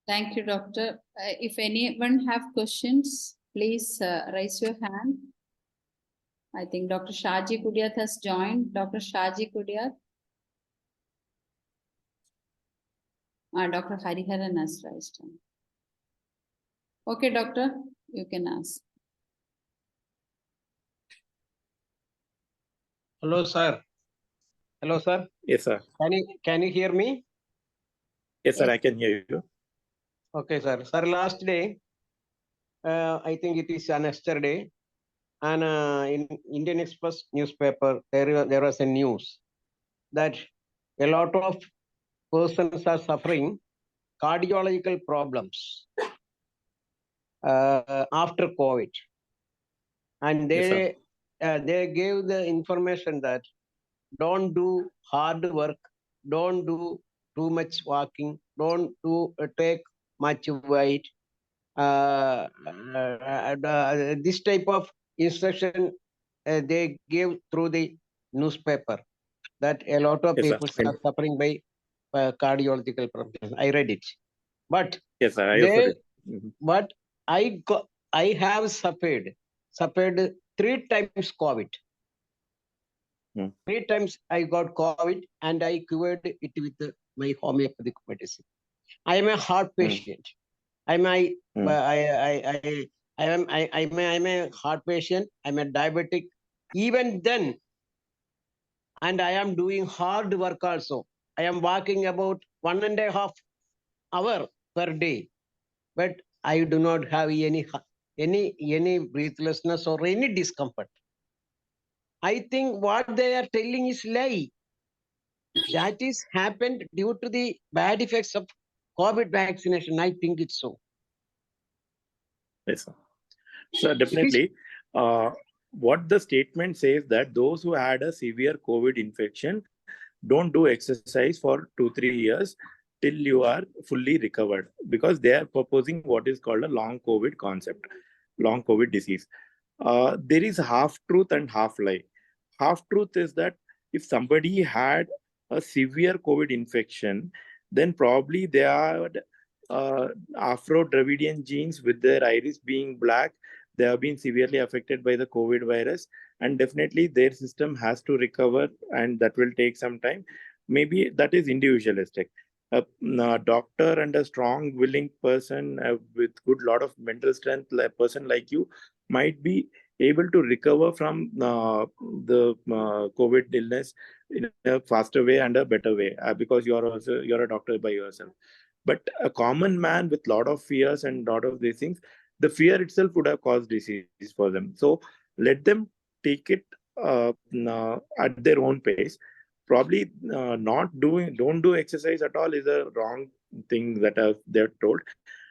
Speaker 4: Thank you, Doctor. If anyone have questions, please raise your hand. I think Dr. Shaji Kudiat has joined. Dr. Shaji Kudiat. Dr. Hariharan has raised hand. Okay, Doctor, you can ask.
Speaker 7: Hello, sir. Hello, sir.
Speaker 5: Yes, sir.
Speaker 7: Can you hear me?
Speaker 5: Yes, sir, I can hear you.
Speaker 7: Okay, sir. Sir, last day, I think it is an yesterday, and in Indian Express newspaper, there was a news that a lot of persons are suffering cardiological problems after COVID, and they gave the information that don't do hard work, don't do too much walking, don't do take much weight. This type of instruction they give through the newspaper that a lot of
Speaker 5: Yes, sir.
Speaker 7: people are suffering by cardiological problems. I read it, but
Speaker 5: Yes, sir. I also did.
Speaker 7: but I have suffered 3 times COVID. 3 times I got COVID and I cured it with my homeopathic medicine. I am a heart patient. I'm a heart patient. I'm a diabetic. Even then, and I am doing hard work also. I am walking about 1.5 hour per day, but I do not have any breathlessness or any discomfort. I think what they are telling is lie. That is happened due to the bad effects of COVID vaccination. I think it's so.
Speaker 5: Yes, sir. So definitely, what the statement says that those who had a severe COVID infection don't do exercise for 2-3 years till you are fully recovered, because they are proposing what is called a long COVID concept, long COVID disease. There is half truth and half lie. Half truth is that if somebody had a severe COVID infection, then probably they had Afro-Dravidian genes with their iris being black. They have been severely affected by the COVID virus, and definitely their system has to recover, and that will take some time. Maybe that is individualistic. A doctor and a strong, willing person with good lot of mental strength, a person like you, might be able to recover from the COVID illness in a faster way and a better way, because you're a doctor by yourself. But a common man with lot of fears and lot of these things, the fear itself would have caused disease for them. So let them take it at their own pace. Probably don't do exercise at all is a wrong thing that they're told.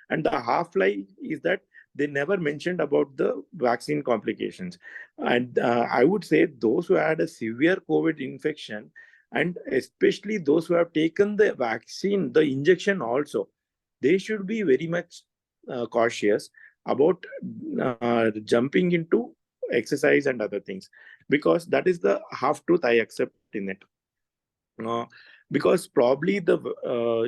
Speaker 5: And the half lie is that they never mentioned about the vaccine complications. And I would say those who had a severe COVID infection, and especially those who have taken the vaccine, the injection also, they should be very much cautious about jumping into exercise and other things, because that is the half truth I accept in it. Because probably the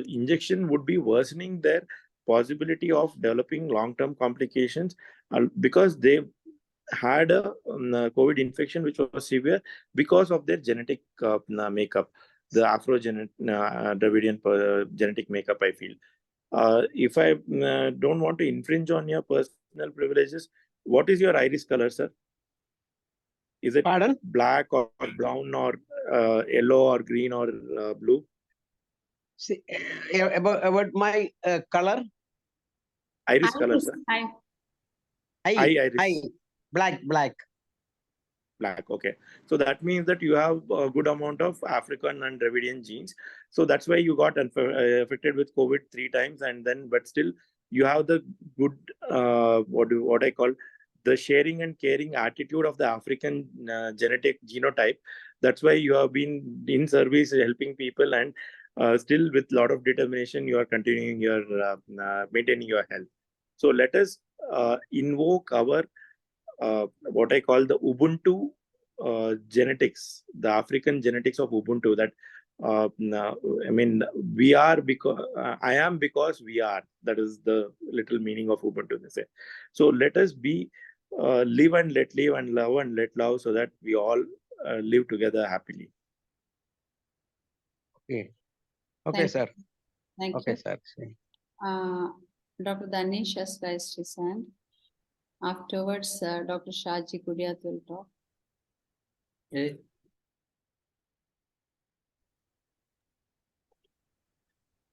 Speaker 5: injection would be worsening their possibility of developing long-term complications, because they had a COVID infection which was severe because of their genetic makeup, the Afro-Dravidian genetic makeup, I feel. If I don't want to infringe on your personal privileges, what is your iris color, sir? Is it
Speaker 7: Pardon?
Speaker 5: black or brown or yellow or green or blue?
Speaker 7: See, about my color?
Speaker 5: Iris color, sir. Iris.
Speaker 7: Black.
Speaker 5: Black, okay. So that means that you have a good amount of African and Dravidian genes. So that's why you got affected with COVID 3 times, and then, but still you have the good, what I call the sharing and caring attitude of the African genetic genotype. That's why you have been in service helping people, and still with a lot of determination, you are continuing your, maintaining your health. So let us invoke our what I call the Ubuntu genetics, the African genetics of Ubuntu. That I mean, we are because I am because we are. That is the little meaning of Ubuntu. They say. So let us be live and let live, and love and let love, so that we all live together happily.
Speaker 7: Okay. Okay, sir.
Speaker 4: Thank
Speaker 7: okay,
Speaker 4: you.
Speaker 7: sir.
Speaker 4: Dr. Danish has raised his hand. Afterwards, Dr. Shaji Kudiat will talk.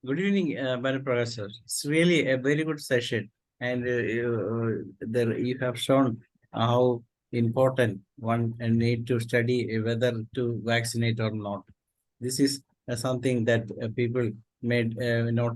Speaker 8: Good evening, Madam Professor. It's really a very good session, and you have shown how important one need to study whether to vaccinate or not. This is something that people may not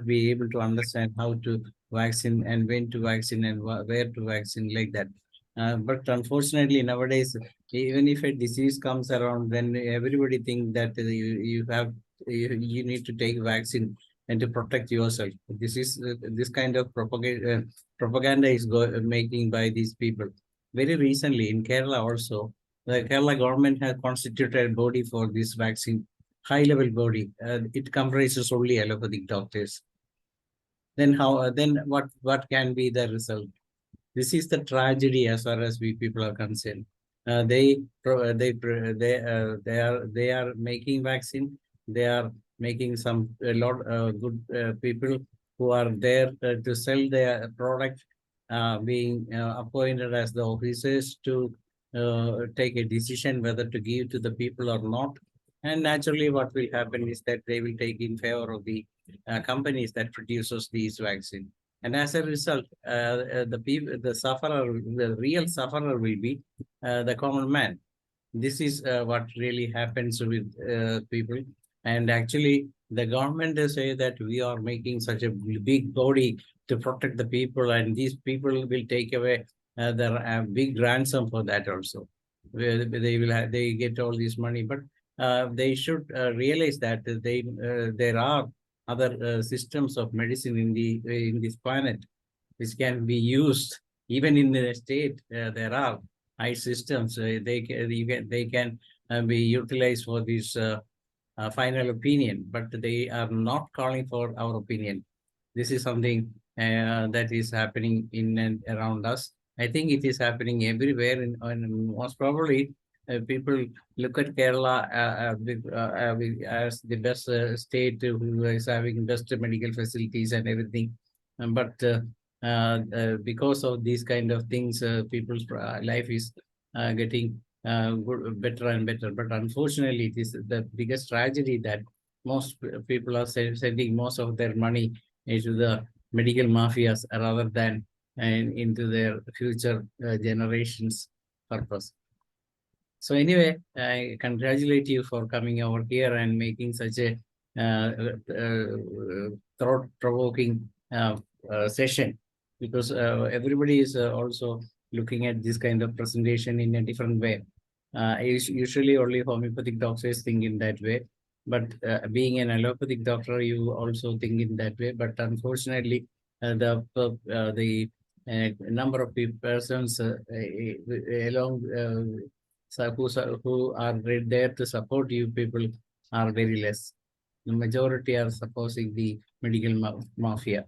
Speaker 8: be able to understand how to vaccine and when to vaccine and where to vaccine, like that. But unfortunately, nowadays, even if a disease comes around, then everybody think that you need to take vaccine and to protect yourself. This kind of propaganda is making by these people. Very recently in Kerala also, the Kerala government has constituted a body for this vaccine, high-level body. It comprises only allopathic doctors. Then what can be the result? This is the tragedy as far as we people are concerned. They are making vaccine. They are making a lot good people who are there to sell their product, being appointed as the officers to take a decision whether to give to the people or not. And naturally, what will happen is that they will take in favor of the companies that produces these vaccines. And as a result, the real sufferer will be the common man. This is what really happens with people. And actually, the government say that we are making such a big body to protect the people, and these people will take away their big ransom for that also. They get all this money, but they should realize that there are other systems of medicine in this planet which can be used even in the state. There are eye systems. They can be utilized for this final opinion, but they are not calling for our opinion. This is something that is happening in and around us. I think it is happening everywhere, and most probably people look at Kerala as the best state who is having best medical facilities and everything. But because of these kind of things, people's life is getting better and better. But unfortunately, it is the biggest tragedy that most people are sending most of their money into the medical mafias rather than into their future generations' purpose. So anyway, I congratulate you for coming over here and making such a thought-provoking session, because everybody is also looking at this kind of presentation in a different way. Usually only homeopathic doctors think in that way, but being an allopathic doctor, you also think in that way. But unfortunately, the number of persons along who are there to support you people are very less. The majority are supposing the medical mafia.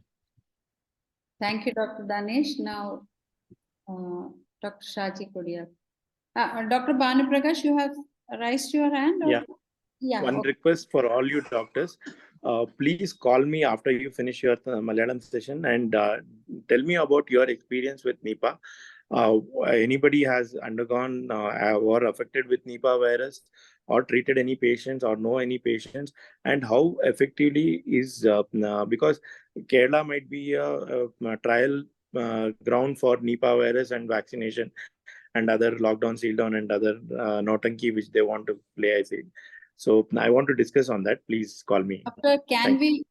Speaker 4: Thank you, Dr. Danesh. Now, Dr. Shaji Kodia. Dr. BANU PRAKASH, you have raised your hand? Or?
Speaker 5: Yeah. One request for all you doctors. Please call me after you finish your Malayalam session and tell me about your experience with Nipah. Anybody has undergone or affected with Nipah virus, or treated any patients, or know any patients, and how effectively is because Kerala might be a trial ground for Nipah virus and vaccination and other lockdown, seal down, and other notanki which they want to play, I think. So I want to discuss on that. Please call me.
Speaker 4: Doctor, can we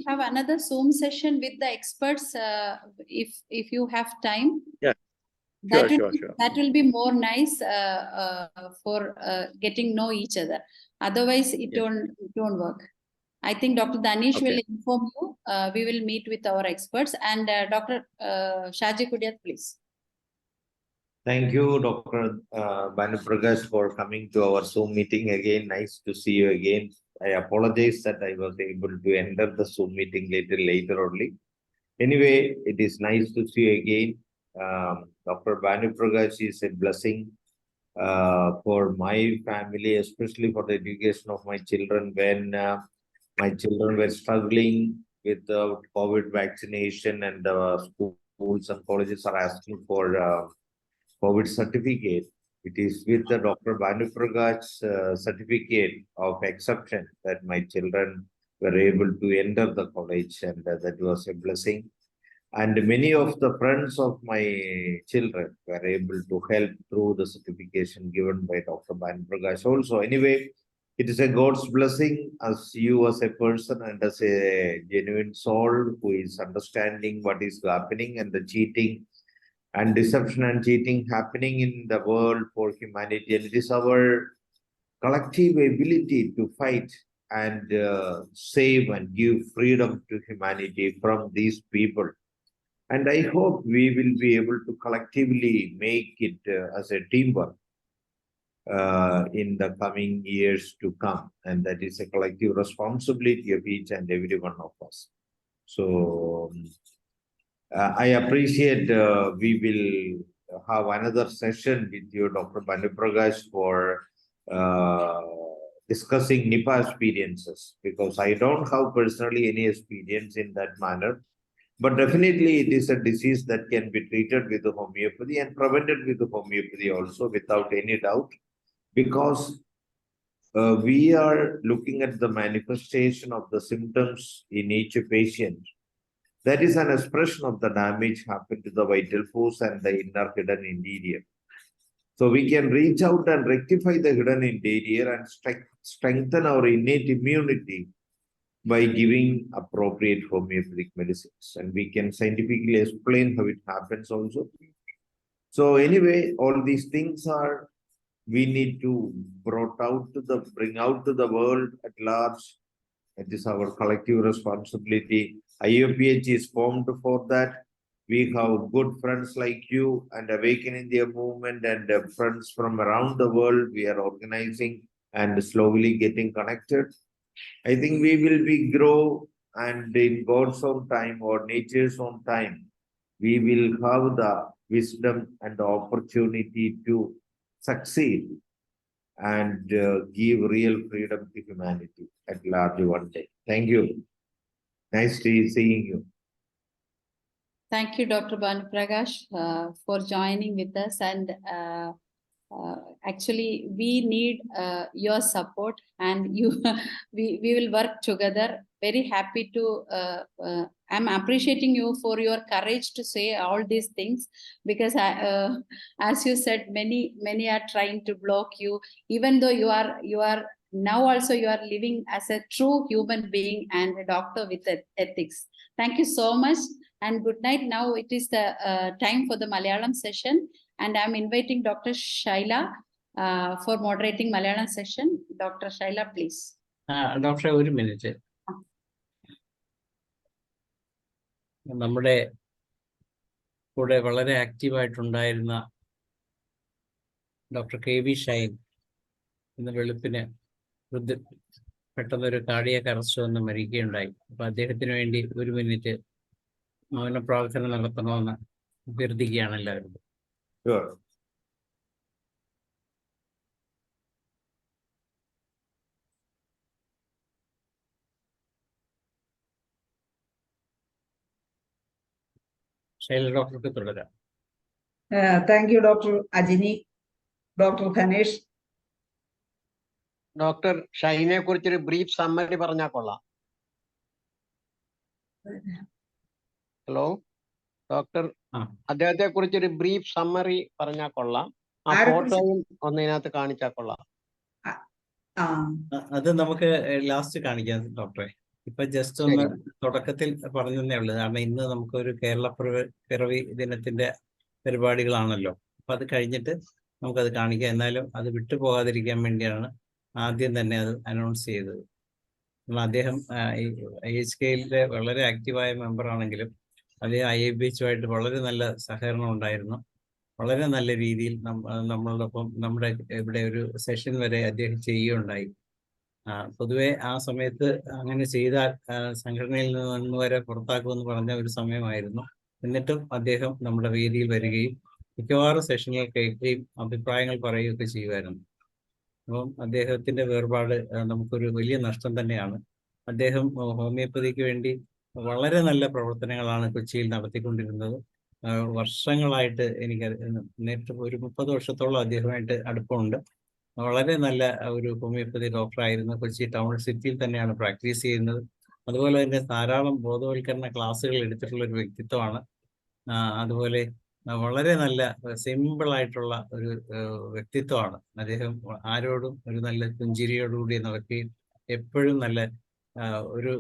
Speaker 4: have another Zoom session with the experts if you have time?
Speaker 5: Yeah. Sure.
Speaker 4: That will be more nice for getting know each other. Otherwise, it won't work. I think Dr. Danesh will inform you. We will meet with our experts. And Dr. Shaji Kodia, please.
Speaker 9: Thank you, Dr. BANU PRAKASH, for coming to our Zoom meeting again. Nice to see you again. I apologize that I was able to enter the Zoom meeting later only. Anyway, it is nice to see you again. Dr. BANU PRAKASH is a blessing for my family, especially for the education of my children. When my children were struggling with the COVID vaccination, and schools and colleges are asking for COVID certificate, it is with the Dr. BANU PRAKASH certificate of exception that my children were able to enter the college, and that was a blessing. And many of the friends of my children were able to help through the certification given by Dr. BANU PRAKASH also. Anyway, it is a God's blessing as you as a person and as a genuine soul who is understanding what is happening and the cheating and deception and cheating happening in the world for humanity. And it is our collective ability to fight and save and give freedom to humanity from these people. And I hope we will be able to collectively make it as a teamwork in the coming years to come. And that is a collective responsibility of each and every one of us. So I appreciate we will have another session with you, Dr. BANU PRAKASH, for discussing Nipah experiences, because I don't have personally any experience in that manner. But definitely it is a disease that can be treated with the homeopathy and prevented with the homeopathy also, without any doubt, because we are looking at the manifestation of the symptoms in each patient. That is an expression of the damage happened to the vital force and the inner hidden interior. So we can reach out and rectify the hidden interior and strengthen our innate immunity by giving appropriate homeopathic medicines. And we can scientifically explain how it happens also. So anyway, all these things are, we need to bring out to the world at large. It is our collective responsibility. IFPH is formed for that. We have good friends like you and Awaken India movement and friends from around the world. We are organizing and slowly getting connected. I think we will grow, and in God's own time or nature's own time, we will have the wisdom and the opportunity to succeed and give real freedom to humanity at large one day. Thank you. Nice seeing you.
Speaker 4: Thank you, Dr. BANU PRAKASH, for joining with us. And actually, we need your support, and we will work together. Very happy to, I'm appreciating you for your courage to say all these things, because as you said, many are trying to block you, even though you are now also you are living as a true human being and a doctor with ethics. Thank you so much, and good night. Now it is the time for the Malayalam session, and I'm inviting Dr. Shaila for moderating Malayalam session. Dr. Shaila, please.
Speaker 8: Doctor, ഒരു minute. നമ്മുടെ കൂടെ വളരെ ആക്റ്റീവായിട്ടുണ്ടായിരുന്ന doctor KV Shine ഇന്ന് വെളുപ്പിന് പെട്ടെന്നൊരു cardiac arrest വന്ന് മരിക്കുകയുണ്ടായി. അപ്പൊ അദ്ദേഹത്തിന് വേണ്ടി ഒരു മിനിറ്റ് മൗന പ്രാർത്ഥന നടത്തണമെന്ന് അഭ്യർത്ഥിക്കുകയാണ് എല്ലാവരും.
Speaker 9: Sure.
Speaker 8: ശൈല ഡോക്ടർക്ക് തുടരാം.
Speaker 10: Thank you, Dr. Ajini, Dr. Ganesh.
Speaker 7: Doctor ഷൈനെ കുറിച്ചൊരു ബ്രീഫ് സമ്മറി പറഞ്ഞാൽ കൊള്ളാം. ഹലോ ഡോക്ടർ, അദ്ദേഹത്തെ കുറിച്ചൊരു ബ്രീഫ് സമ്മറി പറഞ്ഞാൽ കൊള്ളാം. ആ ഫോട്ടോയും ഒന്നിനകത്ത് കാണിച്ചാൽ കൊള്ളാം.
Speaker 8: അത് നമുക്ക് ലാസ്റ്റ് കാണിക്കാം ഡോക്ടറെ. ഇപ്പൊ ജസ്റ്റ് ഒന്ന് തുടക്കത്തിൽ പറഞ്ഞതേ ഉള്ളൂ. കാരണം ഇന്ന് നമുക്കൊരു കേരള പിറവി ദിനത്തിന്റെ പരിപാടികളാണല്ലോ. അപ്പൊ അത് കഴിഞ്ഞിട്ട് നമുക്കത് കാണിക്കാം. എന്നാലും അത് വിട്ടുപോകാതിരിക്കാൻ വേണ്ടിയാണ് ആദ്യം തന്നെ അത് അനൗൺസ് ചെയ്തത്. അദ്ദേഹം IHKയിലെ വളരെ ആക്റ്റീവായ മെമ്പർ ആണെങ്കിലും അദ്ദേഹം IFBHുമായിട്ട് വളരെ നല്ല സഹകരണം ഉണ്ടായിരുന്നു. വളരെ നല്ല രീതിയിൽ നമ്മളോടൊപ്പം നമ്മുടെ ഇവിടെ ഒരു സെഷൻ വരെ അദ്ദേഹം ചെയ്യുകയുണ്ടായി. പൊതുവെ ആ സമയത്ത് അങ്ങനെ ചെയ്താൽ സംഘടനയിൽ നിന്ന് വരെ പുറത്താക്കുമെന്ന് പറഞ്ഞ ഒരു സമയമായിരുന്നു. എന്നിട്ടും അദ്ദേഹം നമ്മുടെ വേദിയിൽ വരികയും മിക്കവാറും സെഷനുകൾ കേൾക്കുകയും അഭിപ്രായങ്ങൾ പറയുകയൊക്കെ ചെയ്യുമായിരുന്നു. അപ്പം അദ്ദേഹത്തിന്റെ വേർപാട് നമുക്കൊരു വലിയ നഷ്ടം തന്നെയാണ്. അദ്ദേഹം ഹോമിയോപ്പതിക്ക് വേണ്ടി വളരെ നല്ല പ്രവർത്തനങ്ങളാണ് കൊച്ചിയിൽ നടത്തിക്കൊണ്ടിരുന്നത്. വർഷങ്ങളായിട്ട് എനിക്ക് നേരിട്ട് ഒരു 30 വർഷത്തോളം അദ്ദേഹമായിട്ട് അടുപ്പമുണ്ട്. വളരെ നല്ല ഒരു ഹോമിയോപ്പതി ഡോക്ടറായിരുന്നു. കൊച്ചി ടൗൺ സിറ്റിയിൽ തന്നെയാണ് പ്രാക്ടീസ് ചെയ്യുന്നത്. അതുപോലെ തന്നെ ധാരാളം ബോധവൽക്കരണ ക്ലാസ്സുകൾ എടുത്തിട്ടുള്ള ഒരു വ്യക്തിത്വമാണ്. അതുപോലെ വളരെ നല്ല സിമ്പിൾ ആയിട്ടുള്ള ഒരു വ്യക്തിത്വമാണ് അദ്ദേഹം. ആരോടും ഒരു നല്ല പുഞ്ചിരിയോടുകൂടി നടക്കുകയും എപ്പോഴും നല്ല ഒരു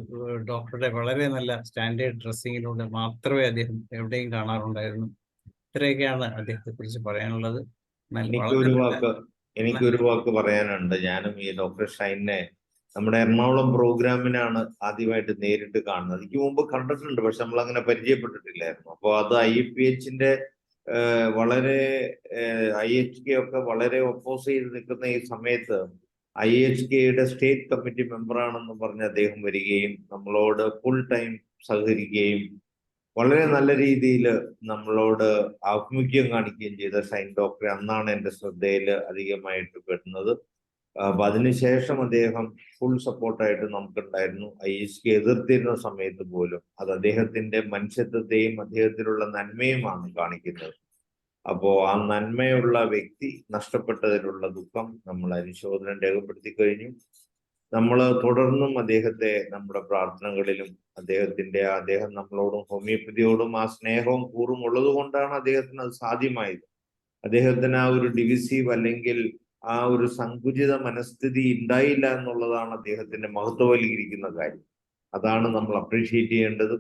Speaker 8: ഡോക്ടറുടെ വളരെ നല്ല സ്റ്റാൻഡേർഡ് ഡ്രസ്സിങ്ങിലൂടെ മാത്രമേ അദ്ദേഹം എവിടെയും കാണാറുണ്ടായിരുന്നു. ഇത്രയൊക്കെയാണ് അദ്ദേഹത്തെ കുറിച്ച് പറയാനുള്ളത്.
Speaker 9: എനിക്കൊരു വാക്ക് പറയാനുണ്ട്. ഞാനും ഈ ഡോക്ടർ ഷൈനെ നമ്മുടെ എറണാകുളം പ്രോഗ്രാമിനാണ് ആദ്യമായിട്ട് നേരിട്ട് കാണുന്നത്. എനിക്ക് മുമ്പ് കണ്ടിട്ടുണ്ട്, പക്ഷെ നമ്മൾ അങ്ങനെ പരിചയപ്പെട്ടിട്ടില്ലായിരുന്നു. അപ്പോൾ അത് IFPHന്റെ വളരെ IHK ഒക്കെ വളരെ ഒപ്പോസ് ചെയ്ത് നിൽക്കുന്ന ഈ സമയത്ത് IHKയുടെ സ്റ്റേറ്റ് കമ്മിറ്റി മെമ്പറാണെന്ന് പറഞ്ഞ് അദ്ദേഹം വരികയും നമ്മളോട് ഫുൾ ടൈം സഹകരിക്കുകയും വളരെ നല്ല രീതിയിൽ നമ്മളോട് ആഭിമുഖ്യം കാണിക്കുകയും ചെയ്ത ഷൈൻ ഡോക്ടറെ അന്നാണ് എൻ്റെ ശ്രദ്ധയിൽ അധികമായിട്ട് പെടുന്നത്. അപ്പൊ അതിനുശേഷം അദ്ദേഹം ഫുൾ സപ്പോർട്ടായിട്ട് നമുക്കുണ്ടായിരുന്നു. IHK എതിർത്തിരുന്ന സമയത്ത് പോലും അത് അദ്ദേഹത്തിന്റെ മനുഷ്യത്വത്തെയും അദ്ദേഹത്തിലുള്ള നന്മയുമാണ് കാണിക്കുന്നത്. അപ്പോ ആ നന്മയുള്ള വ്യക്തി നഷ്ടപ്പെട്ടതിലുള്ള ദുഃഖം നമ്മൾ അനുശോചനം രേഖപ്പെടുത്തി കഴിഞ്ഞു. നമ്മൾ തുടർന്നും അദ്ദേഹത്തെ നമ്മുടെ പ്രാർത്ഥനകളിലും അദ്ദേഹം നമ്മളോടും ഹോമിയോപ്പതിയോടും ആ സ്നേഹവും കൂറും ഉള്ളത് കൊണ്ടാണ് അദ്ദേഹത്തിന് അത് സാധ്യമായത്. അദ്ദേഹത്തിന് ആ ഒരു ഡിവിസീവ് അല്ലെങ്കിൽ ആ ഒരു സങ്കുചിത മനസ്ഥിതി ഉണ്ടായില്ല എന്നുള്ളതാണ് അദ്ദേഹത്തിന്റെ മഹത്വവൽക്കരിക്കുന്ന കാര്യം. അതാണ് നമ്മൾ അപ്രീഷിയേറ്റ് ചെയ്യേണ്ടത്.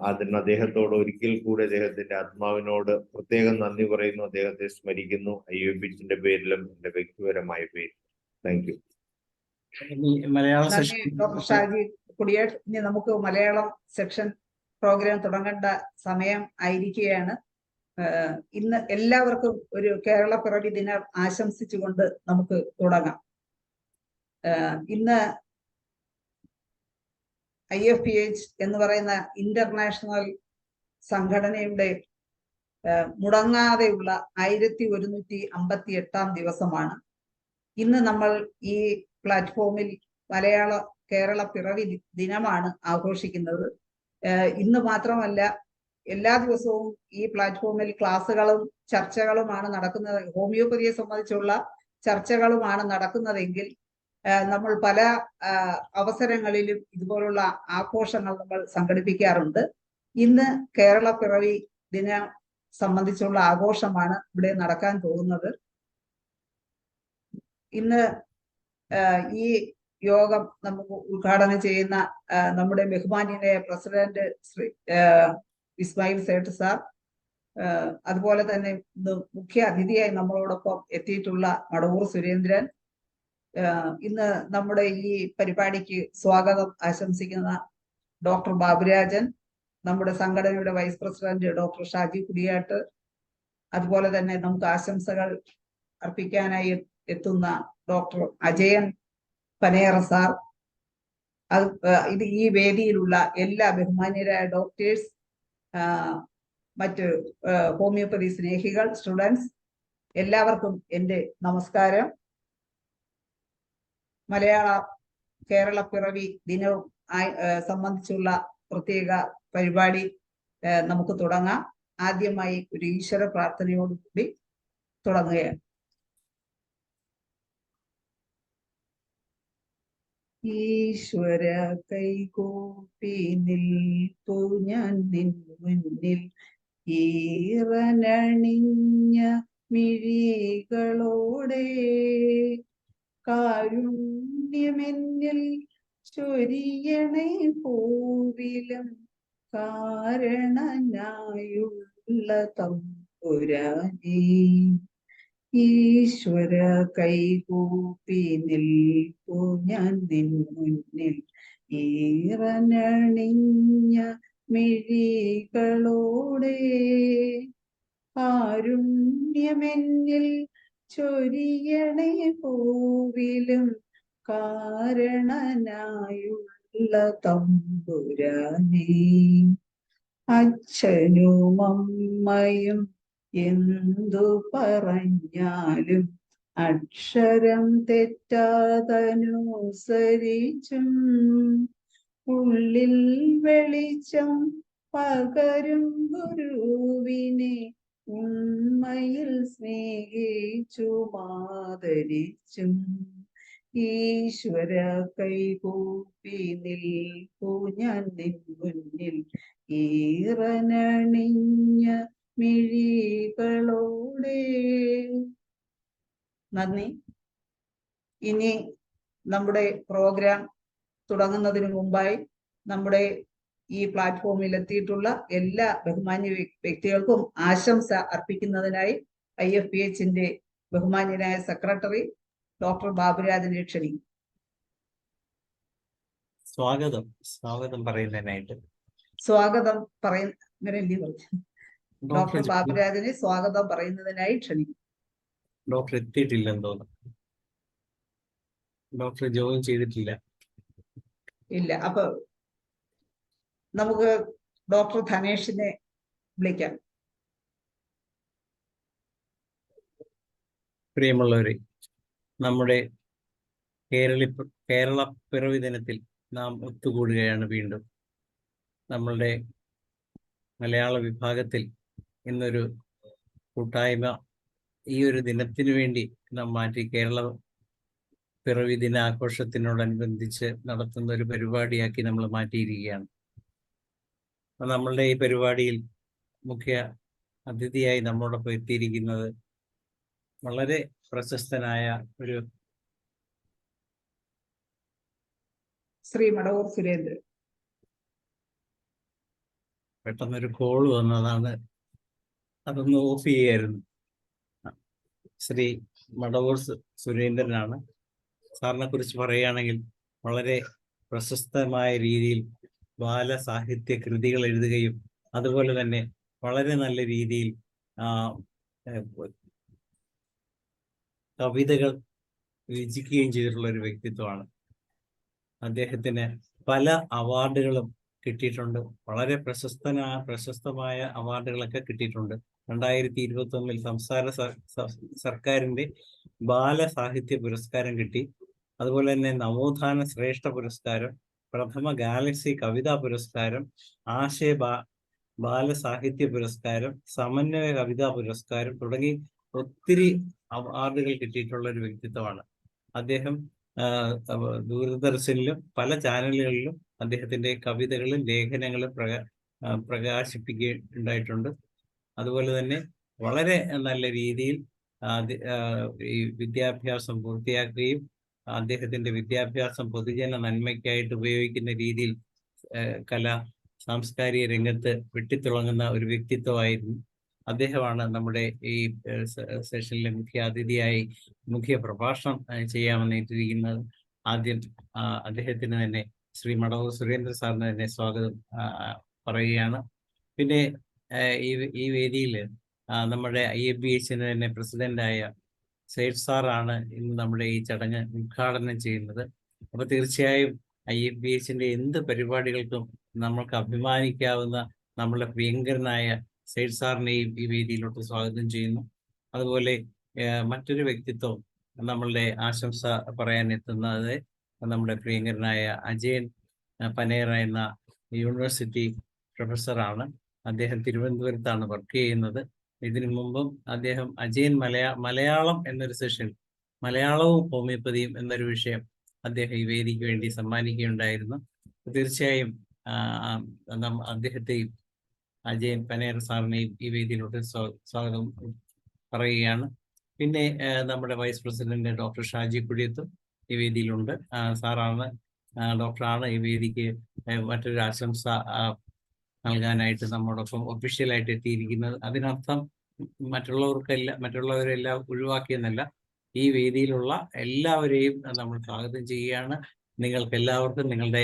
Speaker 9: അതിന് അദ്ദേഹത്തോട് ഒരിക്കൽ കൂടെ അദ്ദേഹത്തിന്റെ ആത്മാവിനോട് പ്രത്യേകം നന്ദി പറയുന്നു, അദ്ദേഹത്തെ സ്മരിക്കുന്നു. IFPHന്റെ പേരിലും എൻ്റെ വ്യക്തിപരമായ പേരിലും. Thank you.
Speaker 8: Malayalam
Speaker 10: doctor Shaji കുടിയേട്ട്. ഇനി നമുക്ക് മലയാളം സെക്ഷൻ പ്രോഗ്രാം തുടങ്ങേണ്ട സമയം ആയിരിക്കുകയാണ്. ഇന്ന് എല്ലാവർക്കും ഒരു കേരള പിറവി ദിനം ആശംസിച്ചുകൊണ്ട് നമുക്ക് തുടങ്ങാം. ഇന്ന് IFPH എന്ന് പറയുന്ന ഇന്റർനാഷണൽ സംഘടനയുടെ മുടങ്ങാതെയുള്ള 1158 ദിവസമാണ്. ഇന്ന് നമ്മൾ ഈ പ്ലാറ്റ്ഫോമിൽ കേരള പിറവി ദിനമാണ് ആഘോഷിക്കുന്നത്. ഇന്ന് മാത്രമല്ല, എല്ലാ ദിവസവും ഈ പ്ലാറ്റ്ഫോമിൽ ക്ലാസ്സുകളും ചർച്ചകളുമാണ് നടക്കുന്നത്. ഹോമിയോപ്പതിയെ സംബന്ധിച്ചുള്ള ചർച്ചകളുമാണ് നടക്കുന്നതെങ്കിൽ നമ്മൾ പല അവസരങ്ങളിലും ഇതുപോലുള്ള ആഘോഷങ്ങൾ നമ്മൾ സംഘടിപ്പിക്കാറുണ്ട്. ഇന്ന് കേരള പിറവി ദിനം സംബന്ധിച്ചുള്ള ആഘോഷമാണ് ഇവിടെ നടക്കാൻ പോകുന്നത്. ഇന്ന് ഈ യോഗം നമുക്ക് ഉദ്ഘാടനം ചെയ്യുന്ന നമ്മുടെ ബഹുമാന്യനായ പ്രസിഡന്റ് ശ്രീ ഇസ്മായിൽ സേട്ട് സാർ, അതുപോലെ തന്നെ ഇന്ന് മുഖ്യ അതിഥിയായി നമ്മളോടൊപ്പം എത്തിയിട്ടുള്ള മടവൂർ സുരേന്ദ്രൻ, ഇന്ന് നമ്മുടെ ഈ പരിപാടിക്ക് സ്വാഗതം ആശംസിക്കുന്ന ഡോക്ടർ ബാബുരാജൻ, നമ്മുടെ സംഘടനയുടെ വൈസ് പ്രസിഡന്റ് ഡോക്ടർ ഷാജി കുടിയാട്ട്, അതുപോലെ തന്നെ നമുക്ക് ആശംസകൾ അർപ്പിക്കാനായി എത്തുന്ന ഡോക്ടർ അജയൻ പനേറ സാർ, ഇത് ഈ വേദിയിലുള്ള എല്ലാ ബഹുമാന്യരായ ഡോക്ടേഴ്സ്, മറ്റ് ഹോമിയോപ്പതി സ്നേഹികൾ, സ്റ്റുഡൻസ്, എല്ലാവർക്കും എൻ്റെ നമസ്കാരം. കേരള പിറവി ദിനവും സംബന്ധിച്ചുള്ള പ്രത്യേക പരിപാടി നമുക്ക് തുടങ്ങാം. ആദ്യമായി ഒരു ഈശ്വര പ്രാർത്ഥനയോടുകൂടി തുടങ്ങുകയാണ്. ഈശ്വര കൈകൂപ്പി നിൽപ്പു ഞാൻ നിൻ മുന്നിൽ, ഈറനണിഞ്ഞ മിഴികളോടെ കാരുണ്യമെന്നിൽ ചൊരിയണേ പൂവിലും കാരണനായുള്ള തമ്പുരാനേ. ഈശ്വര കൈകൂപ്പി നിൽപ്പു ഞാൻ നിൻ മുന്നിൽ, ഈറനണിഞ്ഞ മിഴികളോടെ കാരുണ്യമെന്നിൽ ചൊരിയണേ പൂവിലും കാരണനായുള്ള തമ്പുരാനേ. അച്ഛനും അമ്മയും എന്തു പറഞ്ഞാലും അക്ഷരം തെറ്റാതനുസരിച്ചും ഉള്ളിൽ വെളിച്ചം പകരും ഗുരുവിനെ ഉണ്മയിൽ സ്നേഹിച്ചു മാദരിച്ചും. ഈശ്വര കൈകൂപ്പി നിൽപ്പു ഞാൻ നിൻ മുന്നിൽ, ഈറനണിഞ്ഞ മിഴികളോടെ. നന്ദി. ഇനി നമ്മുടെ പ്രോഗ്രാം തുടങ്ങുന്നതിന് മുമ്പായി നമ്മുടെ ഈ പ്ലാറ്റ്ഫോമിൽ എത്തിയിട്ടുള്ള എല്ലാ ബഹുമാന്യ വ്യക്തികൾക്കും ആശംസ അർപ്പിക്കുന്നതിനായി IFPHന്റെ ബഹുമാന്യനായ സെക്രട്ടറി ഡോക്ടർ ബാബുരാജിനെ ക്ഷണിക്കും.
Speaker 8: സ്വാഗതം പറയുന്നതിനായിട്ട്
Speaker 10: ഡോക്ടർ ബാബുരാജിനെ സ്വാഗതം പറയുന്നതിനായി ക്ഷണിക്കും.
Speaker 8: ഡോക്ടർ എത്തിയിട്ടില്ലെന്ന് തോന്നുന്നു. ഡോക്ടർ ജോയിൻ ചെയ്തിട്ടില്ല.
Speaker 10: ഇല്ല. അപ്പൊ നമുക്ക് ഡോക്ടർ ധനേഷിനെ വിളിക്കാം.
Speaker 8: പ്രിയമുള്ളവരെ, നമ്മുടെ കേരള പിറവി ദിനത്തിൽ നാം ഒത്തുകൂടുകയാണ് വീണ്ടും. നമ്മളുടെ മലയാള വിഭാഗത്തിൽ ഇന്നൊരു കൂട്ടായ്മ ഈ ഒരു ദിനത്തിനു വേണ്ടി നാം മാറ്റി കേരള പിറവി ദിനാഘോഷത്തിനോടനുബന്ധിച്ച് നടത്തുന്ന ഒരു പരിപാടിയാക്കി നമ്മൾ മാറ്റിയിരിക്കുകയാണ്. നമ്മളുടെ ഈ പരിപാടിയിൽ മുഖ്യ അതിഥിയായി നമ്മോടൊപ്പം എത്തിയിരിക്കുന്നത് വളരെ പ്രശസ്തനായ ഒരു
Speaker 10: ശ്രീ മടവൂർ സുരേന്ദ്രൻ.
Speaker 8: പെട്ടെന്നൊരു കോൾ വന്നതാണ്, അതൊന്ന് ഓഫ് ചെയ്യായിരുന്നു. ശ്രീ മടവൂർ സുരേന്ദ്രനാണ്. സാറിനെ കുറിച്ച് പറയുകയാണെങ്കിൽ വളരെ പ്രശസ്തമായ രീതിയിൽ ബാലസാഹിത്യ കൃതികൾ എഴുതുകയും അതുപോലെ തന്നെ വളരെ നല്ല രീതിയിൽ കവിതകൾ രചിക്കുകയും ചെയ്തിട്ടുള്ള ഒരു വ്യക്തിത്വമാണ്. അദ്ദേഹത്തിന് പല അവാർഡുകളും കിട്ടിയിട്ടുണ്ട്. വളരെ പ്രശസ്തമായ അവാർഡുകളൊക്കെ കിട്ടിയിട്ടുണ്ട്. 2021 സംസ്ഥാന സർക്കാരിന്റെ ബാലസാഹിത്യ പുരസ്കാരം കിട്ടി. അതുപോലെ തന്നെ നവോത്ഥാന ശ്രേഷ്ഠ പുരസ്കാരം, പ്രഥമ ഗാലക്സി കവിതാ പുരസ്കാരം, ആശയ ബാലസാഹിത്യ പുരസ്കാരം, സമന്വയ കവിതാ പുരസ്കാരം തുടങ്ങി ഒത്തിരി അവാർഡുകൾ കിട്ടിയിട്ടുള്ള ഒരു വ്യക്തിത്വമാണ് അദ്ദേഹം. ദൂരദർശനിലും പല ചാനലുകളിലും അദ്ദേഹത്തിന്റെ കവിതകളും ലേഖനങ്ങളും പ്രകാശിപ്പിക്കുകയുണ്ടായിട്ടുണ്ട്. അതുപോലെ തന്നെ വളരെ നല്ല രീതിയിൽ ഈ വിദ്യാഭ്യാസം പൂർത്തിയാക്കുകയും അദ്ദേഹത്തിന്റെ വിദ്യാഭ്യാസം പൊതുജന നന്മയ്ക്കായിട്ട് ഉപയോഗിക്കുന്ന രീതിയിൽ സാംസ്കാരിക രംഗത്ത് വെട്ടിത്തിളങ്ങുന്ന ഒരു വ്യക്തിത്വമായിരുന്നു. അദ്ദേഹമാണ് നമ്മുടെ ഈ സെഷനിലെ മുഖ്യ അതിഥിയായി മുഖ്യ പ്രഭാഷണം ചെയ്യാമെന്നിട്ടിരിക്കുന്നത്. ആദ്യം അദ്ദേഹത്തിന് തന്നെ ശ്രീ മടവൂർ സുരേന്ദ്ര സാറിന് തന്നെ സ്വാഗതം പറയുകയാണ്. പിന്നെ ഈ വേദിയിൽ നമ്മുടെ IFBHന് തന്നെ പ്രസിഡന്റായ സൈഡ് സാറാണ് ഇന്ന് നമ്മുടെ ഈ ചടങ്ങ് ഉദ്ഘാടനം ചെയ്യുന്നത്. അപ്പൊ തീർച്ചയായും IFBHന്റെ എന്ത് പരിപാടികൾക്കും നമ്മൾക്ക് അഭിമാനിക്കാവുന്ന നമ്മുടെ പ്രിയങ്കരനായ സൈഡ് സാറിനെയും ഈ വേദിയിലോട്ട് സ്വാഗതം ചെയ്യുന്നു. അതുപോലെ മറ്റൊരു വ്യക്തിത്വം നമ്മളുടെ ആശംസ പറയാൻ എത്തുന്നത് നമ്മുടെ പ്രിയങ്കരനായ അജയൻ പനേറ എന്ന യൂണിവേഴ്സിറ്റി പ്രൊഫസറാണ്. അദ്ദേഹം തിരുവനന്തപുരത്താണ് വർക്ക് ചെയ്യുന്നത്. ഇതിനു മുമ്പും അദ്ദേഹം അജയൻ മലയാളം എന്നൊരു സെഷൻ, മലയാളവും ഹോമിയോപ്പതിയും എന്നൊരു വിഷയം അദ്ദേഹം ഈ വേദിക്ക് വേണ്ടി സമ്മാനിക്കുകയുണ്ടായിരുന്നു. തീർച്ചയായും അദ്ദേഹത്തെയും അജയൻ പനേറ സാറിനെയും ഈ വേദിയിലോട്ട് സ്വാഗതം പറയുകയാണ്. പിന്നെ നമ്മുടെ വൈസ് പ്രസിഡന്റ് ഡോക്ടർ ഷാജി കുടിയത്തും ഈ വേദിയിലുണ്ട്. ഡോക്ടറാണ് ഈ വേദിക്ക് മറ്റൊരു ആശംസ നൽകാനായിട്ട് നമ്മോടൊപ്പം ഒഫീഷ്യലായിട്ട് എത്തിയിരിക്കുന്നത്. അതിനർത്ഥം മറ്റുള്ളവരെല്ലാം ഒഴിവാക്കിയെന്നല്ല, ഈ വേദിയിലുള്ള എല്ലാവരെയും നമ്മൾ സ്വാഗതം ചെയ്യുകയാണ്. നിങ്ങൾക്ക് എല്ലാവർക്കും നിങ്ങളുടെ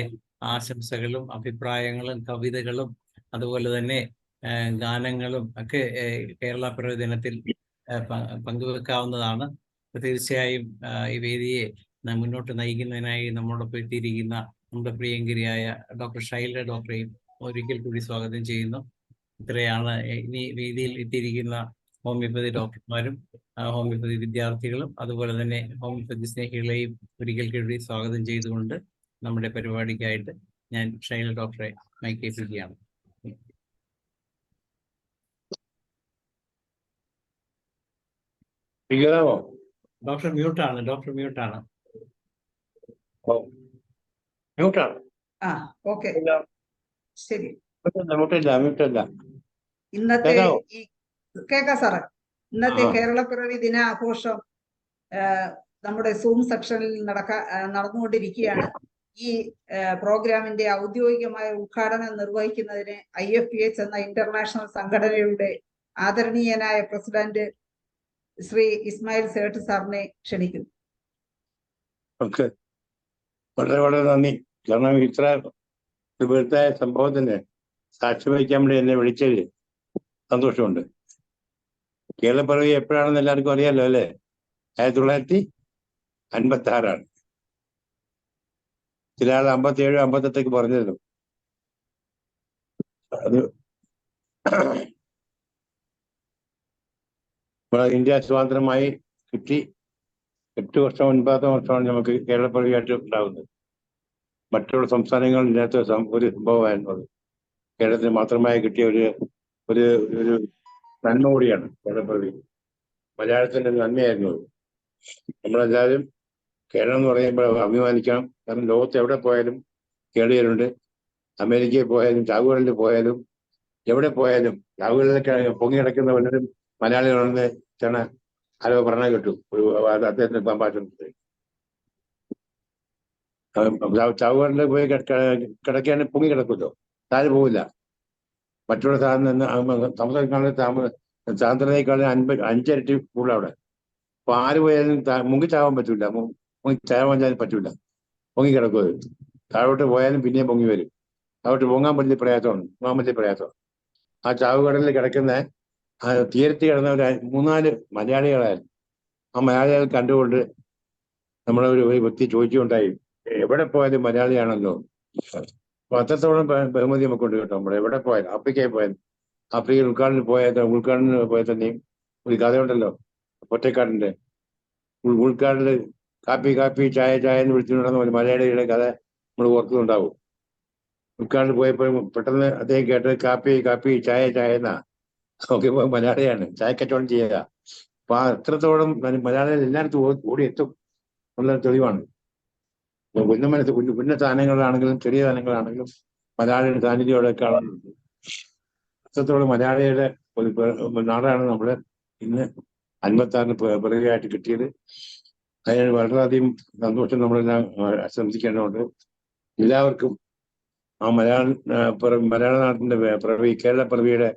Speaker 8: ആശംസകളും അഭിപ്രായങ്ങളും കവിതകളും അതുപോലെ തന്നെ ഗാനങ്ങളും ഒക്കെ കേരള പിറവി ദിനത്തിൽ പങ്കുവെക്കാവുന്നതാണ്. തീർച്ചയായും ഈ വേദിയെ മുന്നോട്ട് നയിക്കുന്നതിനായി നമ്മോടൊപ്പം എത്തിയിരിക്കുന്ന നമ്മുടെ പ്രിയങ്കരിയായ ഡോക്ടർ ഷൈല ഡോക്ടറെയും ഒരിക്കൽ കൂടി സ്വാഗതം ചെയ്യുന്നു. ഇത്രയാണ് ഇനി വേദിയിൽ എത്തിയിരിക്കുന്ന ഹോമിയോപ്പതി ഡോക്ടർമാരും ഹോമിയോപ്പതി വിദ്യാർത്ഥികളും അതുപോലെ തന്നെ ഹോമിയോപ്പതി സ്നേഹികളെയും ഒരിക്കൽ കൂടി സ്വാഗതം ചെയ്തുകൊണ്ട് നമ്മുടെ പരിപാടിക്കായിട്ട് ഞാൻ ഷൈല ഡോക്ടറെ മൈക്കേൽപ്പിക്കുകയാണ്. ഡോക്ടർ മ്യൂട്ടാണ്.
Speaker 10: ഓക്കെ, ശരി. കേൾക്കാം സാറേ. ഇന്നത്തെ കേരള പിറവി ദിനാഘോഷം നമ്മുടെ സൂം സെക്ഷനിൽ നടന്നുകൊണ്ടിരിക്കുകയാണ്. ഈ പ്രോഗ്രാമിന്റെ ഔദ്യോഗികമായ ഉദ്ഘാടനം നിർവഹിക്കുന്നതിന് IFPH എന്ന ഇന്റർനാഷണൽ സംഘടനയുടെ ആദരണീയനായ പ്രസിഡന്റ് ശ്രീ ഇസ്മായിൽ സേട്ട് സാറിനെ ക്ഷണിക്കുന്നു.
Speaker 11: ഓക്കെ, വളരെ വളരെ നന്ദി. കാരണം ഇത്ര ബൃഹത്തായ സംഭവത്തിന് സാക്ഷി വഹിക്കാൻ വേണ്ടി എന്നെ വിളിച്ചതിൽ സന്തോഷമുണ്ട്. കേരളപ്പിറവി എപ്പോഴാണെന്ന് എല്ലാവർക്കും അറിയാലോ അല്ലേ? 1956. ചില ആൾ 57, 58 പറഞ്ഞിരുന്നു. അത് ഇന്ത്യ സ്വാതന്ത്ര്യമായി കിട്ടി 8 വർഷം 9 വർഷമാണ് നമുക്ക് കേരളപ്പിറവിയായിട്ട് ഉണ്ടാകുന്നത്. മറ്റുള്ള സംസ്ഥാനങ്ങളിൽ ഇല്ലാത്ത ഒരു സംഭവമായിരുന്നു അത്. കേരളത്തിന് മാത്രമായി കിട്ടിയ ഒരു നന്മ കൂടിയാണ് കേരളപ്പിറവി. മലയാളത്തിന്റെ നന്മയായിരുന്നു അത്. നമ്മളെല്ലാവരും കേരളം എന്ന് പറയുമ്പോൾ അഭിമാനിക്കണം. കാരണം ലോകത്ത് എവിടെ പോയാലും കേരളീയരുണ്ട്. അമേരിക്കയിൽ പോയാലും ചാവുകളിൽ പോയാലും എവിടെ പോയാലും ചാവുകളിലൊക്കെ പൊങ്ങി കിടക്കുന്ന വല്ലതും മലയാളികളാണെന്ന് ചേണ ആരോ പറഞ്ഞ കേട്ടു ഒരു അദ്ദേഹത്തിന്റെ സംഭാഷണത്തിൽ. ചാവുകളിൽ പോയി കിടക്കുകയാണെങ്കിൽ പൊങ്ങി കിടക്കുമല്ലോ, താഴെ പോവില്ല. മറ്റുള്ള സമുദ്രക്കാളും സാന്ദ്രതയെക്കാളും 5 ഇരട്ടി കൂടുതൽ അവിടെ. അപ്പൊ ആര് പോയാലും മുങ്ങി ചാവാൻ പറ്റൂല, മുങ്ങി ചാവാൻ പറ്റൂല, പൊങ്ങി കിടക്കും. താഴോട്ട് പോയാലും പിന്നെയും പൊങ്ങി വരും. താഴോട്ട് പൊങ്ങാൻ വലിയ പ്രയാസമാണ്, ആ ചാവുകടലിൽ കിടക്കുന്ന തീരത്ത് കിടന്ന ഒരു 3-4 മലയാളികളായിരുന്നു. ആ മലയാളികൾ കണ്ടുകൊണ്ട് നമ്മളെ ഒരു വ്യക്തി ചോദിച്ചുകൊണ്ടായി, എവിടെ പോയാലും മലയാളിയാണല്ലോ. അപ്പൊ അത്രത്തോളം ബഹുമതി നമുക്കുണ്ട് കേട്ടോ. നമ്മൾ എവിടെ പോയാലും, ആഫ്രിക്കയിൽ പോയാലും, ആഫ്രിക്കയിൽ ഉൾക്കാടിന് പോയാൽ തന്നെയും ഒരു കഥയുണ്ടല്ലോ ഒറ്റക്കാടിന്റെ. ഉൾക്കാടില് കാപ്പി ചായ എന്ന് വിളിച്ചുകൊണ്ടിരുന്ന ഒരു മലയാളിയുടെ കഥ നമ്മൾ ഓർക്കുന്നുണ്ടാവും. ഉൾക്കാടിൽ പോയപ്പോൾ പെട്ടെന്ന് അദ്ദേഹം കേട്ടത് കാപ്പി ചായ എന്നാ. ഒക്കെ മലയാളിയാണ്, ചായക്കച്ചവടം ചെയ്യുക. അപ്പൊ അത്രത്തോളം മലയാളികൾ എല്ലായിടത്തും ഓടി എത്തും എന്നുള്ള തെളിവാണ്. കുഞ്ഞ സാധനങ്ങളാണെങ്കിലും ചെറിയ സാധനങ്ങളാണെങ്കിലും മലയാളിയുടെ സാന്നിധ്യം അവിടെ കാണുന്നുണ്ട്. അത്രത്തോളം മലയാളിയുടെ ഒരു നാടാണ് നമ്മള് ഇന്ന് 56 പിറവിയായിട്ട് കിട്ടിയത്. അതിന് വളരെയധികം സന്തോഷം നമ്മളെല്ലാം ആശംസിക്കേണ്ടതുണ്ട്. എല്ലാവർക്കും ആ മലയാള നാട്ടിന്റെ പിറവി, കേരള പിറവിയുടെ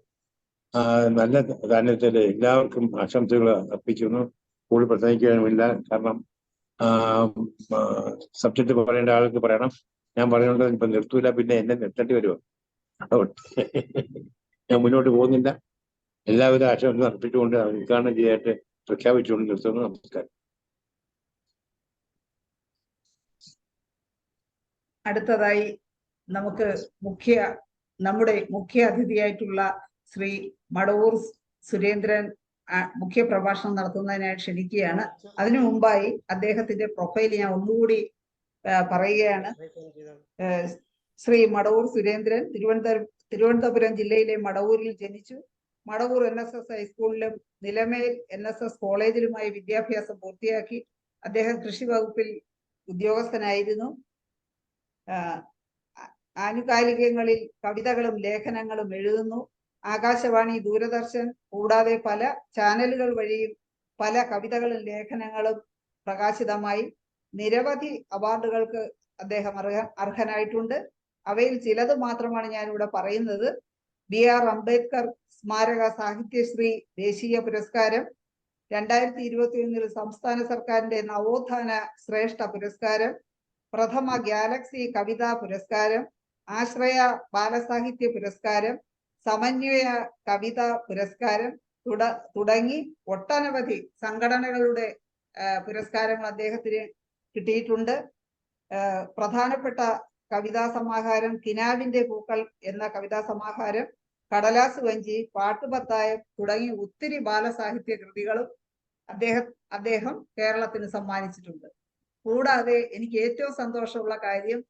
Speaker 11: നല്ല ധാന്യത്തിൽ എല്ലാവർക്കും ആശംസകൾ അർപ്പിക്കുന്നു. കൂടുതൽ പ്രസംഗിക്കാനുമില്ല, കാരണം സബ്ജക്റ്റ് പറയേണ്ട ആൾക്ക് പറയണം. ഞാൻ പറയുന്നത് ഇപ്പൊ നിർത്തൂല, പിന്നെ എന്നെ നിർത്തേണ്ടി വരുമോ? ഞാൻ മുന്നോട്ട് പോകുന്നില്ല. എല്ലാവരും ആശംസ അർപ്പിച്ചുകൊണ്ട് ഉദ്ഘാടനം ചെയ്യാനായിട്ട് പ്രഖ്യാപിച്ചുകൊണ്ട് നിർത്തുന്നു. നമസ്കാരം.
Speaker 10: അടുത്തതായി നമുക്ക് നമ്മുടെ മുഖ്യ അതിഥിയായിട്ടുള്ള ശ്രീ മടവൂർ സുരേന്ദ്രൻ മുഖ്യ പ്രഭാഷണം നടത്തുന്നതിനായി ക്ഷണിക്കുകയാണ്. അതിനു മുമ്പായി അദ്ദേഹത്തിന്റെ പ്രൊഫൈൽ ഞാൻ ഒന്നുകൂടി പറയുകയാണ്. ശ്രീ മടവൂർ സുരേന്ദ്രൻ തിരുവനന്തപുരം ജില്ലയിലെ മടവൂരിൽ ജനിച്ചു. മടവൂർ NSS ഹൈസ്കൂളിലും നിലമേൽ NSS കോളേജിലുമായി വിദ്യാഭ്യാസം പൂർത്തിയാക്കി. അദ്ദേഹം കൃഷി വകുപ്പിൽ ഉദ്യോഗസ്ഥനായിരുന്നു. ആനുകാലികങ്ങളിൽ കവിതകളും ലേഖനങ്ങളും എഴുതുന്നു. ആകാശവാണി, ദൂരദർശൻ കൂടാതെ പല ചാനലുകൾ വഴിയും പല കവിതകളും ലേഖനങ്ങളും പ്രകാശിതമായി. നിരവധി അവാർഡുകൾക്ക് അദ്ദേഹം അർഹനായിട്ടുണ്ട്. അവയിൽ ചിലത് മാത്രമാണ് ഞാനിവിടെ പറയുന്നത്. BR അംബേദ്കർ സ്മാരക സാഹിത്യശ്രീ ദേശീയ പുരസ്കാരം, 2021 സംസ്ഥാന സർക്കാരിന്റെ നവോത്ഥാന ശ്രേഷ്ഠ പുരസ്കാരം, പ്രഥമ ഗാലക്സി കവിതാ പുരസ്കാരം, ആശ്രയ ബാലസാഹിത്യ പുരസ്കാരം, സമന്വയ കവിതാ പുരസ്കാരം തുടങ്ങി ഒട്ടനവധി സംഘടനകളുടെ പുരസ്കാരങ്ങൾ അദ്ദേഹത്തിന് കിട്ടിയിട്ടുണ്ട്. പ്രധാനപ്പെട്ട കവിതാ സമാഹാരം കിനാവിന്റെ പൂക്കൾ എന്ന കവിതാ സമാഹാരം, കടലാസ് വഞ്ചി, പാട്ടുപത്തായം തുടങ്ങി ഒത്തിരി ബാലസാഹിത്യ കൃതികളും അദ്ദേഹം കേരളത്തിന് സമ്മാനിച്ചിട്ടുണ്ട്. കൂടാതെ എനിക്ക് ഏറ്റവും സന്തോഷമുള്ള കാര്യം,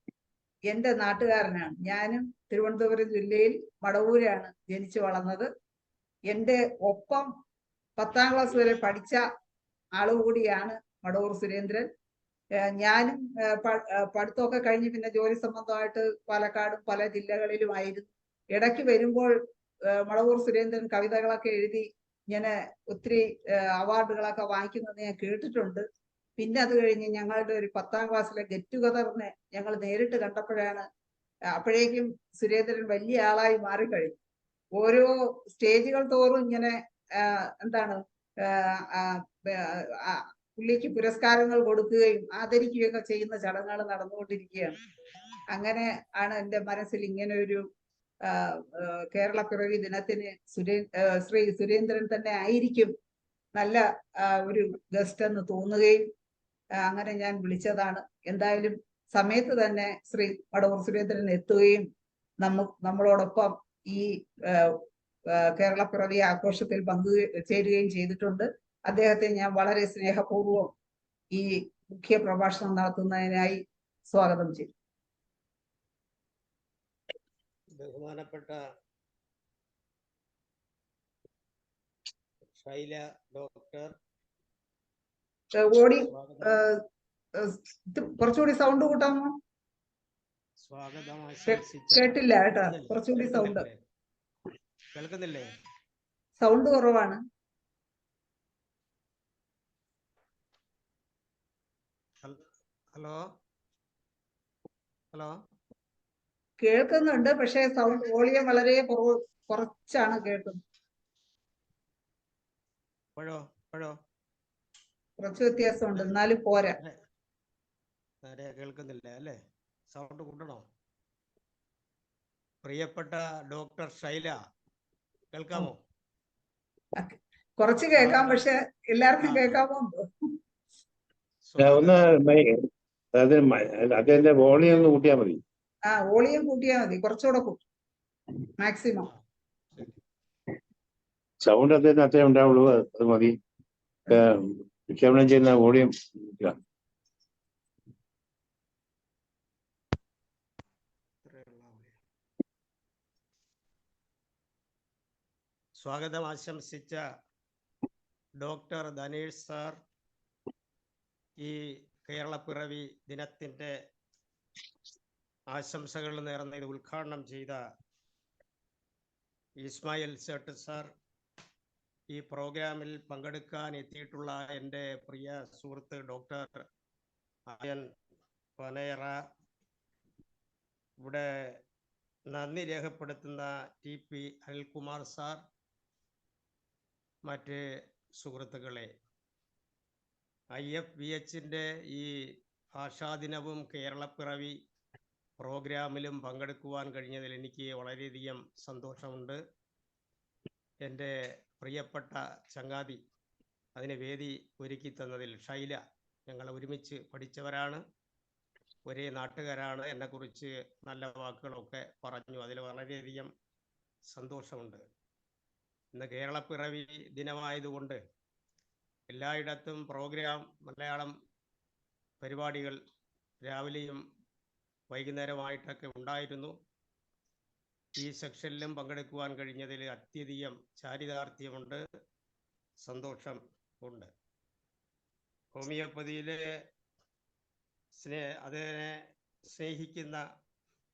Speaker 10: എന്റെ നാട്ടുകാരനാണ്. ഞാനും തിരുവനന്തപുരം ജില്ലയിൽ മടവൂരാണ് ജനിച്ചു വളർന്നത്. എന്റെ ഒപ്പം 10ാം ക്ലാസ് വരെ പഠിച്ച ആളുകൂടിയാണ് മടവൂർ സുരേന്ദ്രൻ. ഞാനും പഠിത്തമൊക്കെ കഴിഞ്ഞ് പിന്നെ ജോലി സംബന്ധമായിട്ട് പാലക്കാടും പല ജില്ലകളിലുമായിരുന്നു. ഇടയ്ക്ക് വരുമ്പോൾ മടവൂർ സുരേന്ദ്രൻ കവിതകളൊക്കെ എഴുതി ഇങ്ങനെ ഒത്തിരി അവാർഡുകളൊക്കെ വാങ്ങിക്കുന്നത് ഞാൻ കേട്ടിട്ടുണ്ട്. പിന്നെ അത് കഴിഞ്ഞ് ഞങ്ങളുടെ ഒരു 10ാം ക്ലാസ്സിലെ ഗെറ്റ് ടുഗദറിനെ ഞങ്ങൾ നേരിട്ട് കണ്ടപ്പോഴാണ്, അപ്പോഴേക്കും സുരേന്ദ്രൻ വലിയ ആളായി മാറിക്കഴിഞ്ഞു. ഓരോ സ്റ്റേജുകൾ തോറും ഇങ്ങനെ എന്താണ് പുള്ളിക്ക് പുരസ്കാരങ്ങൾ കൊടുക്കുകയും ആദരിക്കുകയൊക്കെ ചെയ്യുന്ന ചടങ്ങുകൾ നടന്നുകൊണ്ടിരിക്കുകയാണ്. അങ്ങനെ ആണ് എൻ്റെ മനസ്സിൽ ഇങ്ങനെ ഒരു കേരള പിറവി ദിനത്തിന് ശ്രീ സുരേന്ദ്രൻ തന്നെ ആയിരിക്കും നല്ല ഒരു ഗസ്റ്റ് എന്ന് തോന്നുകയും അങ്ങനെ ഞാൻ വിളിച്ചതാണ്. എന്തായാലും സമയത്ത് തന്നെ ശ്രീ മടവൂർ സുരേന്ദ്രൻ എത്തുകയും നമ്മളോടൊപ്പം ഈ കേരള പിറവി ആഘോഷത്തിൽ പങ്കുചേരുകയും ചെയ്തിട്ടുണ്ട്. അദ്ദേഹത്തെ ഞാൻ വളരെ സ്നേഹപൂർവ്വം ഈ മുഖ്യ പ്രഭാഷണം നടത്തുന്നതിനായി സ്വാഗതം ചെയ്തു.
Speaker 7: ബഹുമാനപ്പെട്ട ശൈല ഡോക്ടർ,
Speaker 10: ഓടി കുറച്ചുകൂടി സൗണ്ട് കൂട്ടാമോ?
Speaker 7: സ്വാഗതം.
Speaker 10: കേട്ടില്ല കേട്ടാ, കുറച്ചുകൂടി സൗണ്ട്.
Speaker 7: കേൾക്കുന്നില്ലേ?
Speaker 10: സൗണ്ട് കുറവാണ്.
Speaker 7: ഹലോ ഹലോ,
Speaker 10: കേൾക്കുന്നുണ്ട്, പക്ഷേ സൗണ്ട് വോളിയം വളരെ കുറച്ചാണ് കേൾക്കുന്നത്. കുറച്ച് വ്യത്യാസമുണ്ട്, എന്നാലും പോരാ.
Speaker 7: കേൾക്കുന്നില്ല അല്ലേ? സൗണ്ട് കൂട്ടണോ? പ്രിയപ്പെട്ട ഡോക്ടർ ശൈല, കേൾക്കാമോ?
Speaker 10: കുറച്ച് കേൾക്കാം, പക്ഷെ എല്ലാവർക്കും കേൾക്കാമോ?
Speaker 11: ഒന്ന് അതിന്റെ വോളിയം ഒന്ന് കൂട്ടിയാൽ മതി.
Speaker 10: വോളിയം കൂട്ടിയാൽ മതി, കുറച്ചുകൂടെ കൂട്ടും, മാക്സിമം.
Speaker 11: സൗണ്ട് അദ്ദേഹത്തിന് അത്രേ ഉണ്ടാവുള്ളൂ, അത് മതി. വിക്ഷേപണം ചെയ്യുന്ന വോളിയം.
Speaker 7: സ്വാഗതം ആശംസിച്ച ഡോക്ടർ ധനേഷ് സാർ, ഈ കേരളപ്പിറവി ദിനത്തിൻ്റെ ആശംസകൾ നേർന്ന് ഇത് ഉദ്ഘാടനം ചെയ്ത ഇസ്മായിൽ സേട്ട് സാർ, ഈ പ്രോഗ്രാമിൽ പങ്കെടുക്കാൻ എത്തിയിട്ടുള്ള എൻ്റെ പ്രിയ സുഹൃത്ത് ഡോക്ടർ അയൻ പനയറ, ഇവിടെ നന്ദി രേഖപ്പെടുത്തുന്ന TP അനിൽകുമാർ സാർ, മറ്റ് സുഹൃത്തുക്കളെ, IFBHൻ്റെ ഈ ഭാഷാദിനവും കേരളപ്പിറവി പ്രോഗ്രാമിലും പങ്കെടുക്കുവാൻ കഴിഞ്ഞതിൽ എനിക്ക് വളരെയധികം സന്തോഷമുണ്ട്. എൻ്റെ പ്രിയപ്പെട്ട ചങ്ങാതി അതിന് വേദി ഒരുക്കി തന്നതിൽ ശൈല, ഞങ്ങൾ ഒരുമിച്ച് പഠിച്ചവരാണ്, ഒരേ നാട്ടുകാരാണ്, എന്നെക്കുറിച്ച് നല്ല വാക്കുകളൊക്കെ പറഞ്ഞു, അതിൽ വളരെയധികം സന്തോഷമുണ്ട്. ഇന്ന് കേരളപ്പിറവി ദിനമായതുകൊണ്ട് എല്ലായിടത്തും പ്രോഗ്രാം, മലയാളം പരിപാടികൾ രാവിലെയും വൈകുന്നേരമായിട്ടൊക്കെ ഉണ്ടായിരുന്നു. ഈ സെക്ഷനിലും പങ്കെടുക്കുവാൻ കഴിഞ്ഞതിൽ അത്യധികം ചാരിതാർത്ഥ്യമുണ്ട്, സന്തോഷം ഉണ്ട്. ഹോമിയോപ്പതിയിലെ അതിനെ സ്നേഹിക്കുന്ന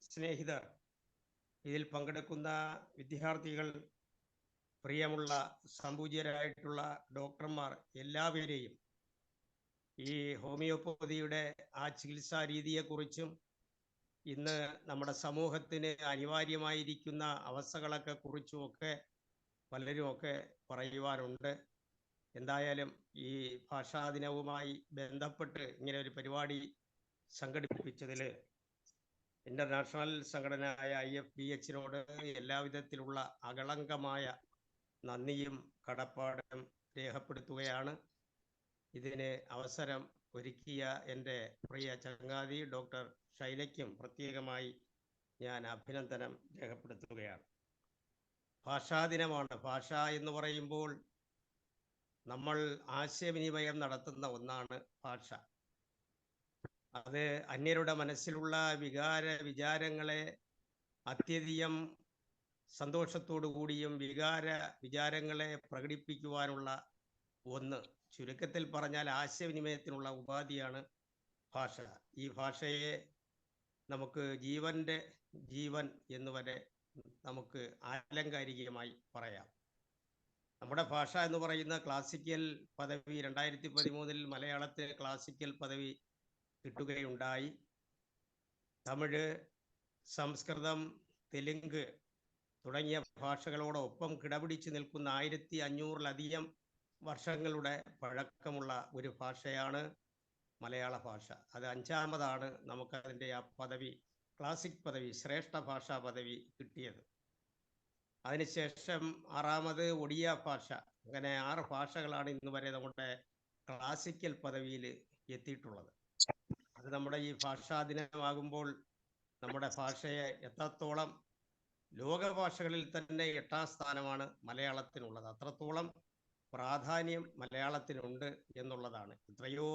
Speaker 7: സ്നേഹിതർ, ഇതിൽ പങ്കെടുക്കുന്ന വിദ്യാർത്ഥികൾ, പ്രിയമുള്ള സംപൂജ്യരായിട്ടുള്ള ഡോക്ടർമാർ, എല്ലാവരെയും ഈ ഹോമിയോപ്പതിയുടെ ആ ചികിത്സാ രീതിയെക്കുറിച്ചും ഇന്ന് നമ്മുടെ സമൂഹത്തിന് അനിവാര്യമായിരിക്കുന്ന അവസ്ഥകളൊക്കെ കുറിച്ചുമൊക്കെ പലരുമൊക്കെ പറയുവാനുണ്ട്. എന്തായാലും ഈ ഭാഷാദിനവുമായി ബന്ധപ്പെട്ട് ഇങ്ങനെ ഒരു പരിപാടി സംഘടിപ്പിച്ചതിൽ ഇന്റർനാഷണൽ സംഘടനയായ IFBHനോട് എല്ലാവിധത്തിലുള്ള അകളങ്കമായ നന്ദിയും കടപ്പാടും രേഖപ്പെടുത്തുകയാണ്. ഇതിന് അവസരം ഒരുക്കിയ എൻ്റെ പ്രിയ ചങ്ങാതി ഡോക്ടർ ശൈലയ്ക്കും പ്രത്യേകമായി ഞാൻ അഭിനന്ദനം രേഖപ്പെടുത്തുകയാണ്. ഭാഷാദിനമാണ്. ഭാഷ എന്ന് പറയുമ്പോൾ നമ്മൾ ആശയവിനിമയം നടത്തുന്ന ഒന്നാണ് ഭാഷ. അത് അന്യരുടെ മനസ്സിലുള്ള വിചാരങ്ങളെ അത്യധികം സന്തോഷത്തോടു കൂടിയും വിചാരങ്ങളെ പ്രകടിപ്പിക്കുവാനുള്ള ഒന്ന്, ചുരുക്കത്തിൽ പറഞ്ഞാൽ ആശയവിനിമയത്തിനുള്ള ഉപാധിയാണ് ഭാഷ. ഈ ഭാഷയെ നമുക്ക് ജീവന്റെ ജീവൻ എന്ന് വരെ നമുക്ക് ആലങ്കാരികമായി പറയാം.
Speaker 12: നമ്മുടെ ഭാഷ എന്ന് പറയുന്ന ക്ലാസിക്കൽ പദവി 2013 മലയാളത്തിൽ ക്ലാസിക്കൽ പദവി കിട്ടുകയുണ്ടായി. തമിഴ്, സംസ്കൃതം, തെലുങ്ക് തുടങ്ങിയ ഭാഷകളോടൊപ്പം കിടപിടിച്ച് നിൽക്കുന്ന 1500-ലധികം വർഷങ്ങളുടെ പഴക്കമുള്ള ഒരു ഭാഷയാണ് മലയാള ഭാഷ. അത് 5ാമതാണ് നമുക്കതിൻ്റെ ആ പദവി, ക്ലാസിക് പദവി, ശ്രേഷ്ഠ ഭാഷാ പദവി കിട്ടിയത്. അതിനുശേഷം 6ാമത് ഒഡിയ ഭാഷ. അങ്ങനെ 6 ഭാഷകളാണ് ഇന്ന് വരെ നമ്മുടെ ക്ലാസിക്കൽ പദവിയിൽ എത്തിയിട്ടുള്ളത്. അത് നമ്മുടെ ഈ ഭാഷാ ദിനമാകുമ്പോൾ നമ്മുടെ ഭാഷയെ എത്രത്തോളം ലോകഭാഷകളിൽ തന്നെ 8ാം സ്ഥാനമാണ് മലയാളത്തിനുള്ളത്. അത്രത്തോളം പ്രാധാന്യം മലയാളത്തിനുണ്ട് എന്നുള്ളതാണ്. എത്രയോ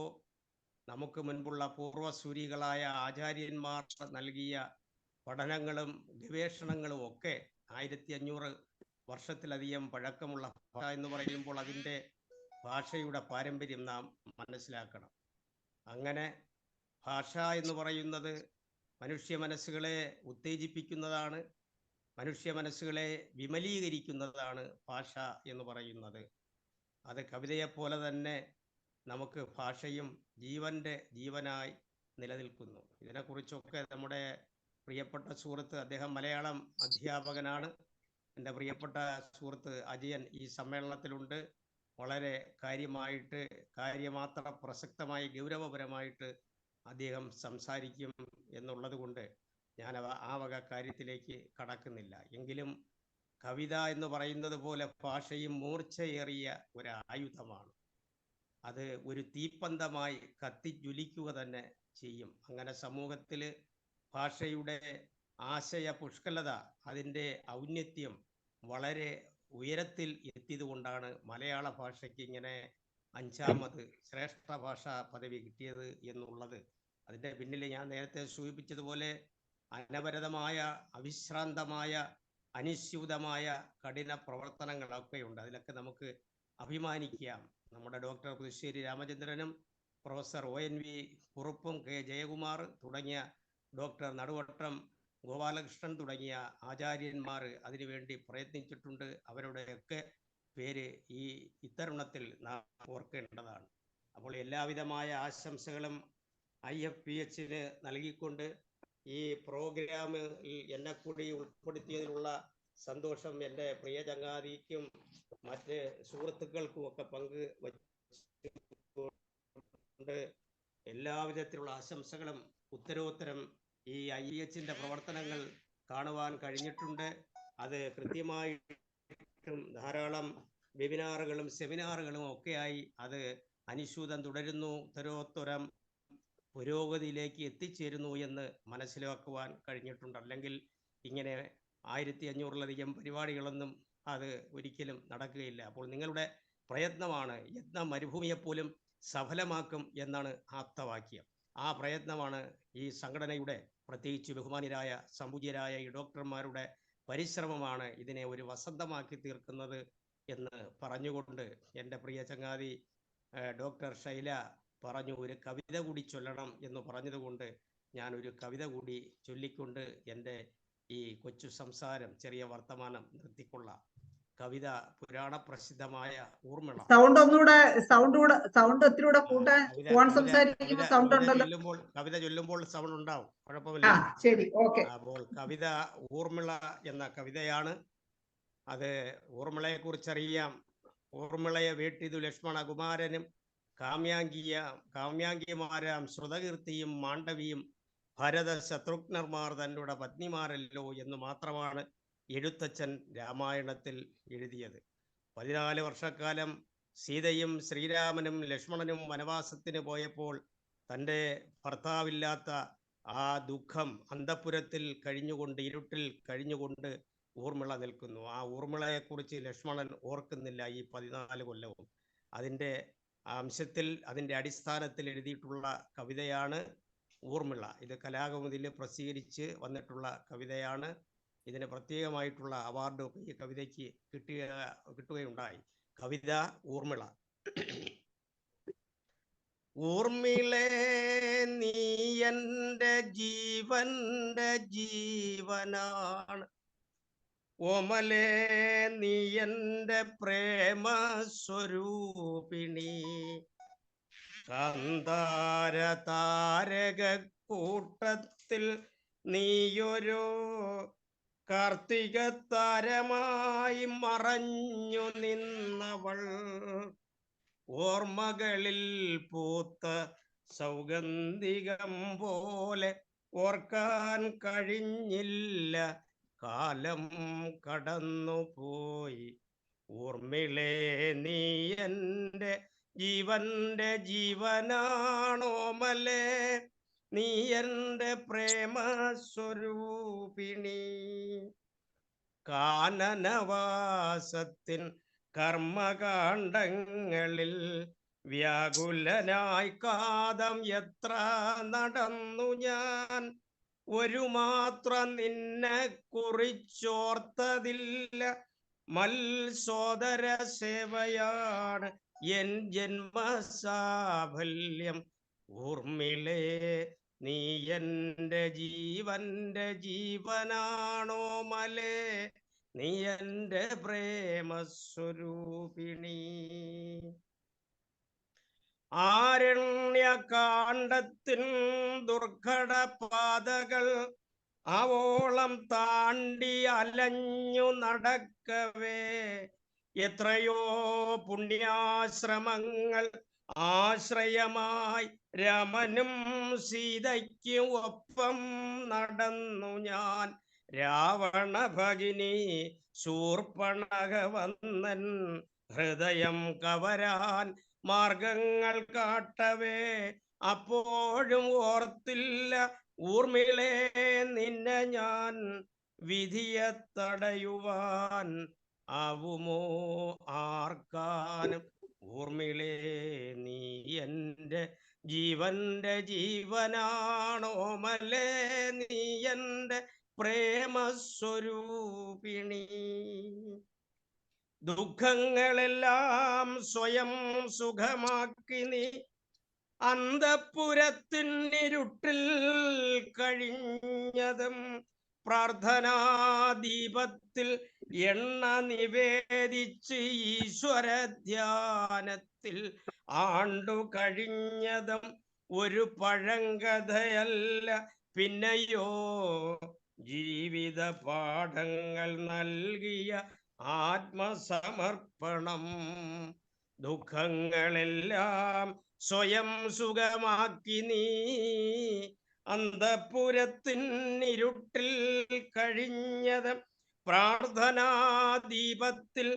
Speaker 12: നമുക്ക് മുൻപുള്ള പൂർവ്വസൂരികളായ ആചാര്യന്മാർ നൽകിയ പഠനങ്ങളും ഗവേഷണങ്ങളും ഒക്കെ 1500 വർഷത്തിലധികം പഴക്കമുള്ള ഭാഷ എന്ന് പറയുമ്പോൾ അതിൻ്റെ ഭാഷയുടെ പാരമ്പര്യം നാം മനസ്സിലാക്കണം. അങ്ങനെ ഭാഷ എന്ന് പറയുന്നത് മനുഷ്യ മനസ്സുകളെ ഉത്തേജിപ്പിക്കുന്നതാണ്, മനുഷ്യ മനസ്സുകളെ വിമലീകരിക്കുന്നതാണ് ഭാഷ എന്ന് പറയുന്നത്. അത് കവിതയെപ്പോലെ തന്നെ നമുക്ക് ഭാഷയും ജീവനായി നിലനിൽക്കുന്നു. ഇതിനെക്കുറിച്ചൊക്കെ നമ്മുടെ പ്രിയപ്പെട്ട സുഹൃത്ത്, അദ്ദേഹം മലയാളം അധ്യാപകനാണ്, എൻ്റെ പ്രിയപ്പെട്ട സുഹൃത്ത് അജയൻ ഈ സമ്മേളനത്തിലുണ്ട്. വളരെ കാര്യമാത്ര പ്രസക്തമായി ഗൗരവപരമായിട്ട് അദ്ദേഹം സംസാരിക്കും എന്നുള്ളത് കൊണ്ട് ഞാൻ ആ വക കാര്യത്തിലേക്ക് കടക്കുന്നില്ല. എങ്കിലും കവിത എന്ന് പറയുന്നത് പോലെ ഭാഷയും മൂർച്ചയേറിയ ഒരു ആയുധമാണ്. അത് ഒരു തീപ്പന്തമായി കത്തിജ്വലിക്കുക തന്നെ ചെയ്യും. അങ്ങനെ സമൂഹത്തിൽ ഭാഷയുടെ ആശയ പുഷ്കലത, അതിൻ്റെ ഔന്നത്യം വളരെ ഉയരത്തിൽ എത്തിയതുകൊണ്ടാണ് മലയാള ഭാഷയ്ക്ക് ഇങ്ങനെ 5ാമത് ശ്രേഷ്ഠ ഭാഷാ പദവി കിട്ടിയത് എന്നുള്ളത്. അതിൻ്റെ പിന്നിൽ ഞാൻ നേരത്തെ സൂചിപ്പിച്ചതുപോലെ അനവരതമായ, അവിശ്രാന്തമായ, അനുസ്യൂതമായ കഠിന പ്രവർത്തനങ്ങളൊക്കെയുണ്ട്. അതിലൊക്കെ നമുക്ക് അഭിമാനിക്കാം. നമ്മുടെ ഡോക്ടർ പുതുശ്ശേരി രാമചന്ദ്രനും പ്രൊഫസർ ONV കുറുപ്പും കെ ജയകുമാർ തുടങ്ങിയ ഡോക്ടർ നടുവട്ടം ഗോപാലകൃഷ്ണൻ തുടങ്ങിയ ആചാര്യന്മാർ അതിനുവേണ്ടി പ്രയത്നിച്ചിട്ടുണ്ട്. അവരുടെയൊക്കെ പേര് ഈ ഇത്തരുണത്തിൽ നാം ഓർക്കേണ്ടതാണ്. അപ്പോൾ എല്ലാവിധമായ ആശംസകളും IFPHന് നൽകിക്കൊണ്ട് ഈ പ്രോഗ്രാമിൽ എന്നെ കൂടി ഉൾപ്പെടുത്തിയതിലുള്ള സന്തോഷം എൻ്റെ പ്രിയ ചങ്ങാതിക്കും മറ്റ് സുഹൃത്തുക്കൾക്കും ഒക്കെ പങ്കുവച്ചുകൊണ്ട് എല്ലാവിധത്തിലുള്ള ആശംസകളും ഉത്തരോത്തരം ഈ IEHന്റെ പ്രവർത്തനങ്ങൾ കാണുവാൻ കഴിഞ്ഞിട്ടുണ്ട്. അത് കൃത്യമായിട്ടും ധാരാളം വെബിനാറുകളും സെമിനാറുകളും ഒക്കെയായി അത് അനുസ്യൂതം തുടരുന്നു, ഉത്തരോത്തരം പുരോഗതിയിലേക്ക് എത്തിച്ചേരുന്നു എന്ന് മനസ്സിലാക്കുവാൻ കഴിഞ്ഞിട്ടുണ്ട്. അല്ലെങ്കിൽ ഇങ്ങനെ 1500-ലധികം പരിപാടികളൊന്നും അത് ഒരിക്കലും നടക്കുകയില്ല. അപ്പോൾ നിങ്ങളുടെ പ്രയത്നമാണ് യത്നം മരുഭൂമിയെപ്പോലും സഫലമാക്കും എന്നാണ് ആപ്തവാക്യം. ആ പ്രയത്നമാണ് ഈ സംഘടനയുടെ, പ്രത്യേകിച്ച് ബഹുമാന്യരായ സംപൂജ്യരായ ഈ ഡോക്ടർമാരുടെ പരിശ്രമമാണ് ഇതിനെ ഒരു വസന്തമാക്കി തീർക്കുന്നത് എന്ന് പറഞ്ഞുകൊണ്ട് എൻ്റെ പ്രിയ ചങ്ങാതി ഡോക്ടർ ശൈല പറഞ്ഞു ഒരു കവിത കൂടി ചൊല്ലണം എന്ന് പറഞ്ഞതുകൊണ്ട് ഞാനൊരു കവിത കൂടി ചൊല്ലിക്കൊണ്ട് എൻ്റെ ഈ കൊച്ചു സംസാരം, ചെറിയ വർത്തമാനം നിർത്തിക്കൊള്ളാം. കവിത പുരാണ പ്രസിദ്ധമായ ഊർമിള.
Speaker 10: സൗണ്ട് ഒത്തിരി കൂട്ടാൻ
Speaker 12: കവിത ചൊല്ലുമ്പോൾ സൗണ്ട് ഉണ്ടാവും, കുഴപ്പമില്ല.
Speaker 10: ശരി, ഓക്കേ.
Speaker 12: അപ്പോൾ കവിത ഊർമിള എന്ന കവിതയാണ്. അത് ഊർമിളയെ കുറിച്ചറിയാം. ഊർമിളയെ വേട്ടിതു ലക്ഷ്മണ കുമാരനും കാമ്യാംഗിമാരാം ശ്രുതകീർത്തിയും മാണ്ഡവിയും ഭരത ശത്രുഘ്നന്മാർ തന്നോട് പത്നിമാരല്ലോ എന്ന് മാത്രമാണ് എഴുത്തച്ഛൻ രാമായണത്തിൽ എഴുതിയത്. 14 വർഷക്കാലം സീതയും ശ്രീരാമനും ലക്ഷ്മണനും വനവാസത്തിന് പോയപ്പോൾ തൻ്റെ ഭർത്താവില്ലാത്ത ആ ദുഃഖം അന്തഃപുരത്തിൽ കഴിഞ്ഞുകൊണ്ട്, ഇരുട്ടിൽ കഴിഞ്ഞുകൊണ്ട് ഊർമിള നിൽക്കുന്നു. ആ ഊർമിളയെക്കുറിച്ച് ലക്ഷ്മണൻ ഓർക്കുന്നില്ല ഈ 14 കൊല്ലവും. അതിൻ്റെ അംശത്തിൽ, അതിൻ്റെ അടിസ്ഥാനത്തിൽ എഴുതിയിട്ടുള്ള കവിതയാണ് ഊർമിള. ഇത് കലാകൗമുദിയിൽ പ്രസിദ്ധീകരിച്ച് വന്നിട്ടുള്ള കവിതയാണ്. ഇതിന് പ്രത്യേകമായിട്ടുള്ള അവാർഡ് ഈ കവിതയ്ക്ക് കിട്ടുകയുണ്ടായി. കവിത ഊർമിള. ഊർമിളേ നീ എൻ്റെ ജീവന്റെ ജീവനാണ്, ഓമലേ നീ എൻ്റെ പ്രേമ സ്വരൂപിണി കാന്താര താരക കൂട്ടത്തിൽ നീയൊരു കാർത്തിക താരമായി മറഞ്ഞു നിന്നവൾ ഓർമ്മകളിൽ പൂത്ത സൗഗന്ധികം പോലെ ഓർക്കാൻ കഴിഞ്ഞില്ല കാലം കടന്നുപോയി ഊർമിളേ നീ എൻ്റെ ജീവന്റെ ജീവനാണോമലേ നീ എൻ്റെ പ്രേമ സ്വരൂപിണി കാനനവാസത്തിൻ കർമ്മകാണ്ഡങ്ങളിൽ വ്യാകുലനായി കാതം എത്ര നടന്നു ഞാൻ ഒരു മാത്രം നിന്നെ കുറിച്ചോർത്തതില്ല മൽസോദര സേവയാണ് എൻ ജന്മസാഫല്യം ഊർമിളേ നീ എൻ്റെ ജീവന്റെ ജീവനാണോമലേ നീ എൻ്റെ പ്രേമസ്വരൂപിണി ആരണ്യകാണ്ഡത്തിൻ ദുർഘട പാതകൾ ആവോളം താണ്ടി അലഞ്ഞു നടക്കവേ എത്രയോ പുണ്യാശ്രമങ്ങൾ ആശ്രയമായി രാമനും സീതയ്ക്കും ഒപ്പം നടന്നു ഞാൻ രാവണ ഭഗിനി ശൂർപ്പണഖ വന്നൻ ഹൃദയം കവരാൻ മാർഗങ്ങൾ കാട്ടവേ അപ്പോഴും ഓർത്തില്ല ഊർമിളേ നിന്നെ ഞാൻ വിധിയെ തടയുവാൻ ആവുമോ ആർക്കാനും ഊർമിളേ നീ എൻ്റെ ജീവന്റെ ജീവനാണോമലേ നീ എൻ്റെ പ്രേമസ്വരൂപിണി ദുഃഖങ്ങളെല്ലാം സ്വയം സുഖമാക്കി നീ അന്തഃപുരത്തിനിരുട്ടിൽ കഴിഞ്ഞതും പ്രാർത്ഥനാദീപത്തിൽ എണ്ണ നിവേദിച്ച് ഈശ്വര ധ്യാനത്തിൽ ആണ്ടു കഴിഞ്ഞതും ഒരു പഴങ്കഥയല്ല പിന്നെയോ ജീവിത പാഠങ്ങൾ നൽകിയ ആത്മസമർപ്പണം ദുഃഖങ്ങളെല്ലാം സ്വയം സുഖമാക്കി നീ അന്തഃപുരത്തിനിരുട്ടിൽ കഴിഞ്ഞത് പ്രാർത്ഥനാദീപത്തിൽ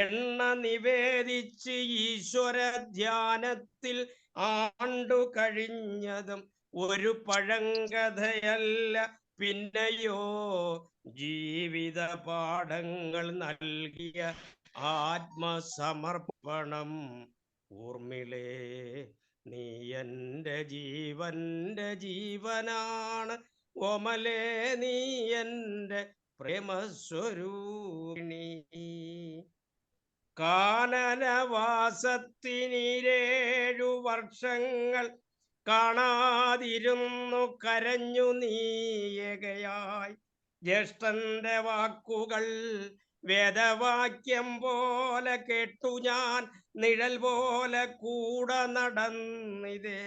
Speaker 12: എണ്ണ നിവേദിച്ച് ഈശ്വര ധ്യാനത്തിൽ ആണ്ടു കഴിഞ്ഞതും ഒരു പഴങ്കഥയല്ല പിന്നെയോ ജീവിത പാഠങ്ങൾ നൽകിയ ആത്മസമർപ്പണം ഊർമിളേ നീ എൻ്റെ ജീവന്റെ ജീവനാണ് ഓമലേ നീ എൻ്റെ പ്രേമസ്വരൂപിണി കാനനവാസത്തിനിരേഴു വർഷങ്ങൾ കാണാതിരുന്നു കരഞ്ഞു നീയകയായി ജ്യേഷ്ഠന്റെ വാക്കുകൾ വേദവാക്യം പോലെ കേട്ടു ഞാൻ നിഴൽ പോലെ കൂടെ നടന്നിതേ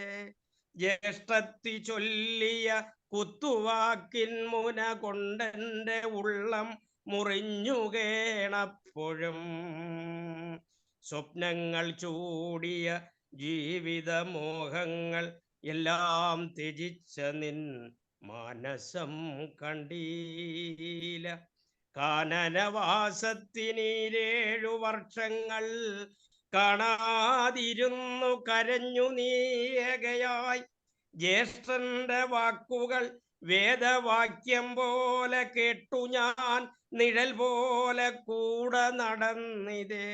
Speaker 12: ജ്യേഷ്ഠത്തി ചൊല്ലിയ കുത്തുവാക്കിൻ മുന കൊണ്ടെന്റെ ഉള്ളം മുറിഞ്ഞു കേണപ്പോഴും സ്വപ്നങ്ങൾ ചൂടിയ ജീവിതമോഹങ്ങൾ എല്ലാം ത്യജിച്ച നിൻ മാനസം കണ്ടീല കാനനവാസത്തിനിരേഴു വർഷങ്ങൾ കാണാതിരുന്നു കരഞ്ഞു നീയകയായി ജ്യേഷ്ഠന്റെ വാക്കുകൾ വേദവാക്യം പോലെ കേട്ടു ഞാൻ നിഴൽ പോലെ കൂടെ നടന്നിതേ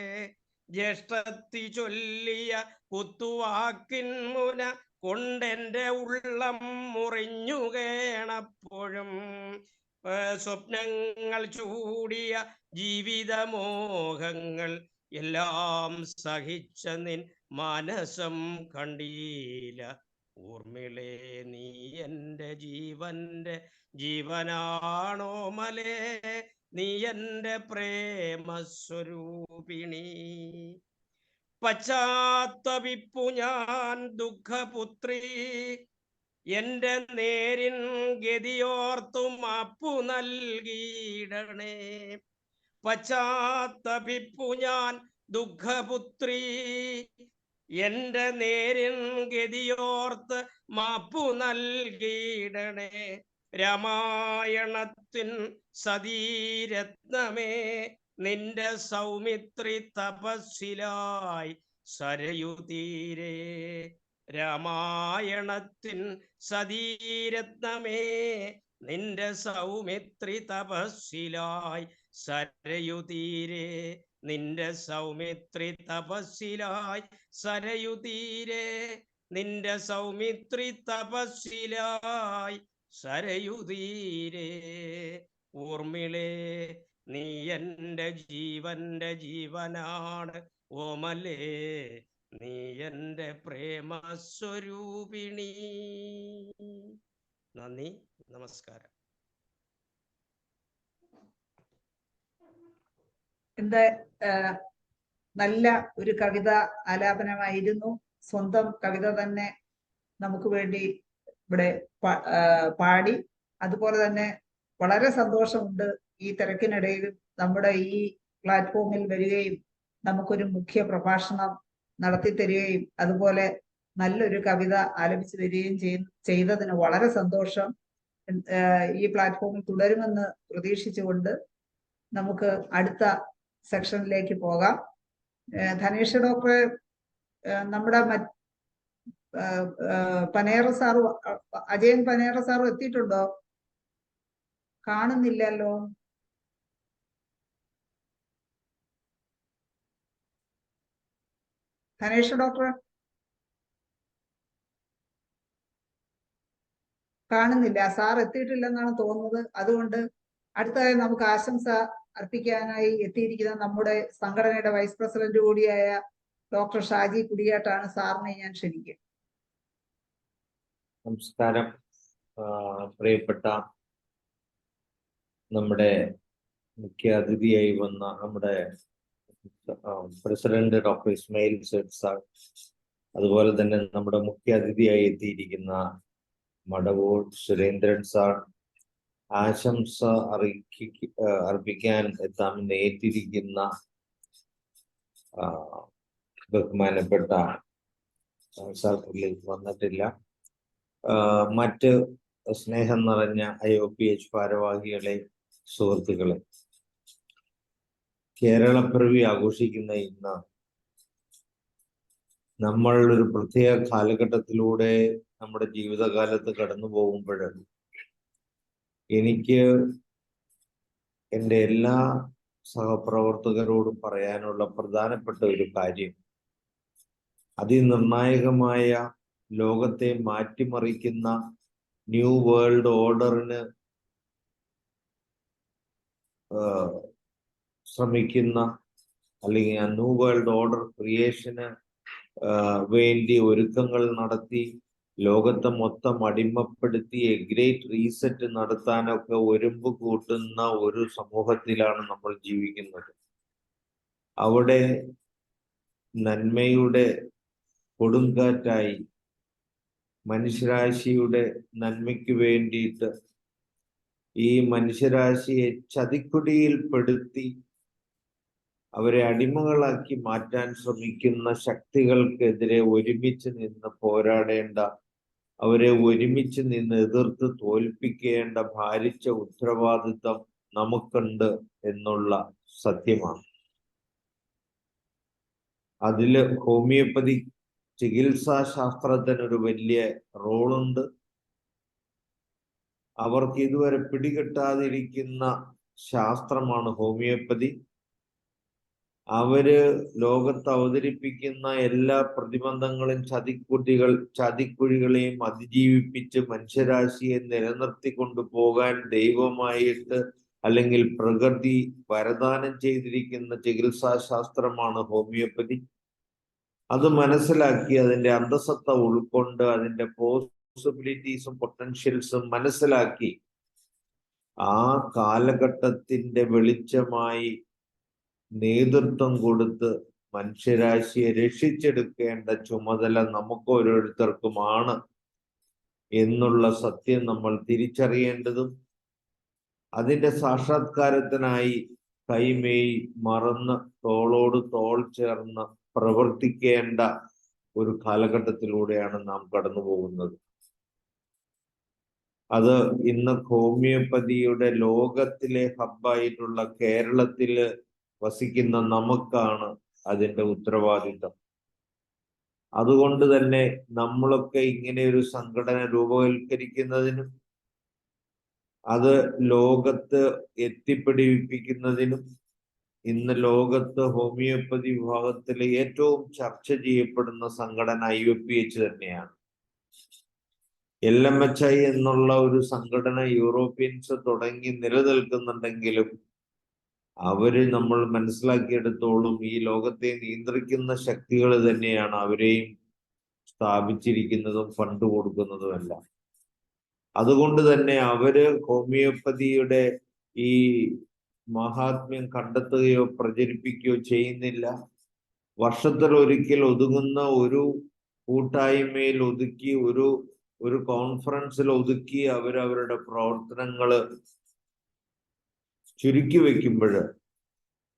Speaker 12: ജ്യേഷ്ഠത്തി ചൊല്ലിയ കുത്തുവാക്കിൻ മുന കൊണ്ടെന്റെ ഉള്ളം മുറിഞ്ഞു കേണപ്പോഴും സ്വപ്നങ്ങൾ ചൂടിയ ജീവിതമോഹങ്ങൾ എല്ലാം സഹിച്ച നിൻ മാനസം കണ്ടീല ഊർമിളേ നീ എൻ്റെ ജീവന്റെ ജീവനാണോമലേ നീ എൻ്റെ പ്രേമസ്വരൂപിണി. പശ്ചാത്തപിപ്പു ഞാൻ ദുഃഖപുത്രി, എൻ്റെ നേരിൻ ഗതിയോർത്തു മാപ്പു നൽകിയിടണേ. പശ്ചാത്തപിപ്പു ഞാൻ ദുഃഖപുത്രി, എൻ്റെ നേരിൻ ഗതിയോർത്ത് മാപ്പു നൽകിയിടണേ. രാമായണത്തിൻ സതീരത്നമേ, നിന്റെ സൗമിത്രി തപസ്സിലായി സരയുതീരേ. രാമായണത്തിൻ സതീരത്നമേ, നിന്റെ സൗമിത്രി തപസ്സിലായി സരയുതീരേ. നിന്റെ സൗമിത്രി തപസ്സിലായി സരയുതീരേ. നിന്റെ സൗമിത്രി തപസ്സിലായി സരയുതീരേ. ഊർമിളേ, നീ എൻ്റെ ജീവന്റെ ജീവനാണ്. ഓമലേ, നീ എൻ്റെ പ്രേമസ്വരൂപിണി. നന്ദി, നമസ്കാരം.
Speaker 10: എന്താ നല്ല ഒരു കവിത ആലാപനമായിരുന്നു. സ്വന്തം കവിത തന്നെ നമുക്ക് വേണ്ടി ഇവിടെ പാടി. അതുപോലെ തന്നെ വളരെ സന്തോഷമുണ്ട് ഈ തിരക്കിനിടയിൽ നമ്മുടെ ഈ പ്ലാറ്റ്ഫോമിൽ വരികയും നമുക്കൊരു മുഖ്യ പ്രഭാഷണം നടത്തി തരികയും അതുപോലെ നല്ലൊരു കവിത ആലപിച്ചു തരികയും ചെയ്തതിന് വളരെ സന്തോഷം. ഈ പ്ലാറ്റ്ഫോമിൽ തുടരുമെന്ന് പ്രതീക്ഷിച്ചുകൊണ്ട് നമുക്ക് അടുത്ത സെക്ഷനിലേക്ക് പോകാം. ധനേഷ് ഡോക്ടറെ, നമ്മുടെ പനേറ സാറ്, അജയൻ പനേറ സാറും എത്തിയിട്ടുണ്ടോ? കാണുന്നില്ലല്ലോ. ധനേഷ് ഡോക്ടർ കാണുന്നില്ല. സാർ എത്തിയിട്ടില്ലെന്നാണ് തോന്നുന്നത്. അതുകൊണ്ട് അടുത്തതായി നമുക്ക് ആശംസ അർപ്പിക്കാനായി എത്തിയിരിക്കുന്ന നമ്മുടെ സംഘടനയുടെ വൈസ് പ്രസിഡന്റ് കൂടിയായ ഡോക്ടർ ഷാജി കുടിയാട്ടാണ്. സാറിനെ ഞാൻ ക്ഷണിക്കുക.
Speaker 9: നമസ്കാരം. പ്രിയപ്പെട്ട നമ്മുടെ മുഖ്യ അതിഥിയായി വന്ന നമ്മുടെ president doctor Ismail Sait sir, അതുപോലെ തന്നെ നമ്മുടെ മുഖ്യ അതിഥിയായി എത്തിയിരിക്കുന്ന മടവൂർ സുരേന്ദ്രൻ സാർ, ആശംസ അർപ്പിക്കാൻ എത്താമെന്ന് ഏറ്റിരിക്കുന്ന ബഹുമാനപ്പെട്ട സാർ വന്നിട്ടില്ല, മറ്റ് സ്നേഹം നിറഞ്ഞ IOPH ഭാരവാഹികളെ, സുഹൃത്തുക്കളെ, കേരളപ്പിറവി ആഘോഷിക്കുന്ന ഇന്ന് നമ്മൾ ഒരു പ്രത്യേക കാലഘട്ടത്തിലൂടെ നമ്മുടെ ജീവിതകാലത്ത് കടന്നു പോകുമ്പോൾ എനിക്ക് എൻ്റെ എല്ലാ സഹപ്രവർത്തകരോടും പറയാനുള്ള പ്രധാനപ്പെട്ട ഒരു കാര്യം, അതിനിർണായകമായ ലോകത്തെ മാറ്റിമറിക്കുന്ന ന്യൂ വേൾഡ് ഓർഡറിന് ശ്രമിക്കുന്ന, അല്ലെങ്കിൽ ആ ന്യൂ വേൾഡ് ഓർഡർ ക്രിയേഷന് വേണ്ടി ഒരുക്കങ്ങൾ നടത്തി ലോകത്തെ മൊത്തം അടിമപ്പെടുത്തി ഗ്രേറ്റ് റീസെറ്റ് നടത്താനൊക്കെ ഒരുമ്പ് കൂട്ടുന്ന ഒരു സമൂഹത്തിലാണ് നമ്മൾ ജീവിക്കുന്നത്. അവിടെ നന്മയുടെ കൊടുങ്കാറ്റായി മനുഷ്യരാശിയുടെ നന്മയ്ക്ക് വേണ്ടിയിട്ട് ഈ മനുഷ്യരാശിയെ ചതിക്കുടിയിൽപ്പെടുത്തി അവരെ അടിമകളാക്കി മാറ്റാൻ ശ്രമിക്കുന്ന ശക്തികൾക്കെതിരെ ഒരുമിച്ച് നിന്ന് പോരാടേണ്ട, അവരെ ഒരുമിച്ച് നിന്ന് എതിർത്ത് തോൽപ്പിക്കേണ്ട ഭാരിച്ച ഉത്തരവാദിത്വം നമുക്കുണ്ട് എന്നുള്ള സത്യമാണ്. അതില് ഹോമിയോപ്പതി ചികിത്സാ ശാസ്ത്രത്തിനൊരു വലിയ റോളുണ്ട്. അവർക്ക് ഇതുവരെ പിടികിട്ടാതിരിക്കുന്ന ശാസ്ത്രമാണ് ഹോമിയോപ്പതി. അവര് ലോകത്ത് അവതരിപ്പിക്കുന്ന എല്ലാ പ്രതിബന്ധങ്ങളും ചതിക്കുഴികളെയും അതിജീവിപ്പിച്ച് മനുഷ്യരാശിയെ നിലനിർത്തിക്കൊണ്ടു പോകാൻ ദൈവമായിട്ട് അല്ലെങ്കിൽ പ്രകൃതി വരദാനം ചെയ്തിരിക്കുന്ന ചികിത്സാ ശാസ്ത്രമാണ് ഹോമിയോപ്പതി. അത് മനസ്സിലാക്കി അതിന്റെ അന്തസത്ത ഉൾക്കൊണ്ട് അതിന്റെ പോസിബിലിറ്റീസും പൊട്ടൻഷ്യൽസും മനസ്സിലാക്കി ആ കാലഘട്ടത്തിന്റെ വെളിച്ചമായി നേതൃത്വം കൊടുത്ത് മനുഷ്യരാശിയെ രക്ഷിച്ചെടുക്കേണ്ട ചുമതല നമുക്ക് ഓരോരുത്തർക്കുമാണ് എന്നുള്ള സത്യം നമ്മൾ തിരിച്ചറിയേണ്ടതും അതിന്റെ സാക്ഷാത്കാരത്തിനായി കൈമേയ് മറന്ന് തോളോട് തോൾ ചേർന്ന് പ്രവർത്തിക്കേണ്ട ഒരു കാലഘട്ടത്തിലൂടെയാണ് നാം കടന്നു പോകുന്നത്. അത് ഇന്ന് ഹോമിയോപ്പതിയുടെ ലോകത്തിലെ ഹബ്ബായിട്ടുള്ള കേരളത്തില് വസിക്കുന്ന നമുക്കാണ് അതിന്റെ ഉത്തരവാദിത്തം. അതുകൊണ്ട് തന്നെ നമ്മളൊക്കെ ഇങ്ങനെ ഒരു സംഘടന രൂപവൽക്കരിക്കുന്നതിനും അത് ലോകത്ത് എത്തിപ്പിടിപ്പിക്കുന്നതിനും ഇന്ന് ലോകത്ത് ഹോമിയോപ്പതി വിഭാഗത്തിലെ ഏറ്റവും ചർച്ച ചെയ്യപ്പെടുന്ന സംഘടന IFPH തന്നെയാണ്. LMHI എന്നുള്ള ഒരു സംഘടന യൂറോപ്യൻസ് തുടങ്ങി നിലനിൽക്കുന്നുണ്ടെങ്കിലും അവര് നമ്മൾ മനസ്സിലാക്കിയെടുത്തോളം ഈ ലോകത്തെ നിയന്ത്രിക്കുന്ന ശക്തികൾ തന്നെയാണ് അവരെയും സ്ഥാപിച്ചിരിക്കുന്നതും ഫണ്ട് കൊടുക്കുന്നതുമെല്ലാം. അതുകൊണ്ട് തന്നെ അവര് ഹോമിയോപ്പതിയുടെ ഈ മഹാത്മ്യം കണ്ടെത്തുകയോ പ്രചരിപ്പിക്കുകയോ ചെയ്യുന്നില്ല. വർഷത്തിൽ ഒരിക്കൽ ഒതുങ്ങുന്ന ഒരു കൂട്ടായ്മയിൽ ഒതുക്കി ഒരു കോൺഫറൻസിൽ ഒതുക്കി അവരവരുടെ പ്രവർത്തനങ്ങള് ചുരുക്കി വെക്കുമ്പോൾ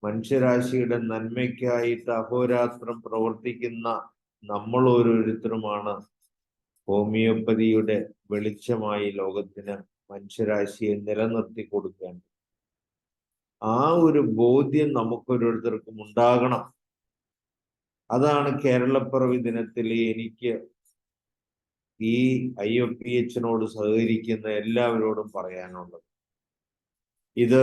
Speaker 9: മനുഷ്യരാശിയുടെ നന്മയ്ക്കായിട്ട് അഹോരാത്രം പ്രവർത്തിക്കുന്ന നമ്മൾ ഓരോരുത്തരുമാണ് ഹോമിയോപ്പതിയുടെ വെളിച്ചമായി ലോകത്തിന് മനുഷ്യരാശിയെ നിലനിർത്തി കൊടുക്കേണ്ടത്. ആ ഒരു ബോധ്യം നമുക്കൊരോരുത്തർക്കും ഉണ്ടാകണം. അതാണ് കേരളപ്പിറവി ദിനത്തിൽ എനിക്ക് ഈ IFPH-നോട് സഹകരിക്കുന്ന എല്ലാവരോടും പറയാനുള്ളത്. ഇത്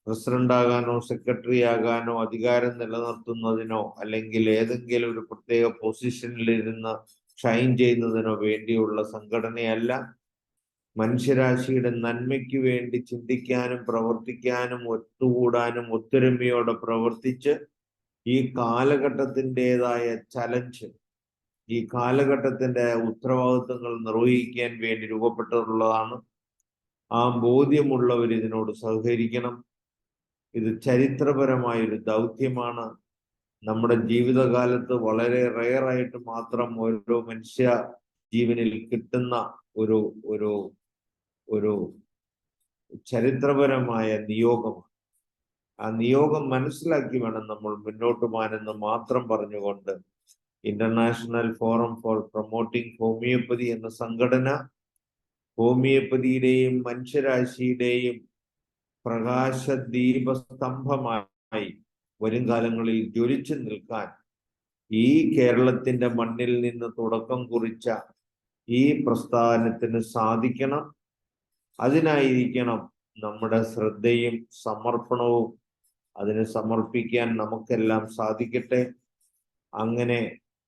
Speaker 9: പ്രസിഡന്റ് ആകാനോ സെക്രട്ടറി ആകാനോ അധികാരം നിലനിർത്തുന്നതിനോ അല്ലെങ്കിൽ ഏതെങ്കിലും ഒരു പ്രത്യേക പൊസിഷനിൽ ഇരുന്ന് ഷൈൻ ചെയ്യുന്നതിനോ വേണ്ടിയുള്ള സംഘടനയല്ല. മനുഷ്യരാശിയുടെ നന്മയ്ക്ക് വേണ്ടി ചിന്തിക്കാനും പ്രവർത്തിക്കാനും ഒത്തുകൂടാനും ഒത്തൊരുമയോടെ പ്രവർത്തിച്ച് ഈ കാലഘട്ടത്തിൻ്റെതായ ചലഞ്ച്, ഈ കാലഘട്ടത്തിന്റെ ഉത്തരവാദിത്വങ്ങൾ നിർവഹിക്കാൻ വേണ്ടി രൂപപ്പെട്ടിട്ടുള്ളതാണ്. ആ ബോധ്യമുള്ളവർ ഇതിനോട് സഹകരിക്കണം. ഇത് ചരിത്രപരമായൊരു ദൗത്യമാണ്. നമ്മുടെ ജീവിതകാലത്ത് വളരെ റെയറായിട്ട് മാത്രം ഓരോ മനുഷ്യ ജീവനിൽ കിട്ടുന്ന ഒരു ഒരു ഒരു ചരിത്രപരമായ നിയോഗമാണ്. ആ നിയോഗം മനസ്സിലാക്കി വേണം നമ്മൾ മുന്നോട്ട് പോകാനെന്ന് മാത്രം പറഞ്ഞുകൊണ്ട് international forum for promoting homoeopathy എന്ന സംഘടന ഹോമിയോപ്പതിയുടെയും മനുഷ്യരാശിയുടെയും പ്രകാശ ദീപസ്തംഭമായി വരും കാലങ്ങളിൽ ജ്വലിച്ചു നിൽക്കാൻ ഈ കേരളത്തിന്റെ മണ്ണിൽ നിന്ന് തുടക്കം കുറിച്ച ഈ പ്രസ്ഥാനത്തിന് സാധിക്കണം. അതിനായിരിക്കണം നമ്മുടെ ശ്രദ്ധയും സമർപ്പണവും. അതിനെ സമർപ്പിക്കാൻ നമുക്കെല്ലാം സാധിക്കട്ടെ. അങ്ങനെ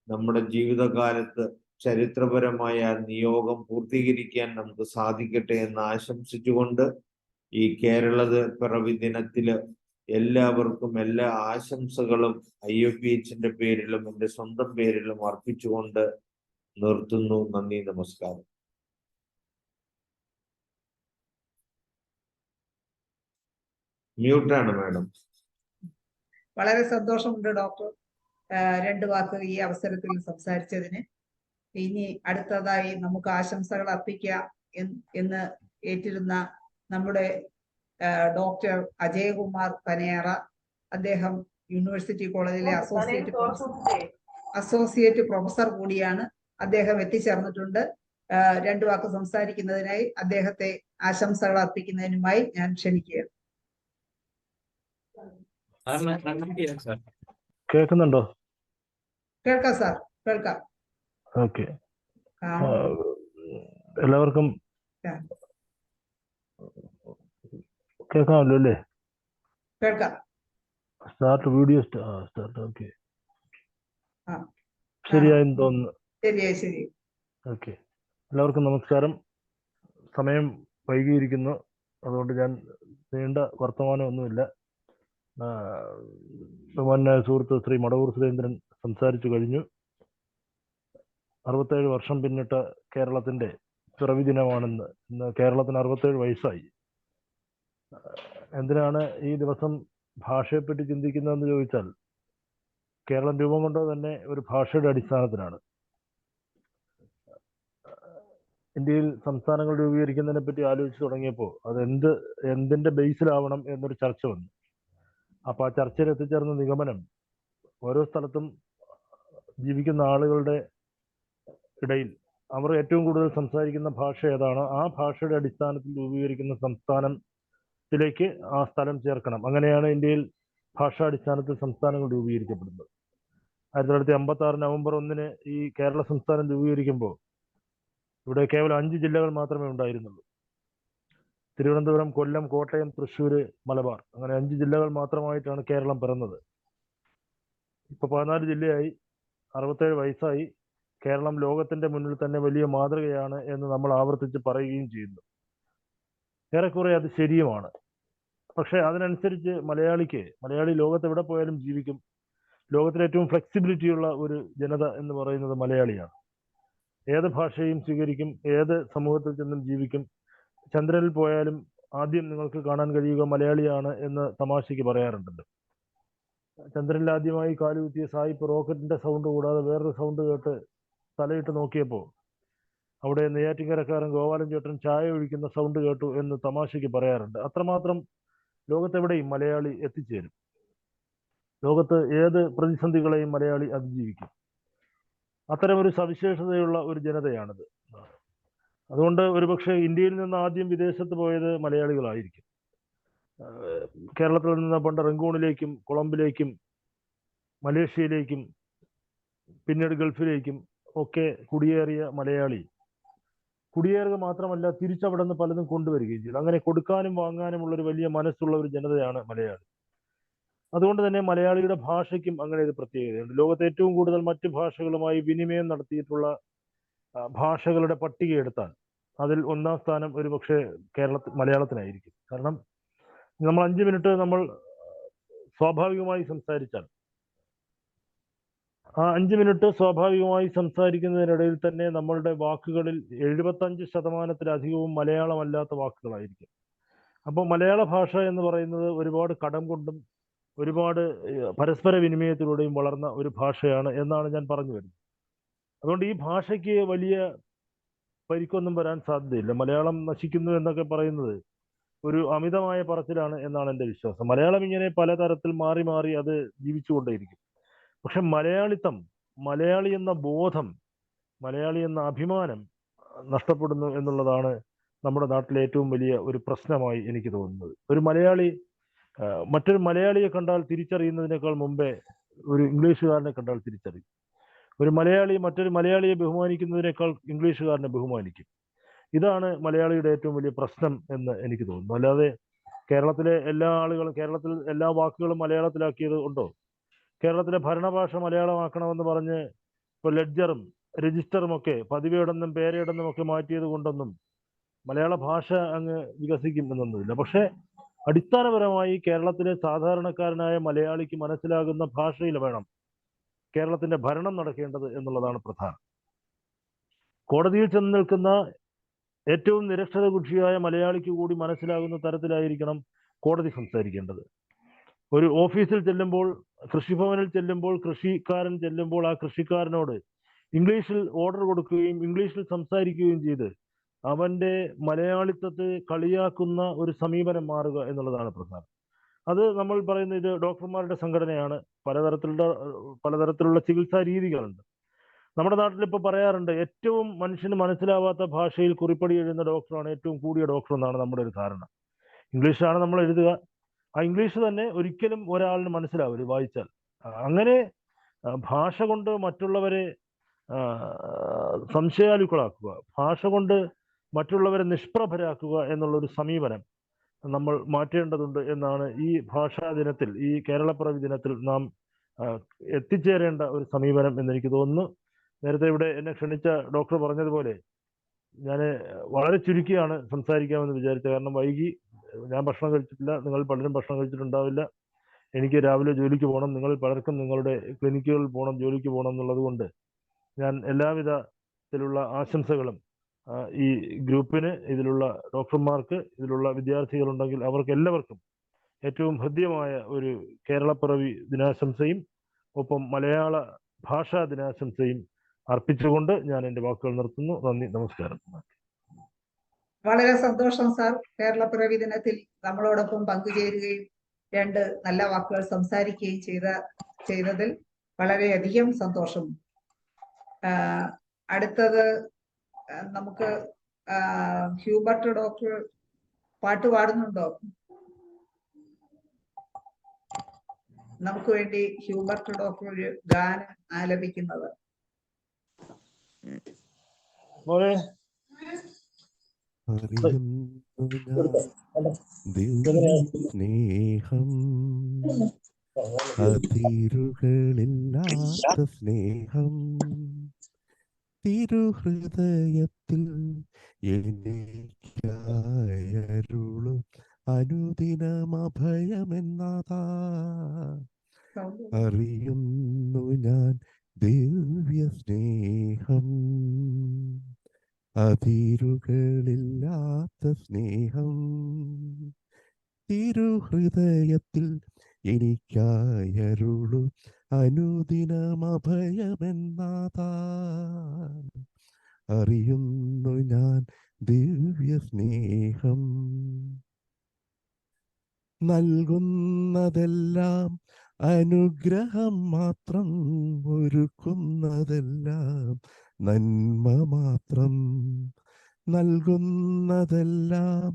Speaker 9: നമ്മുടെ ജീവിതകാലത്ത് ചരിത്രപരമായ നിയോഗം പൂർത്തീകരിക്കാൻ നമുക്ക് സാധിക്കട്ടെ എന്ന് ആശംസിച്ചുകൊണ്ട് ഈ പിറവി ദിനത്തില് എല്ലാവർക്കും എല്ലാ ആശംസകളും IFPH-ന്റെ പേരിലും എൻ്റെ സ്വന്തം പേരിലും അർപ്പിച്ചുകൊണ്ട് നിർത്തുന്നു. നന്ദി, നമസ്കാരം. മ്യൂട്ടാണ് മാഡം.
Speaker 10: വളരെ സന്തോഷമുണ്ട് ഡോക്ടർ രണ്ട് വാക്ക് ഈ അവസരത്തിൽ സംസാരിച്ചതിന്. ഇനി അടുത്തതായി നമുക്ക് ആശംസകൾ അർപ്പിക്കാം എന്ന് ഏറ്റിരുന്ന നമ്മുടെ ഡോക്ടർ അജയകുമാർ പനേറ, അദ്ദേഹം യൂണിവേഴ്സിറ്റി കോളേജിലെ അസോസിയേറ്റ് പ്രൊഫസർ കൂടിയാണ്. അദ്ദേഹം എത്തിച്ചേർന്നിട്ടുണ്ട്. രണ്ടു വാക്ക് സംസാരിക്കുന്നതിനായി അദ്ദേഹത്തെ ആശംസകൾ അർപ്പിക്കുന്നതിനുമായി ഞാൻ ക്ഷണിക്കുകയാണ്.
Speaker 13: കേൾക്കുന്നുണ്ടോ?
Speaker 10: കേൾക്കാം സാർ, കേൾക്കാം.
Speaker 13: ഓക്കെ, എല്ലാവർക്കും കേൾക്കാമല്ലോ അല്ലേ?
Speaker 10: കേൾക്കാം.
Speaker 13: Start video start. ഓക്കെ, ശരിയായെന്ന് തോന്നുന്നു.
Speaker 10: ശരി.
Speaker 13: ഓക്കെ, എല്ലാവർക്കും നമസ്കാരം. സമയം വൈകിയിരിക്കുന്നു, അതുകൊണ്ട് ഞാൻ നീണ്ട വർത്തമാനമൊന്നുമില്ല. ബഹുമാന്യനായ സുഹൃത്ത് ശ്രീ മടവൂർ സുരേന്ദ്രൻ സംസാരിച്ചു കഴിഞ്ഞു. 67 വർഷം പിന്നിട്ട കേരളത്തിന്റെ പിറവി ദിനമാണെന്ന്. ഇന്ന് കേരളത്തിന് 67 വയസ്സായി. എന്തിനാണ് ഈ ദിവസം ഭാഷയെപ്പറ്റി ചിന്തിക്കുന്നതെന്ന് ചോദിച്ചാൽ, കേരളം രൂപം കൊണ്ടത് തന്നെ ഒരു ഭാഷയുടെ അടിസ്ഥാനത്തിലാണ്. ഇന്ത്യയിൽ സംസ്ഥാനങ്ങൾ രൂപീകരിക്കുന്നതിനെ പറ്റി ആലോചിച്ച് തുടങ്ങിയപ്പോൾ അത് എന്തിന്റെ ബേസിലാവണം എന്നൊരു ചർച്ച വന്നു. അപ്പോൾ ആ ചർച്ചയിൽ എത്തിച്ചേർന്ന നിഗമനം, ഓരോ സ്ഥലത്തും ജീവിക്കുന്ന ആളുകളുടെ ഇടയിൽ അവർ ഏറ്റവും കൂടുതൽ സംസാരിക്കുന്ന ഭാഷ ഏതാണോ ആ ഭാഷയുടെ അടിസ്ഥാനത്തിൽ രൂപീകരിക്കുന്ന സംസ്ഥാനത്തിലേക്ക് ആ സ്ഥലം ചേർക്കണം. അങ്ങനെയാണ് ഇന്ത്യയിൽ ഭാഷാടിസ്ഥാനത്തിൽ സംസ്ഥാനങ്ങൾ രൂപീകരിക്കപ്പെടുന്നത്. 1956 നവംബർ 1 ഈ കേരള സംസ്ഥാനം രൂപീകരിക്കുമ്പോൾ ഇവിടെ കേവലം 5 ജില്ലകൾ മാത്രമേ ഉണ്ടായിരുന്നുള്ളൂ. തിരുവനന്തപുരം, കൊല്ലം, കോട്ടയം, തൃശ്ശൂർ, മലബാർ, അങ്ങനെ 5 ജില്ലകൾ മാത്രമായിട്ടാണ് കേരളം പിറന്നത്. ഇപ്പൊ 14 ജില്ലയായി, 67 വയസ്സായി. കേരളം ലോകത്തിന്റെ മുന്നിൽ തന്നെ വലിയ മാതൃകയാണ് എന്ന് നമ്മൾ ആവർത്തിച്ച് പറയുകയും ചെയ്യുന്നു. ഏറെക്കുറെ അത് ശരിയുമാണ്. പക്ഷെ അതിനനുസരിച്ച് മലയാളി ലോകത്ത് എവിടെ പോയാലും ജീവിക്കും. ലോകത്തിലെ ഏറ്റവും ഫ്ലെക്സിബിലിറ്റിയുള്ള ഒരു ജനത എന്ന് പറയുന്നത് മലയാളിയാണ്. ഏത് ഭാഷയും സ്വീകരിക്കും, ഏത് സമൂഹത്തിൽ ചെന്നും ജീവിക്കും. ചന്ദ്രനിൽ പോയാലും ആദ്യം നിങ്ങൾക്ക് കാണാൻ കഴിയുക മലയാളിയാണ് എന്ന് തമാശയ്ക്ക് പറയാറുണ്ടല്ലോ. ചന്ദ്രനിൽ ആദ്യമായി കാലുകുത്തിയ സായിപ്പ് റോക്കറ്റിന്റെ സൗണ്ട് കൂടാതെ വേറൊരു സൗണ്ട് കേട്ട് തലയിട്ട് നോക്കിയപ്പോൾ അവിടെ നെയ്യാറ്റിൻകരക്കാരൻ ഗോപാലൻ ചേട്ടൻ ചായ ഒഴിക്കുന്ന സൗണ്ട് കേട്ടു എന്ന് തമാശയ്ക്ക് പറയാറുണ്ട്. അത്രമാത്രം ലോകത്തെവിടെയും മലയാളി എത്തിച്ചേരും. ലോകത്ത് ഏത് പ്രതിസന്ധികളെയും മലയാളി അതിജീവിക്കും. അത്തരമൊരു സവിശേഷതയുള്ള ഒരു ജനതയാണിത്. അതുകൊണ്ട് ഒരുപക്ഷെ ഇന്ത്യയിൽ നിന്ന് ആദ്യം വിദേശത്ത് പോയത് മലയാളികളായിരിക്കും. കേരളത്തിൽ നിന്ന് പണ്ട് റംഗൂണിലേക്കും കൊളംബിലേക്കും മലേഷ്യയിലേക്കും പിന്നീട് ഗൾഫിലേക്കും ഒക്കെ കുടിയേറിയ മലയാളി കുടിയേറുക മാത്രമല്ല, തിരിച്ചവിടെ നിന്ന് പലതും കൊണ്ടുവരികയും ചെയ്തു. അങ്ങനെ കൊടുക്കാനും വാങ്ങാനും ഉള്ളൊരു വലിയ മനസ്സുള്ള ഒരു ജനതയാണ് മലയാളി. അതുകൊണ്ട് തന്നെ മലയാളിയുടെ ഭാഷയ്ക്കും അങ്ങനെ ഒരു പ്രത്യേകതയുണ്ട്. ലോകത്തെ ഏറ്റവും കൂടുതൽ മറ്റ് ഭാഷകളുമായി വിനിമയം നടത്തിയിട്ടുള്ള ഭാഷകളുടെ പട്ടിക എടുത്താൽ അതിൽ 1ാം സ്ഥാനം ഒരുപക്ഷെ മലയാളത്തിനായിരിക്കും. കാരണം നമ്മൾ 5 മിനിറ്റ് നമ്മൾ സ്വാഭാവികമായി സംസാരിച്ചാൽ ആ 5 മിനിറ്റ് സ്വാഭാവികമായി സംസാരിക്കുന്നതിനിടയിൽ തന്നെ നമ്മളുടെ വാക്കുകളിൽ 75%-ലധികവും മലയാളമല്ലാത്ത വാക്കുകളായിരിക്കും. അപ്പോൾ മലയാള ഭാഷ എന്ന് പറയുന്നത് ഒരുപാട് കടം കൊണ്ടും ഒരുപാട് പരസ്പര വിനിമയത്തിലൂടെയും വളർന്ന ഒരു ഭാഷയാണ് എന്നാണ് ഞാൻ പറഞ്ഞു വരുന്നത്. അതുകൊണ്ട് ഈ ഭാഷയ്ക്ക് വലിയ പരിക്കൊന്നും വരാൻ സാധ്യതയില്ല. മലയാളം നശിക്കുന്നു എന്നൊക്കെ പറയുന്നത് ഒരു അമിതമായ പറച്ചിലാണ് എന്നാണ് എൻ്റെ വിശ്വാസം. മലയാളം ഇങ്ങനെ പലതരത്തിൽ മാറി മാറി അത് ജീവിച്ചുകൊണ്ടേയിരിക്കും. പക്ഷെ മലയാളിത്തം, മലയാളി എന്ന ബോധം, മലയാളി എന്ന അഭിമാനം നഷ്ടപ്പെടുന്നു എന്നുള്ളതാണ് നമ്മുടെ നാട്ടിലെ ഏറ്റവും വലിയ ഒരു പ്രശ്നമായി എനിക്ക് തോന്നുന്നത്. ഒരു മലയാളി മറ്റൊരു മലയാളിയെ കണ്ടാൽ തിരിച്ചറിയുന്നതിനേക്കാൾ മുമ്പേ ഒരു ഇംഗ്ലീഷുകാരനെ കണ്ടാൽ തിരിച്ചറിയും. ഒരു മലയാളി മറ്റൊരു മലയാളിയെ ബഹുമാനിക്കുന്നതിനേക്കാൾ ഇംഗ്ലീഷുകാരനെ ബഹുമാനിക്കും. ഇതാണ് മലയാളിയുടെ ഏറ്റവും വലിയ പ്രശ്നം എന്ന് എനിക്ക് തോന്നുന്നു. അല്ലാതെ കേരളത്തിലെ എല്ലാ ആളുകളും കേരളത്തിൽ എല്ലാ വാക്കുകളും മലയാളത്തിലാക്കിയത് ഉണ്ടോ? കേരളത്തിലെ ഭരണഭാഷ മലയാളമാക്കണമെന്ന് പറഞ്ഞ് ഇപ്പോൾ ലെഡ്ജറും രജിസ്റ്ററും ഒക്കെ പതിവേടെന്നും പേരേടെന്നും ഒക്കെ മാറ്റിയത് കൊണ്ടൊന്നും മലയാള ഭാഷ അങ്ങ് വികസിക്കും എന്നൊന്നുമില്ല. പക്ഷെ അടിസ്ഥാനപരമായി കേരളത്തിലെ സാധാരണക്കാരനായ മലയാളിക്ക് മനസ്സിലാകുന്ന ഭാഷയിൽ വേണം കേരളത്തിന്റെ ഭരണം നടക്കേണ്ടത് എന്നുള്ളതാണ് പ്രധാനം. കോടതിയിൽ ചെന്ന് നിൽക്കുന്ന ഏറ്റവും നിരക്ഷര കുഷിയായ മലയാളിക്ക് കൂടി മനസ്സിലാകുന്ന തരത്തിലായിരിക്കണം കോടതി സംസാരിക്കേണ്ടത്. ഒരു ഓഫീസിൽ ചെല്ലുമ്പോൾ, കൃഷിഭവനിൽ ചെല്ലുമ്പോൾ, കൃഷിക്കാരൻ ചെല്ലുമ്പോൾ ആ കൃഷിക്കാരനോട് ഇംഗ്ലീഷിൽ ഓർഡർ കൊടുക്കുകയും ഇംഗ്ലീഷിൽ സംസാരിക്കുകയും ചെയ്ത് അവന്റെ മലയാളിത്തത്തെ കളിയാക്കുന്ന ഒരു സമീപനം മാറുക എന്നുള്ളതാണ് പ്രധാനം. അത് നമ്മൾ പറയുന്നത് ഇത് ഡോക്ടർമാരുടെ സംഘടനയാണ്. പലതരത്തിലുള്ള ചികിത്സാ രീതികളുണ്ട്. നമ്മുടെ നാട്ടിൽ ഇപ്പോൾ പറയാറുണ്ട്, ഏറ്റവും മനുഷ്യന് മനസ്സിലാവാത്ത ഭാഷയിൽ കുറിപ്പടി എഴുതുന്ന ഡോക്ടറാണ് ഏറ്റവും കൂടിയ ഡോക്ടർ എന്നാണ് നമ്മുടെ ഒരു ധാരണ. ഇംഗ്ലീഷാണ് നമ്മൾ എഴുതുക, ആ ഇംഗ്ലീഷ് തന്നെ ഒരിക്കലും ഒരാളിന് മനസ്സിലാവരുത് വായിച്ചാൽ. അങ്ങനെ ഭാഷ കൊണ്ട് മറ്റുള്ളവരെ സംശയാലുക്കളാക്കുക, ഭാഷ കൊണ്ട് മറ്റുള്ളവരെ നിഷ്പ്രഭരാക്കുക എന്നുള്ളൊരു സമീപനം നമ്മൾ മാറ്റേണ്ടതുണ്ട് എന്നാണ് ഈ ഭാഷാ ദിനത്തിൽ, ഈ കേരളപ്പിറവി ദിനത്തിൽ നാം എത്തിച്ചേരേണ്ട ഒരു സമീപനം എന്നെനിക്ക് തോന്നുന്നു. നേരത്തെ ഇവിടെ എന്നെ ക്ഷണിച്ച ഡോക്ടർ പറഞ്ഞതുപോലെ ഞാൻ വളരെ ചുരുക്കിയാണ് സംസാരിക്കാമെന്ന് വിചാരിച്ചത്. കാരണം വൈകി, ഞാൻ ഭക്ഷണം കഴിച്ചിട്ടില്ല, നിങ്ങൾ പലരും ഭക്ഷണം കഴിച്ചിട്ടുണ്ടാവില്ല, എനിക്ക് രാവിലെ ജോലിക്ക് പോകണം, നിങ്ങൾ പലർക്കും നിങ്ങളുടെ ക്ലിനിക്കുകളിൽ പോകണം, ജോലിക്ക് പോകണം എന്നുള്ളത് കൊണ്ട് ഞാൻ എല്ലാവിധത്തിലുള്ള ആശംസകളും ഈ ഗ്രൂപ്പിന്, ഇതിലുള്ള ഡോക്ടർമാർക്ക്, ഇതിലുള്ള വിദ്യാർത്ഥികളുണ്ടെങ്കിൽ അവർക്ക് എല്ലാവർക്കും ഏറ്റവും ഹൃദ്യമായ ഒരു കേരളപ്പിറവി ദിനാശംസയും ഒപ്പം മലയാള ഭാഷാ ദിനാശംസയും അർപ്പിച്ചുകൊണ്ട് ഞാൻ എൻ്റെ വാക്കുകൾ നിർത്തുന്നു. നന്ദി, നമസ്കാരം.
Speaker 10: വളരെ സന്തോഷം സാർ, കേരളപ്പിറവി ദിനത്തിൽ നമ്മളോടൊപ്പം പങ്കുചേരുകയും 2 നല്ല വാക്കുകൾ സംസാരിക്കുകയും ചെയ്തതിൽ വളരെയധികം സന്തോഷം. അടുത്തത് നമുക്ക് ഹ്യൂബർട്ട് ഡോക്ടർ പാട്ട് പാടുന്നുണ്ടോ? നമുക്ക് വേണ്ടി ഹ്യൂബർട്ട് ഡോക്ടർ ഒരു ഗാനം ആലപിക്കുന്നത്.
Speaker 14: സ്നേഹം അതിരുകളില്ലാത്ത സ്നേഹം തിരുഹൃദയത്തിൽ എനിക്കായരുളും അനുദിനമഭയമെന്നതാ അറിയുന്നു ഞാൻ ദിവ്യ സ്നേഹം അതിരുകളില്ലാത്ത സ്നേഹം തിരുഹൃദയത്തിൽ എനിക്കായരുളും അനുദിനമഭയമെന്നതാ അറിയുന്നു ഞാൻ ദിവ്യ സ്നേഹം നൽകുന്നതെല്ലാം അനുഗ്രഹം മാത്രം ഒരുക്കുന്നതെല്ലാം നന്മ മാത്രം നൽകുന്നതെല്ലാം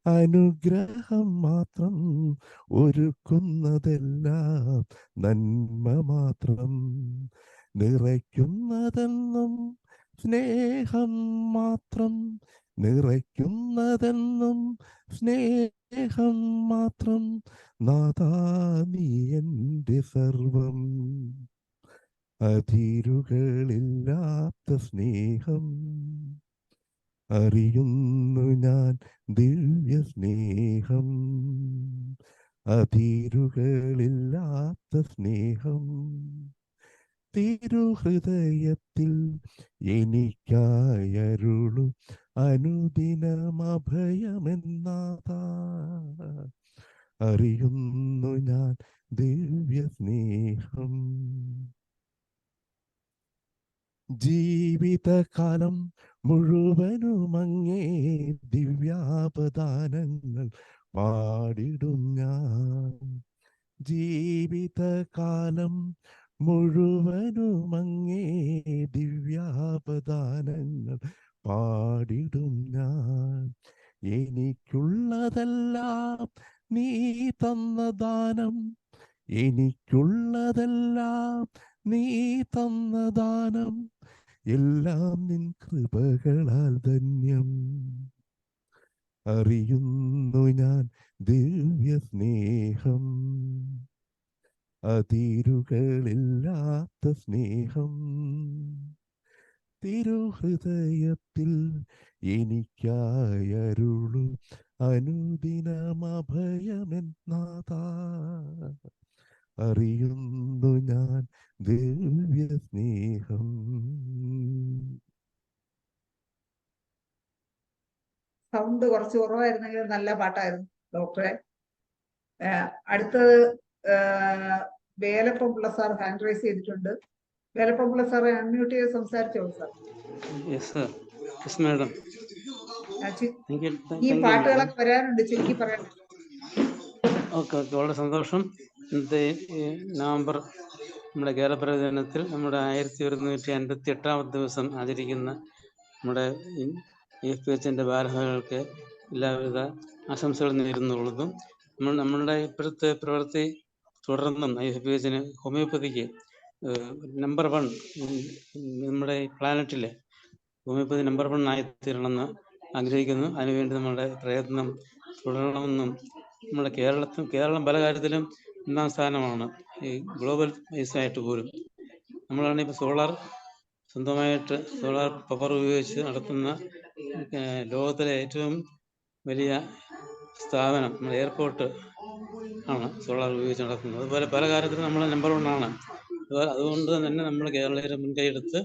Speaker 14: അനുഗ്രഹം മാത്രം ഒരുക്കുന്നതെല്ലാം നന്മ മാത്രം നിറയ്ക്കുന്നതെന്നും സ്നേഹം മാത്രം നിറയ്ക്കുന്നതെന്നും സ്നേഹം മാത്രം നാഥാ നീ എൻ്റെ സർവം അതിരുകളില്ലാത്ത സ്നേഹം അറിയുന്നു ഞാൻ ദിവ്യ സ്നേഹം അതിരുകളില്ലാത്ത സ്നേഹം തിരുഹൃദയത്തിൽ എനിക്കായരുളും അനുദിനമഭയമെന്നതാ അറിയുന്നു ഞാൻ ദിവ്യ സ്നേഹം ജീവിതകാലം മുഴുവനുമങ്ങേ ദിവ്യാപദാനങ്ങൾ പാടിടും ഞാൻ ജീവിതകാലം മുഴുവനുമങ്ങേ ദിവ്യാപദാനങ്ങൾ പാടിടും ഞാൻ എനിക്കുള്ളതെല്ലാം നീ തന്ന ദാനം എനിക്കുള്ളതെല്ലാം നീ തന്ന ദാനം എല്ലാം നിൻ കൃപകളാൽ ധന്യം അറിയുന്നു ഞാൻ ദിവ്യ സ്നേഹം അതിരുകളില്ലാത്ത സ്നേഹം തിരുഹൃദയത്തിൽ എനിക്കായരുളും അനുദിനമഭയമെന്നതാ അറിയുന്നു ഞാൻ ദിവ്യ സ്നേഹം.
Speaker 10: സൗണ്ട് കുറച്ച് കുറവായിരുന്നെങ്കിലും നല്ല പാട്ടായിരുന്നു ഡോക്ടറെ. അടുത്തത് വേലപ്പം പിള്ള സാർ ഹാൻഡ് റൈസ് ചെയ്തിട്ടുണ്ട്. വേലപ്പം പിള്ള സാറെ അൺമ്യൂട്ട് ചെയ്ത് സംസാരിച്ചോളൂ സാർ. ഈ പാട്ടുകളൊക്കെ വരാനുണ്ട്, ചുരുക്കി പറയാൻ.
Speaker 15: ഓക്കെ, വളരെ സന്തോഷം. ഇന്നത്തെ നവംബർ നമ്മുടെ കേരളപ്പിറവി ദിനത്തിൽ നമ്മുടെ 1158 ദിവസം ആചരിക്കുന്ന നമ്മുടെ IFPHന്റെ ഭാരവാഹികൾക്ക് എല്ലാവിധ ആശംസകളും നേരുന്നുള്ളതും നമ്മളുടെ ഇപ്പോഴത്തെ പ്രവൃത്തി തുടർന്നും IFPHന് ഹോമിയോപ്പതിക്ക് നമ്പർ 1 നമ്മുടെ പ്ലാനറ്റിലെ ഹോമിയോപ്പതി നമ്പർ 1 ആയിത്തീരണമെന്ന് ആഗ്രഹിക്കുന്നു. അതിനുവേണ്ടി നമ്മളുടെ പ്രയത്നം തുടരണമെന്നും നമ്മുടെ കേരളം പല കാര്യത്തിലും 1-ാം സ്ഥാനമാണ് ഈ ഗ്ലോബൽ ബേസായിട്ട് പോലും. നമ്മളാണ് ഇപ്പോൾ സ്വന്തമായിട്ട് സോളാർ പവർ ഉപയോഗിച്ച് നടത്തുന്ന ലോകത്തിലെ ഏറ്റവും വലിയ സ്ഥാപനം നമ്മുടെ എയർപോർട്ട് ആണ് സോളാർ ഉപയോഗിച്ച് നടത്തുന്നത്. അതുപോലെ പല കാര്യത്തിലും നമ്മൾ നമ്പർ 1 ആണ്. അതുകൊണ്ട് തന്നെ നമ്മൾ കേരളീയരെ മുൻകൈയെടുത്ത്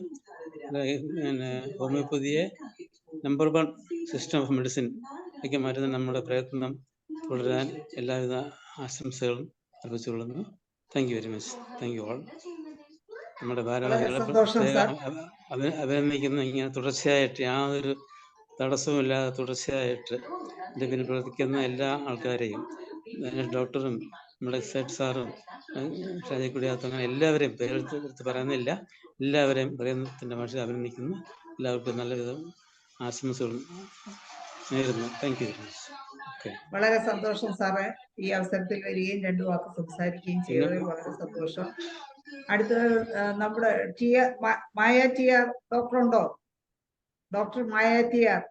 Speaker 15: ഹോമിയോപ്പതിയെ നമ്പർ 1 സിസ്റ്റം ഓഫ് മെഡിസിൻ ഒക്കെ മാറ്റുന്ന നമ്മുടെ പ്രയത്നം തുടരാൻ എല്ലാവിധ ആശംസകളും അർപ്പിച്ചുകൊള്ളുന്നു. Thank you very much. Thank you all. നമ്മുടെ ഭാരവാഹികളെ അഭിനന്ദിക്കുന്ന ഇങ്ങനെ തുടർച്ചയായിട്ട് യാതൊരു തടസ്സമില്ലാതെ തുടർച്ചയായിട്ട് ഇതിന് പ്രവർത്തിക്കുന്ന എല്ലാ ആൾക്കാരെയും, ഡോക്ടറും നമ്മുടെ സെറ്റ് സാറും ഷാജി കുടിയാത്തങ്ങനെ എല്ലാവരെയും പേരെടുത്ത് പറയുന്നില്ല, എല്ലാവരെയും പറയുന്നതിൻ്റെ ഭാഷ അഭിനന്ദിക്കുന്നു. എല്ലാവർക്കും നല്ലവിധം ആശംസകളും നേരുന്നു. Thank you very much.
Speaker 10: വളരെ സന്തോഷം സാറേ, ഈ അവസരത്തിൽ വരികയും 2 വാക്ക് സംസാരിക്കുകയും ചെയ്തതിൽ വളരെ സന്തോഷം. അടുത്തത് നമ്മുടെ മായ ടിആർ ഡോക്ടർ ഉണ്ടോ? ഡോക്ടർ മായ ടിആർ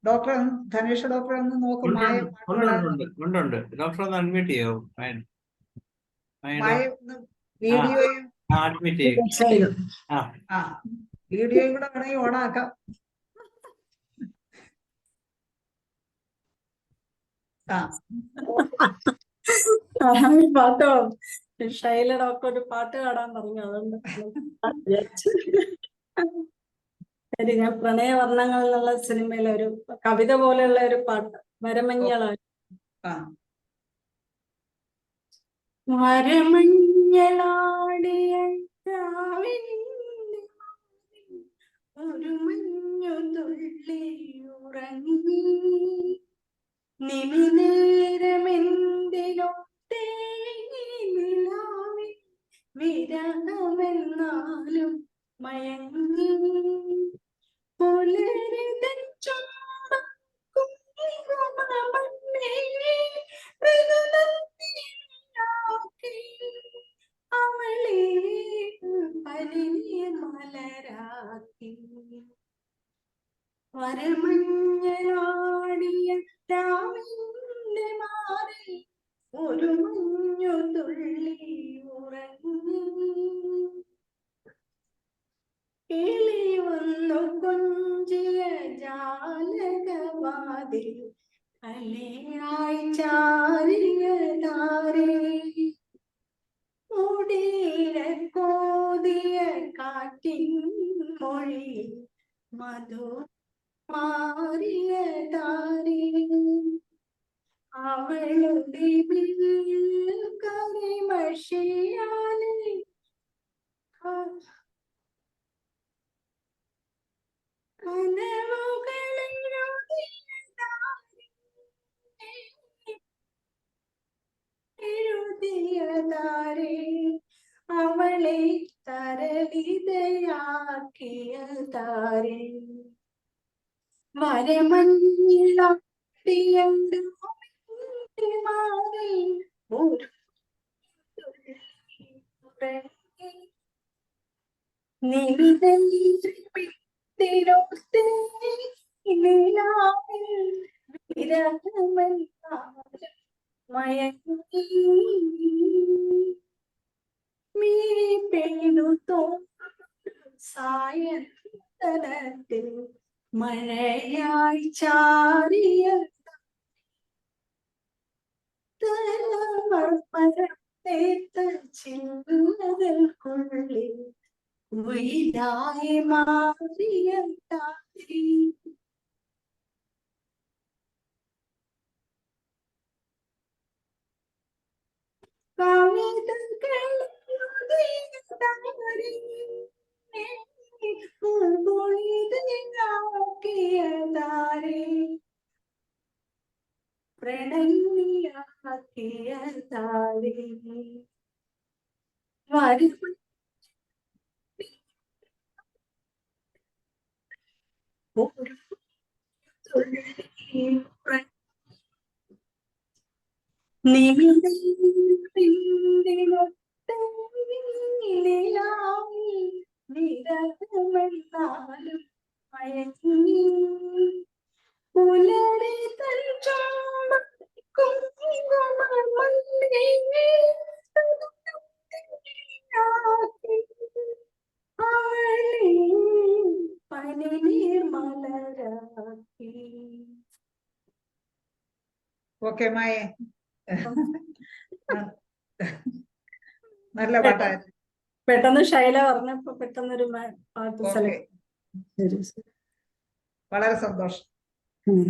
Speaker 10: ഡോക്ടർ ധനേഷ് ഡോക്ടർ ഒന്ന് നോക്കും.
Speaker 8: ഉണ്ട്. ഡോക്ടർ ഒന്ന് അഡ്മിറ്റ് ചെയ്യോ?
Speaker 10: വീഡിയോയും വീഡിയോയും കൂടെ വേണമെങ്കിൽ ഓണാക്കാം.
Speaker 16: പാട്ടോ ശൈല ഡോക്ടർ ഒരു പാട്ട് പാടാൻ പറഞ്ഞു, അതുകൊണ്ട് ഞാൻ പ്രണയവർണ്ണങ്ങൾ എന്നുള്ള സിനിമയിലെ ഒരു കവിത പോലെയുള്ള ഒരു പാട്ട്, വരമഞ്ഞളാണ്. വരമഞ്ഞളാടിയ ഒരു മഞ്ഞു തുള്ളി ഉറങ്ങി, നിമിനേരമെന്തിനോ തേങ്ങിലാവിൽ വിരഹമെന്നാലും മയങ്ങി, പുലരിതൻ ചുംബക്കും അവളെ പനിനീർ മലരാക്കി. വരമഞ്ഞളാടിയ രാവിന്റെ മാറിൽ ഒരു മഞ്ഞു തുള്ളി ഉറങ്ങി, കിളി വന്നു കൊഞ്ചിയ ജാലകവാതിൽ അലയായി ചാരിയ താരേ, മുടിയില കോതിയ കാറ്റിൻ മൊഴി മധു മാറിയ താരേ, അവളുടെ കരിമഷിയാലെ എഴുതിയതാരേ, അവളെ തരളിതയാക്കിയതാരേ, വരമഞ്ഞിളാടിയണ്ട് മാറി ഒരു മയങ്ങി, പെയ്തു സായന്തനത്തിൽ മഴയായി ചാരിയ മരത്തേത്ത ചില്ലകൾക്കുള്ളിൽ വെയിലായി മാറിയ താരി, പ്രണയിയാക്കിയതാരേ, വിരഹമെന്നാലും മയങ്ങി, പുലരി തൻ അവളെ പനിനീർ മലരാക്കി.
Speaker 10: ഓക്കെ മായേ, നല്ല പാട്ടായിരുന്നു.
Speaker 16: പെട്ടെന്ന് ശൈല പറഞ്ഞപ്പോ പെട്ടെന്നൊരു പാട്ട് സെലക്ട്. ശരി ശരി,
Speaker 10: വളരെ സന്തോഷം.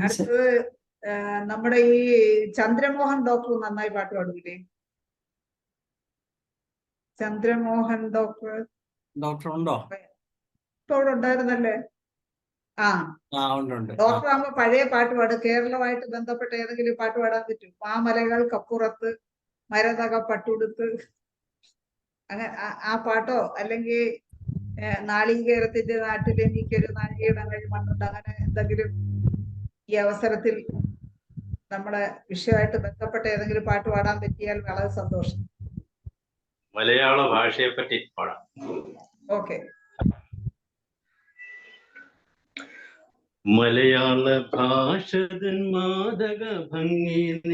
Speaker 10: അടുത്തത് നമ്മുടെ ഈ ചന്ദ്രമോഹൻ ഡോക്ടർ നന്നായി പാട്ട് പാടൂലേ? ചന്ദ്രമോഹൻ ഡോക്ടർ
Speaker 8: ഉണ്ടോ?
Speaker 10: ഇപ്പൊ അവിടെ ഉണ്ടായിരുന്നല്ലേ? ആ ഡോക്ടർ ആകുമ്പോ പഴയ പാട്ട് പാടും. കേരളമായിട്ട് ബന്ധപ്പെട്ട ഏതെങ്കിലും പാട്ട് പാടാൻ പറ്റും? മാമലകൾക്കപ്പുറത്ത് മരതക പട്ടുടുത്ത്, അങ്ങനെ ആ പാട്ടോ, അല്ലെങ്കിൽ നാളികേരത്തിന്റെ നാട്ടിൽ എനിക്കൊരു നാഴികയിടങ്ങൾ മണ്ണുണ്ട്, അങ്ങനെ എന്തെങ്കിലും ഈ അവസരത്തിൽ നമ്മളെ വിഷയമായിട്ട് ബന്ധപ്പെട്ട ഏതെങ്കിലും പാട്ട് പാടാൻ പറ്റിയാൽ വളരെ സന്തോഷം.
Speaker 9: മലയാള ഭാഷയെ പറ്റി പാടാം.
Speaker 10: ഓക്കെ.
Speaker 17: മലയാള ഭാഷതൻ മാദക ഭംഗിയിൽ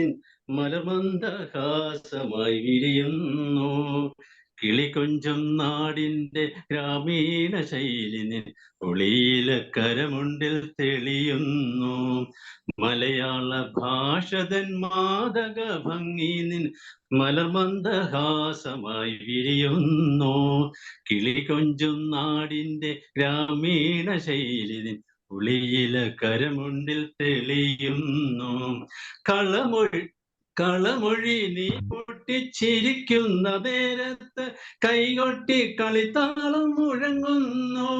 Speaker 17: മലമന്ദഹാസമായി വിരിയുന്നു. കിളികൊഞ്ചം നാടിന്റെ ഗ്രാമീണ ശൈലിന് ഒളിയില കരമുണ്ടിൽ തെളിയുന്നു. മലയാള ഭാഷതൻ മാദക ഭംഗിയിൽ മലമന്ദഹാസമായി വിരിയുന്നു. കിളികൊഞ്ചും നാടിന്റെ ഗ്രാമീണ ശൈലിന് ഉളിയില കരമുണ്ടിൽ തെളിയുന്നു. കളമൊഴി നീ പൊട്ടിച്ചിരിക്കുന്ന നേരത്ത് കൈകൊട്ടി കളിത്താളം മുഴങ്ങുന്നു.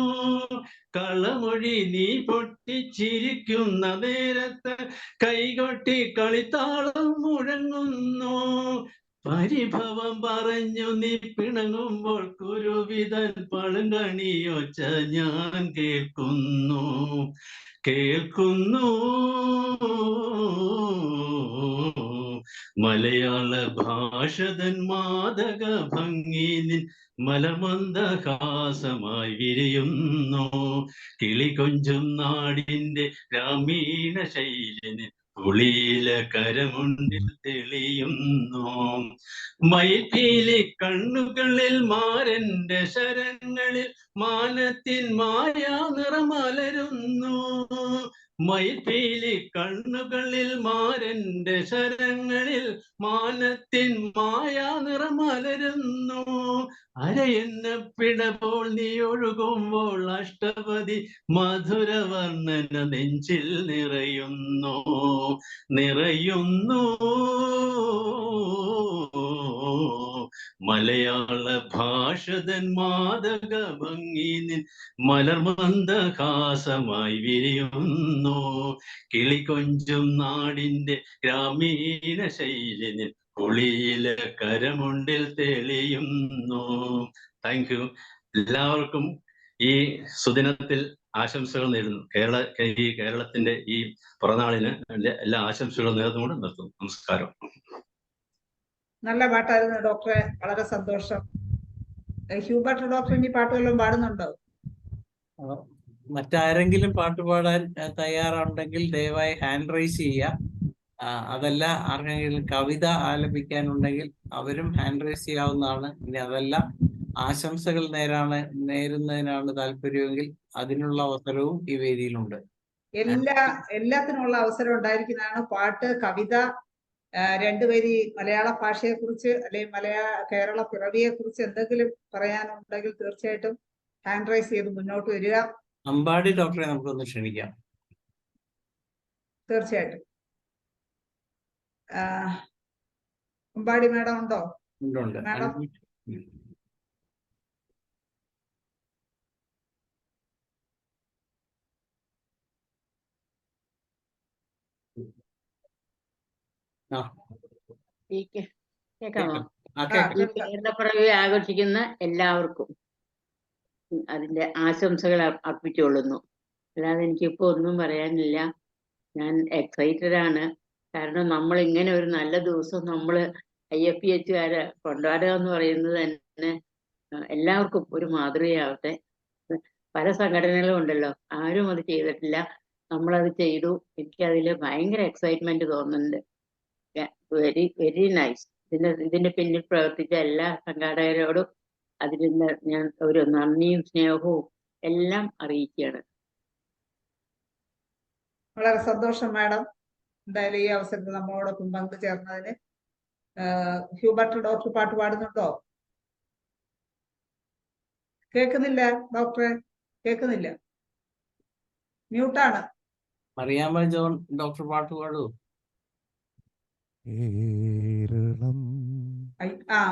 Speaker 17: കളമൊഴി നീ പൊട്ടിച്ചിരിക്കുന്ന നേരത്ത് കൈകൊട്ടി കളിത്താളം മുഴങ്ങുന്നു. പരിഭവം പറഞ്ഞു നീ പിണങ്ങുമ്പോൾ കുരുവിതൻ പളുങ്കണിയൊച്ച ഞാൻ കേൾക്കുന്നു. മലയാള ഭാഷതൻ മാദക ഭംഗിയിൽ മലമന്ദഹാസമായി വിരിയുന്നു. കിളികൊഞ്ചും നാടിന്റെ ഗ്രാമീണ ശൈലിന് ഉളിയില കരമുണ്ടിൽ തെളിയുന്നു. മയിൽപീലി കണ്ണുകളിൽ മാരന്റെ ശരങ്ങളിൽ മാനത്തിൻ മായാ നിറമലരുന്നു. മയിൽപീലി കണ്ണുകളിൽ മാരന്റെ ശരങ്ങളിൽ മാനത്തിൻ മായാ നിറമലരുന്നു. അരയെന്ന പിടപോൾ നീ ഒഴുകുമ്പോൾ അഷ്ടപതി മധുരവർണ്ണന നെഞ്ചിൽ നിറയുന്നു. മലയാള ഭാഷതൻ മാദക ഭംഗിയിൽ മലർമന്ദഹാസമായി വിരിയുന്നു. കിളികൊഞ്ചും നാടിന്റെ ഗ്രാമീണ ശൈലിന് ഒളിയില കരമുണ്ടിൽ തെളിയുന്നു. Thank you. എല്ലാവർക്കും ഈ സുദിനത്തിൽ ആശംസകൾ നേരുന്നു. കേരളത്തിന്റെ ഈ പിറന്നാളിന് എല്ലാ ആശംസകളും നേർന്നുകൊണ്ട് നിർത്തുന്നു. നമസ്കാരം.
Speaker 10: നല്ല പാട്ടായിരുന്നു ഡോക്ടറെ, വളരെ സന്തോഷം. ഹ്യൂബർട്ട് ഡോക്ടർ ഇനി പാട്ട് വല്ലതും പാടുന്നുണ്ടോ?
Speaker 8: മറ്റാരെങ്കിലും പാട്ട് പാടാൻ തയ്യാറുണ്ടെങ്കിൽ ദയവായി ഹാൻഡ് റൈസ് ചെയ്യുക. അതല്ല ആർക്കെങ്കിലും കവിത ആലപിക്കാനുണ്ടെങ്കിൽ അവരും ഹാൻഡ് റൈസ് ചെയ്യാവുന്നതാണ്. ഇനി അതല്ല ആശംസകൾ നേരുന്നതിനാണ് താല്പര്യമെങ്കിൽ അതിനുള്ള അവസരവും ഈ വേദിയിലുണ്ട്.
Speaker 10: എല്ലാത്തിനുള്ള അവസരം ഉണ്ടായിരിക്കുന്നതാണ്. പാട്ട്, കവിത, രണ്ടുപേരി മലയാള ഭാഷയെ കുറിച്ച് അല്ലെങ്കിൽ കേരള പിറവിയെ കുറിച്ച് എന്തെങ്കിലും പറയാനുണ്ടെങ്കിൽ തീർച്ചയായിട്ടും ഹാൻഡ് റൈസ് ചെയ്ത് മുന്നോട്ട് വരിക.
Speaker 8: അമ്പാടി ഡോക്ടറെ നമുക്കൊന്ന് ക്ഷണിക്കാം.
Speaker 10: തീർച്ചയായിട്ടും. അമ്പാടി മാഡം ഉണ്ടോ? മാഡം
Speaker 18: കേൾക്കാമോ? കേരളപ്പിറവി ആഘോഷിക്കുന്ന എല്ലാവർക്കും അതിന്റെ ആശംസകൾ അർപ്പിച്ചുകൊള്ളുന്നു. അല്ലാതെ എനിക്കിപ്പോ ഒന്നും പറയാനില്ല. ഞാൻ എക്സൈറ്റഡ് ആണ്. കാരണം നമ്മൾ ഇങ്ങനെ ഒരു നല്ല ദിവസം നമ്മൾ IFPH കൊണ്ടാടുക എന്ന് പറയുന്നത് തന്നെ എല്ലാവർക്കും ഒരു മാതൃകയാവട്ടെ. പല സംഘടനകളും ഉണ്ടല്ലോ, ആരും അത് ചെയ്തിട്ടില്ല, നമ്മളത് ചെയ്തു. എനിക്കതിൽ ഭയങ്കര എക്സൈറ്റ്മെന്റ് തോന്നുന്നുണ്ട്. Very very nice. ഇതിന്റെ പിന്നിൽ പ്രവർത്തിച്ച എല്ലാ സംഘാടകരോടും അതിൽ ഞാൻ ഒരു നന്ദിയും സ്നേഹവും എല്ലാം അറിയിക്കുകയാണ്.
Speaker 10: വളരെ സന്തോഷം മാഡം, എന്തായാലും ഈ അവസരത്തിൽ നമ്മളോടൊപ്പം പങ്കുചേർന്നതിന്. ഹ്യൂബർട്ട് ഡോക്ടർ പാട്ട് പാടുന്നുണ്ടോ? കേൾക്കുന്നില്ല ഡോക്ടറെ, കേൾക്കുന്നില്ല, മ്യൂട്ടാണ്.
Speaker 8: അറിയാമോ ജോൺ, ഡോക്ടർ പാട്ട് പാടൂ.
Speaker 14: കേരളം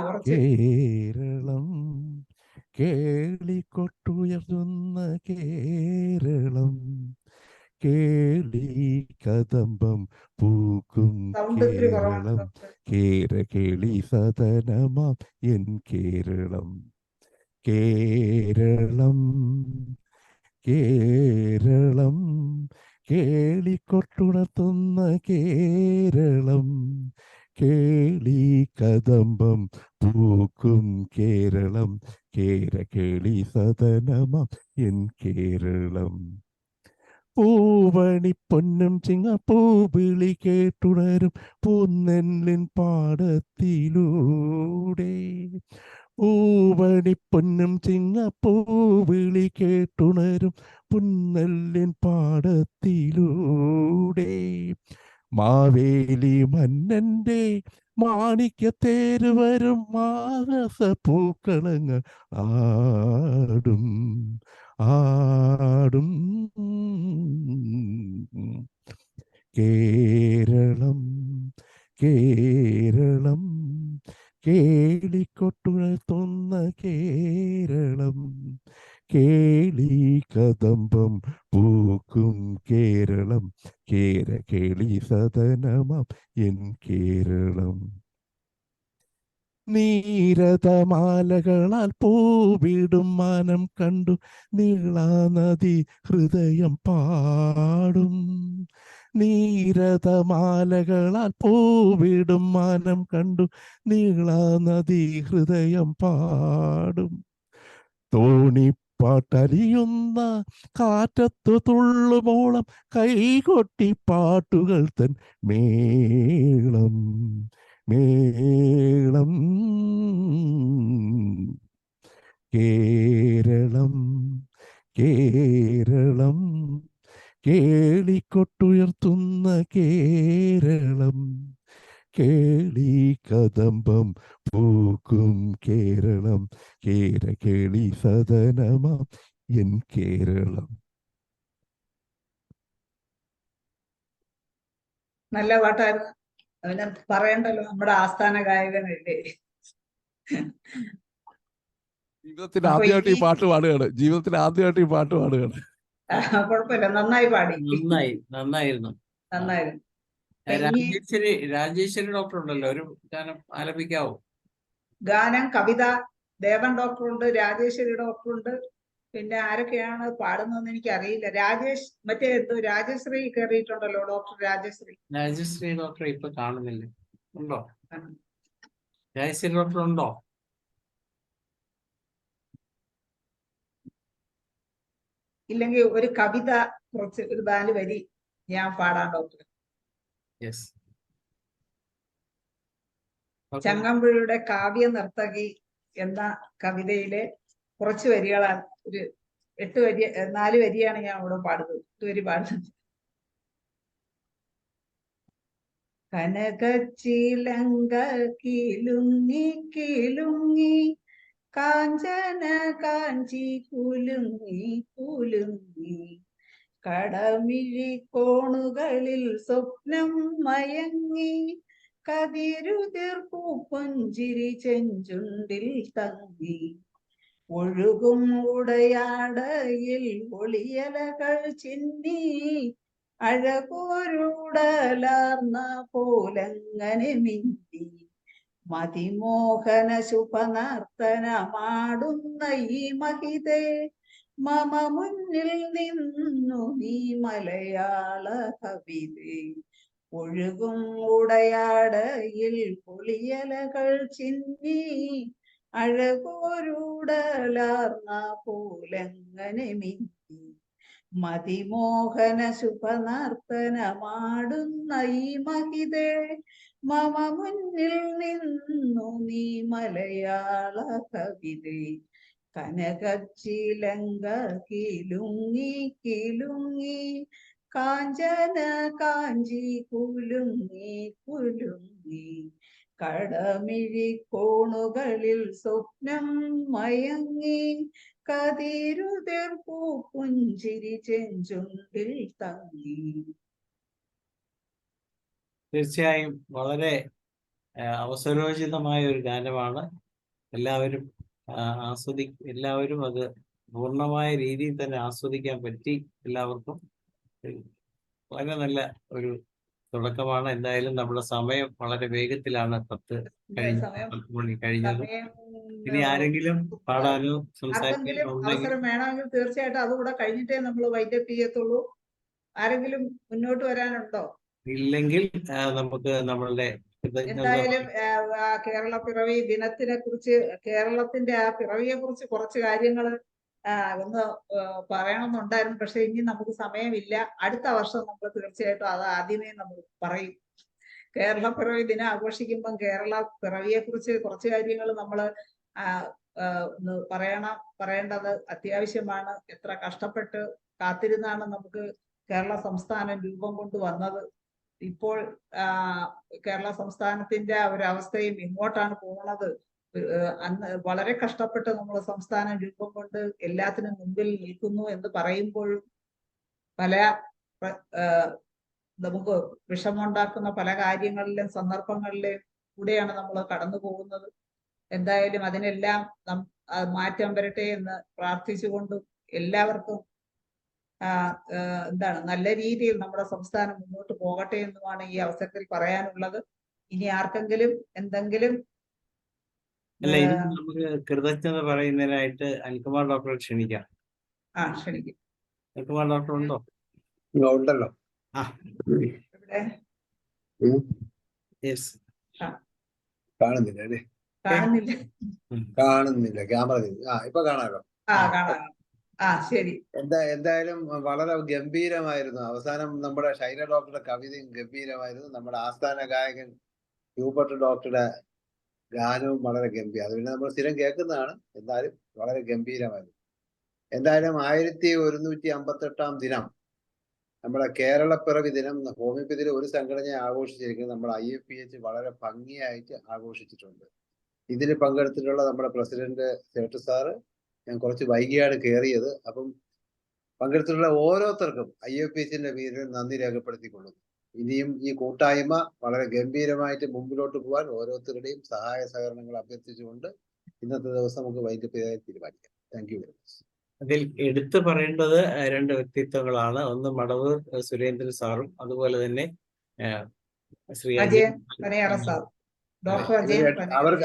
Speaker 10: ഉറച്ച്
Speaker 14: കേരളം കേളിക്കൊട്ടുയർത്തുന്ന കേരളം, കേളി കദംബം പൂക്കും
Speaker 10: സൗണ്ട് ഇത്തിരി കുറവാണ്
Speaker 14: കേരളം,
Speaker 10: ഡോക്ടർ.
Speaker 14: കേളി സദനമാം എൻ കേരളം. കേരളം കേരളം കേളിക്കൊട്ടുണർത്തുന്ന കേരളം, കേളി കദംബം പൂക്കും കേരളം, കേളി സദനമാം എൻ കേരളം. പൂവണി പൊന്നും ചിങ്ങപ്പൂവിളി കേട്ടുണരും പൂന്നെല്ലിൻ പാടത്തിലൂടെ, പൂവണി പൊന്നും ചിങ്ങപ്പൂവിളി കേട്ടുണരും പുന്നെല്ലിൻ പാടത്തിലൂടെ, മാവേലി മന്നന്റെ മാണിക്യത്തേര് വരും മാനസ പൂക്കളങ്ങൾ ആടും ആടും. കേരളം കേരളം കേളിക്കൊട്ടുണർത്തുന്ന കേരളം, കേളി കദംബം പൂക്കും കേരളം, കേളി സദനമാം എൻ കേരളം. നീരതമാലകളാൽ പൂവിടും മാനം കണ്ടു നീളാനദി ഹൃദയം പാടും, നീരതമാലകളാൽ പൂവിടും മാനം കണ്ടു നീളാനദി ഹൃദയം പാടും. തോണിപ്പാട്ടലിയുന്ന കാറ്റത്തു തുള്ളുമോളം കൈകൊട്ടി പാട്ടുകൾ തൻ മേളം മേളം. കേരളം കേരളം കേളിക്കൊട്ടുയർത്തുന്ന കേരളം, കേളി കദംബം പൂക്കും കേരളം, കേളി സദനമാം എൻ കേരളം.
Speaker 10: നല്ല പാട്ടായിരുന്നു. അതിനെ പറയണ്ടല്ലോ, നമ്മുടെ ആസ്ഥാന ഗായകനല്ലേ.
Speaker 14: ജീവിതത്തിൽ ആദ്യമായിട്ട് ഈ പാട്ട് പാടുകയാണ്, ജീവിതത്തിൽ ആദ്യമായിട്ട് ഈ പാട്ട് പാടുകയാണ്.
Speaker 10: കുഴപ്പമില്ല, നന്നായി പാടി.
Speaker 8: നന്നായിരുന്നു.
Speaker 10: നന്നായിരുന്നു.
Speaker 8: രാജേശ്വരി ഡോക്ടർ ഉണ്ടല്ലോ, ഒരു ഗാനം ആലപിക്കാവോ?
Speaker 10: ഗാനം, കവിത ദേവൻ ഡോക്ടറുണ്ട്, രാജേശ്വരി ഡോക്ടറുണ്ട്, പിന്നെ ആരൊക്കെയാണ് പാടുന്നതെന്ന് എനിക്ക് അറിയില്ല. മറ്റേ രാജശ്രീ കയറിയിട്ടുണ്ടല്ലോ, ഡോക്ടർ രാജശ്രീ.
Speaker 8: രാജശ്രീ ഡോക്ടർ ഇപ്പൊ കാണുന്നില്ല. ഉണ്ടോ? രാജശ്രീ ഡോക്ടർ ഉണ്ടോ?
Speaker 10: ഇല്ലെങ്കിൽ ഒരു കവിത, കുറച്ച് ഒരു 4 വരി ഞാൻ പാടാം ഡോക്ടർ. ചങ്ങമ്പുഴയുടെ കാവ്യ നർത്തകി എന്ന കവിതയിലെ കുറച്ച് വരികളാണ്, ഒരു 4 വരിയാണ് ഞാൻ അവിടെ പാടുന്നത്. 8 വരി പാടുന്നത്. കനകച്ചിലങ്ക കിലുങ്ങി കിലുങ്ങി കാഞ്ചന കാഞ്ചി കുലുങ്ങി കുലുങ്ങി, കടമിഴി കോണുകളിൽ സ്വപ്നം മയങ്ങി, കതിരുതിർപ്പൂ പുഞ്ചിരി ചെഞ്ചുണ്ടിൽ തങ്ങി, ഒഴുകും ഉടയാടയിൽ ഒളിയലകൾ ചിന്നി, അഴകോരുടലാർന്ന പോലങ്ങനെ മിന്നി, മതിമോഹന ശുഭനർത്തനമാടുന്ന ഈ മഹിതേ, മമ മുന്നിൽ നിന്നു നീ മലയാള കവിതേ, ഒഴുകും ഉടയാടയിൽ പൊളിയലകൾ ചിന്നി, അഴകോരുടലാർന്ന പോലങ്ങനെ മിന്നി, മതിമോഹന ശുഭനർത്തനമാടുന്ന ഈ മഹിതേ, മമ മുന്നിൽ നിന്നു നീ മലയാള കവിതേ, കനകച്ചിലങ്ക കിലുങ്ങി കിലുങ്ങി കാഞ്ചന കാഞ്ചി കുലുങ്ങി കുലുങ്ങി, കടമിഴി കോണുകളിൽ സ്വപ്നം മയങ്ങി, കതിരുതിർ പൂപ്പുഞ്ചിരി ചെഞ്ചുണ്ടിൽ തങ്ങി.
Speaker 8: തീർച്ചയായും വളരെ അവസരോചിതമായ ഒരു ഗാനമാണ്. എല്ലാവരും എല്ലാവരും അത് പൂർണ്ണമായ രീതിയിൽ തന്നെ ആസ്വദിക്കാൻ പറ്റി. എല്ലാവർക്കും വളരെ നല്ല ഒരു തുടക്കമാണ്. എന്തായാലും നമ്മുടെ സമയം വളരെ വേഗത്തിലാണ് 10 മണി കഴിഞ്ഞത്. ഇനി ആരെങ്കിലും പാടാനോ
Speaker 10: ആർക്കെങ്കിലും
Speaker 8: സംസാരിക്കാനോ
Speaker 10: അവസരം വേണമെങ്കിൽ തീർച്ചയായിട്ടും അതുകൂടെ കഴിഞ്ഞിട്ടേ നമ്മൾ വൈൻഡപ്പ് ചെയ്യത്തുള്ളൂ. ആരെങ്കിലും മുന്നോട്ട് വരാനുണ്ടോ?
Speaker 8: ഇല്ലെങ്കിൽ നമുക്ക് നമ്മളുടെ
Speaker 10: എന്തായാലും കേരള പിറവി ദിനത്തിനെ കുറിച്ച്, കേരളത്തിന്റെ ആ പിറവിയെ കുറിച്ച് കുറച്ച് കാര്യങ്ങൾ ഒന്ന് പറയണമെന്നുണ്ടായിരുന്നു. പക്ഷെ ഇനി നമുക്ക് സമയമില്ല. അടുത്ത വർഷം നമ്മൾ തീർച്ചയായിട്ടും അത് ആദ്യമേ നമ്മൾ പറയും. കേരള പിറവി ദിനം ആഘോഷിക്കുമ്പം കേരള പിറവിയെ കുറിച്ച് കുറച്ച് കാര്യങ്ങൾ നമ്മൾ പറയേണ്ടത് അത്യാവശ്യമാണ്. എത്ര കഷ്ടപ്പെട്ട് കാത്തിരുന്നാണ് നമുക്ക് കേരള സംസ്ഥാനം രൂപം കൊണ്ടുവന്നത്. ഇപ്പോൾ കേരള സംസ്ഥാനത്തിന്റെ ഒരവസ്ഥയും ഇങ്ങോട്ടാണ് പോകുന്നത്. അന്ന് വളരെ കഷ്ടപ്പെട്ട് നമ്മൾ സംസ്ഥാനം രൂപം കൊണ്ട് എല്ലാത്തിനും മുമ്പിൽ നിൽക്കുന്നു എന്ന് പറയുമ്പോഴും പല നമുക്ക് വിഷമമുണ്ടാക്കുന്ന പല കാര്യങ്ങളിലും സന്ദർഭങ്ങളിലും കൂടെയാണ് നമ്മൾ കടന്നു പോകുന്നത്. എന്തായാലും അതിനെല്ലാം മാറ്റം വരട്ടെ എന്ന് പ്രാർത്ഥിച്ചുകൊണ്ടും എല്ലാവർക്കും നല്ല രീതിയിൽ നമ്മുടെ സംസ്ഥാനം മുന്നോട്ട് പോകട്ടെ എന്നുമാണ് ഈ അവസരത്തിൽ പറയാനുള്ളത്. ഇനി ആർക്കെങ്കിലും എന്തെങ്കിലും
Speaker 8: നമുക്ക് കൃതജ്ഞത പറയുന്നതിനായിട്ട് അനിൽകുമാർ ഡോക്ടറെ ക്ഷണിക്കാം.
Speaker 10: ക്ഷണിക്കും.
Speaker 8: അനിൽകുമാർ ഡോക്ടർ ഉണ്ടോ?
Speaker 11: ഉണ്ടല്ലോ. കാണുന്നില്ല അല്ലേ? കാണുന്നില്ല. ക്യാമറ ഇപ്പൊ കാണാമല്ലോ.
Speaker 10: ശരി.
Speaker 11: എന്തായാലും വളരെ ഗംഭീരമായിരുന്നു. അവസാനം നമ്മുടെ ഷൈല ഡോക്ടറുടെ കവിതയും ഗംഭീരമായിരുന്നു. നമ്മുടെ ആസ്ഥാന ഗായകൻ ഹ്യൂബർട്ട് ഡോക്ടറുടെ ഗാനവും വളരെ ഗംഭീരം. അത് പിന്നെ നമ്മൾ സ്ഥിരം കേൾക്കുന്നതാണ്. എന്നാലും വളരെ ഗംഭീരമായിരുന്നു. എന്തായാലും 1158 ദിനം നമ്മുടെ കേരള പിറവി ദിനം ഹോമിയോപ്പതിയിൽ ഒരു സംഘടനയെ ആഘോഷിച്ചിരിക്കുന്നത് നമ്മൾ IFPH വളരെ ഭംഗിയായിട്ട് ആഘോഷിച്ചിട്ടുണ്ട്. ഇതിൽ പങ്കെടുത്തിട്ടുള്ള നമ്മുടെ പ്രസിഡന്റ് സേട്ട് സാറ്, ഞാൻ കുറച്ച് വൈകിയാണ് കയറിയത്. അപ്പം പങ്കെടുത്തിട്ടുള്ള ഓരോരുത്തർക്കും IFPHന്റെ പേരിൽ നന്ദി രേഖപ്പെടുത്തിക്കൊള്ളുന്നു. ഇനിയും ഈ കൂട്ടായ്മ വളരെ ഗംഭീരമായിട്ട് മുമ്പിലോട്ട് പോകാൻ ഓരോരുത്തരുടെയും സഹായ സഹകരണങ്ങൾ അഭ്യർത്ഥിച്ചുകൊണ്ട് ഇന്നത്തെ ദിവസം നമുക്ക് വൈൻഡപ്പ് ചെയ്യാൻ തീരുമാനിക്കാം. Thank you very much.
Speaker 8: അതിൽ എടുത്തു പറയേണ്ടത് 2 വ്യക്തിത്വങ്ങളാണ്. ഒന്ന് മടവൂർ സുരേന്ദ്രൻ സാറും അതുപോലെ തന്നെ ശ്രീ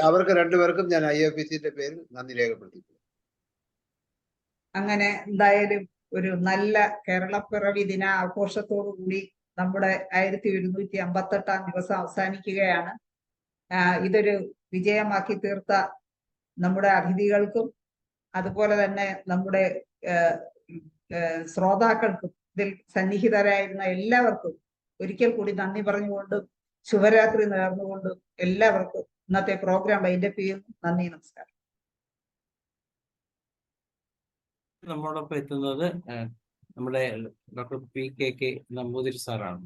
Speaker 11: അവർക്ക് രണ്ടുപേർക്കും ഞാൻ IFPHന്റെ പേരിൽ നന്ദി രേഖപ്പെടുത്തിയിട്ടുണ്ട്.
Speaker 10: അങ്ങനെ എന്തായാലും ഒരു നല്ല കേരളപ്പിറവി ദിന ആഘോഷത്തോടു കൂടി നമ്മുടെ 1158 ദിവസം അവസാനിക്കുകയാണ്. ഇതൊരു വിജയമാക്കി തീർത്ത നമ്മുടെ അതിഥികൾക്കും അതുപോലെ തന്നെ നമ്മുടെ ശ്രോതാക്കൾക്കും ഇതിൽ സന്നിഹിതരായിരുന്ന എല്ലാവർക്കും ഒരിക്കൽ കൂടി നന്ദി പറഞ്ഞുകൊണ്ടും ശുഭരാത്രി നേർന്നുകൊണ്ടും എല്ലാവർക്കും ഇന്നത്തെ പ്രോഗ്രാം വൈൻഡപ്പ് ചെയ്യുന്നു. നന്ദി, നമസ്കാരം.
Speaker 8: നമ്മോടൊപ്പം എത്തുന്നത് നമ്മുടെ ഡോക്ടർ PK നമ്പൂതിരി സാറാണ്.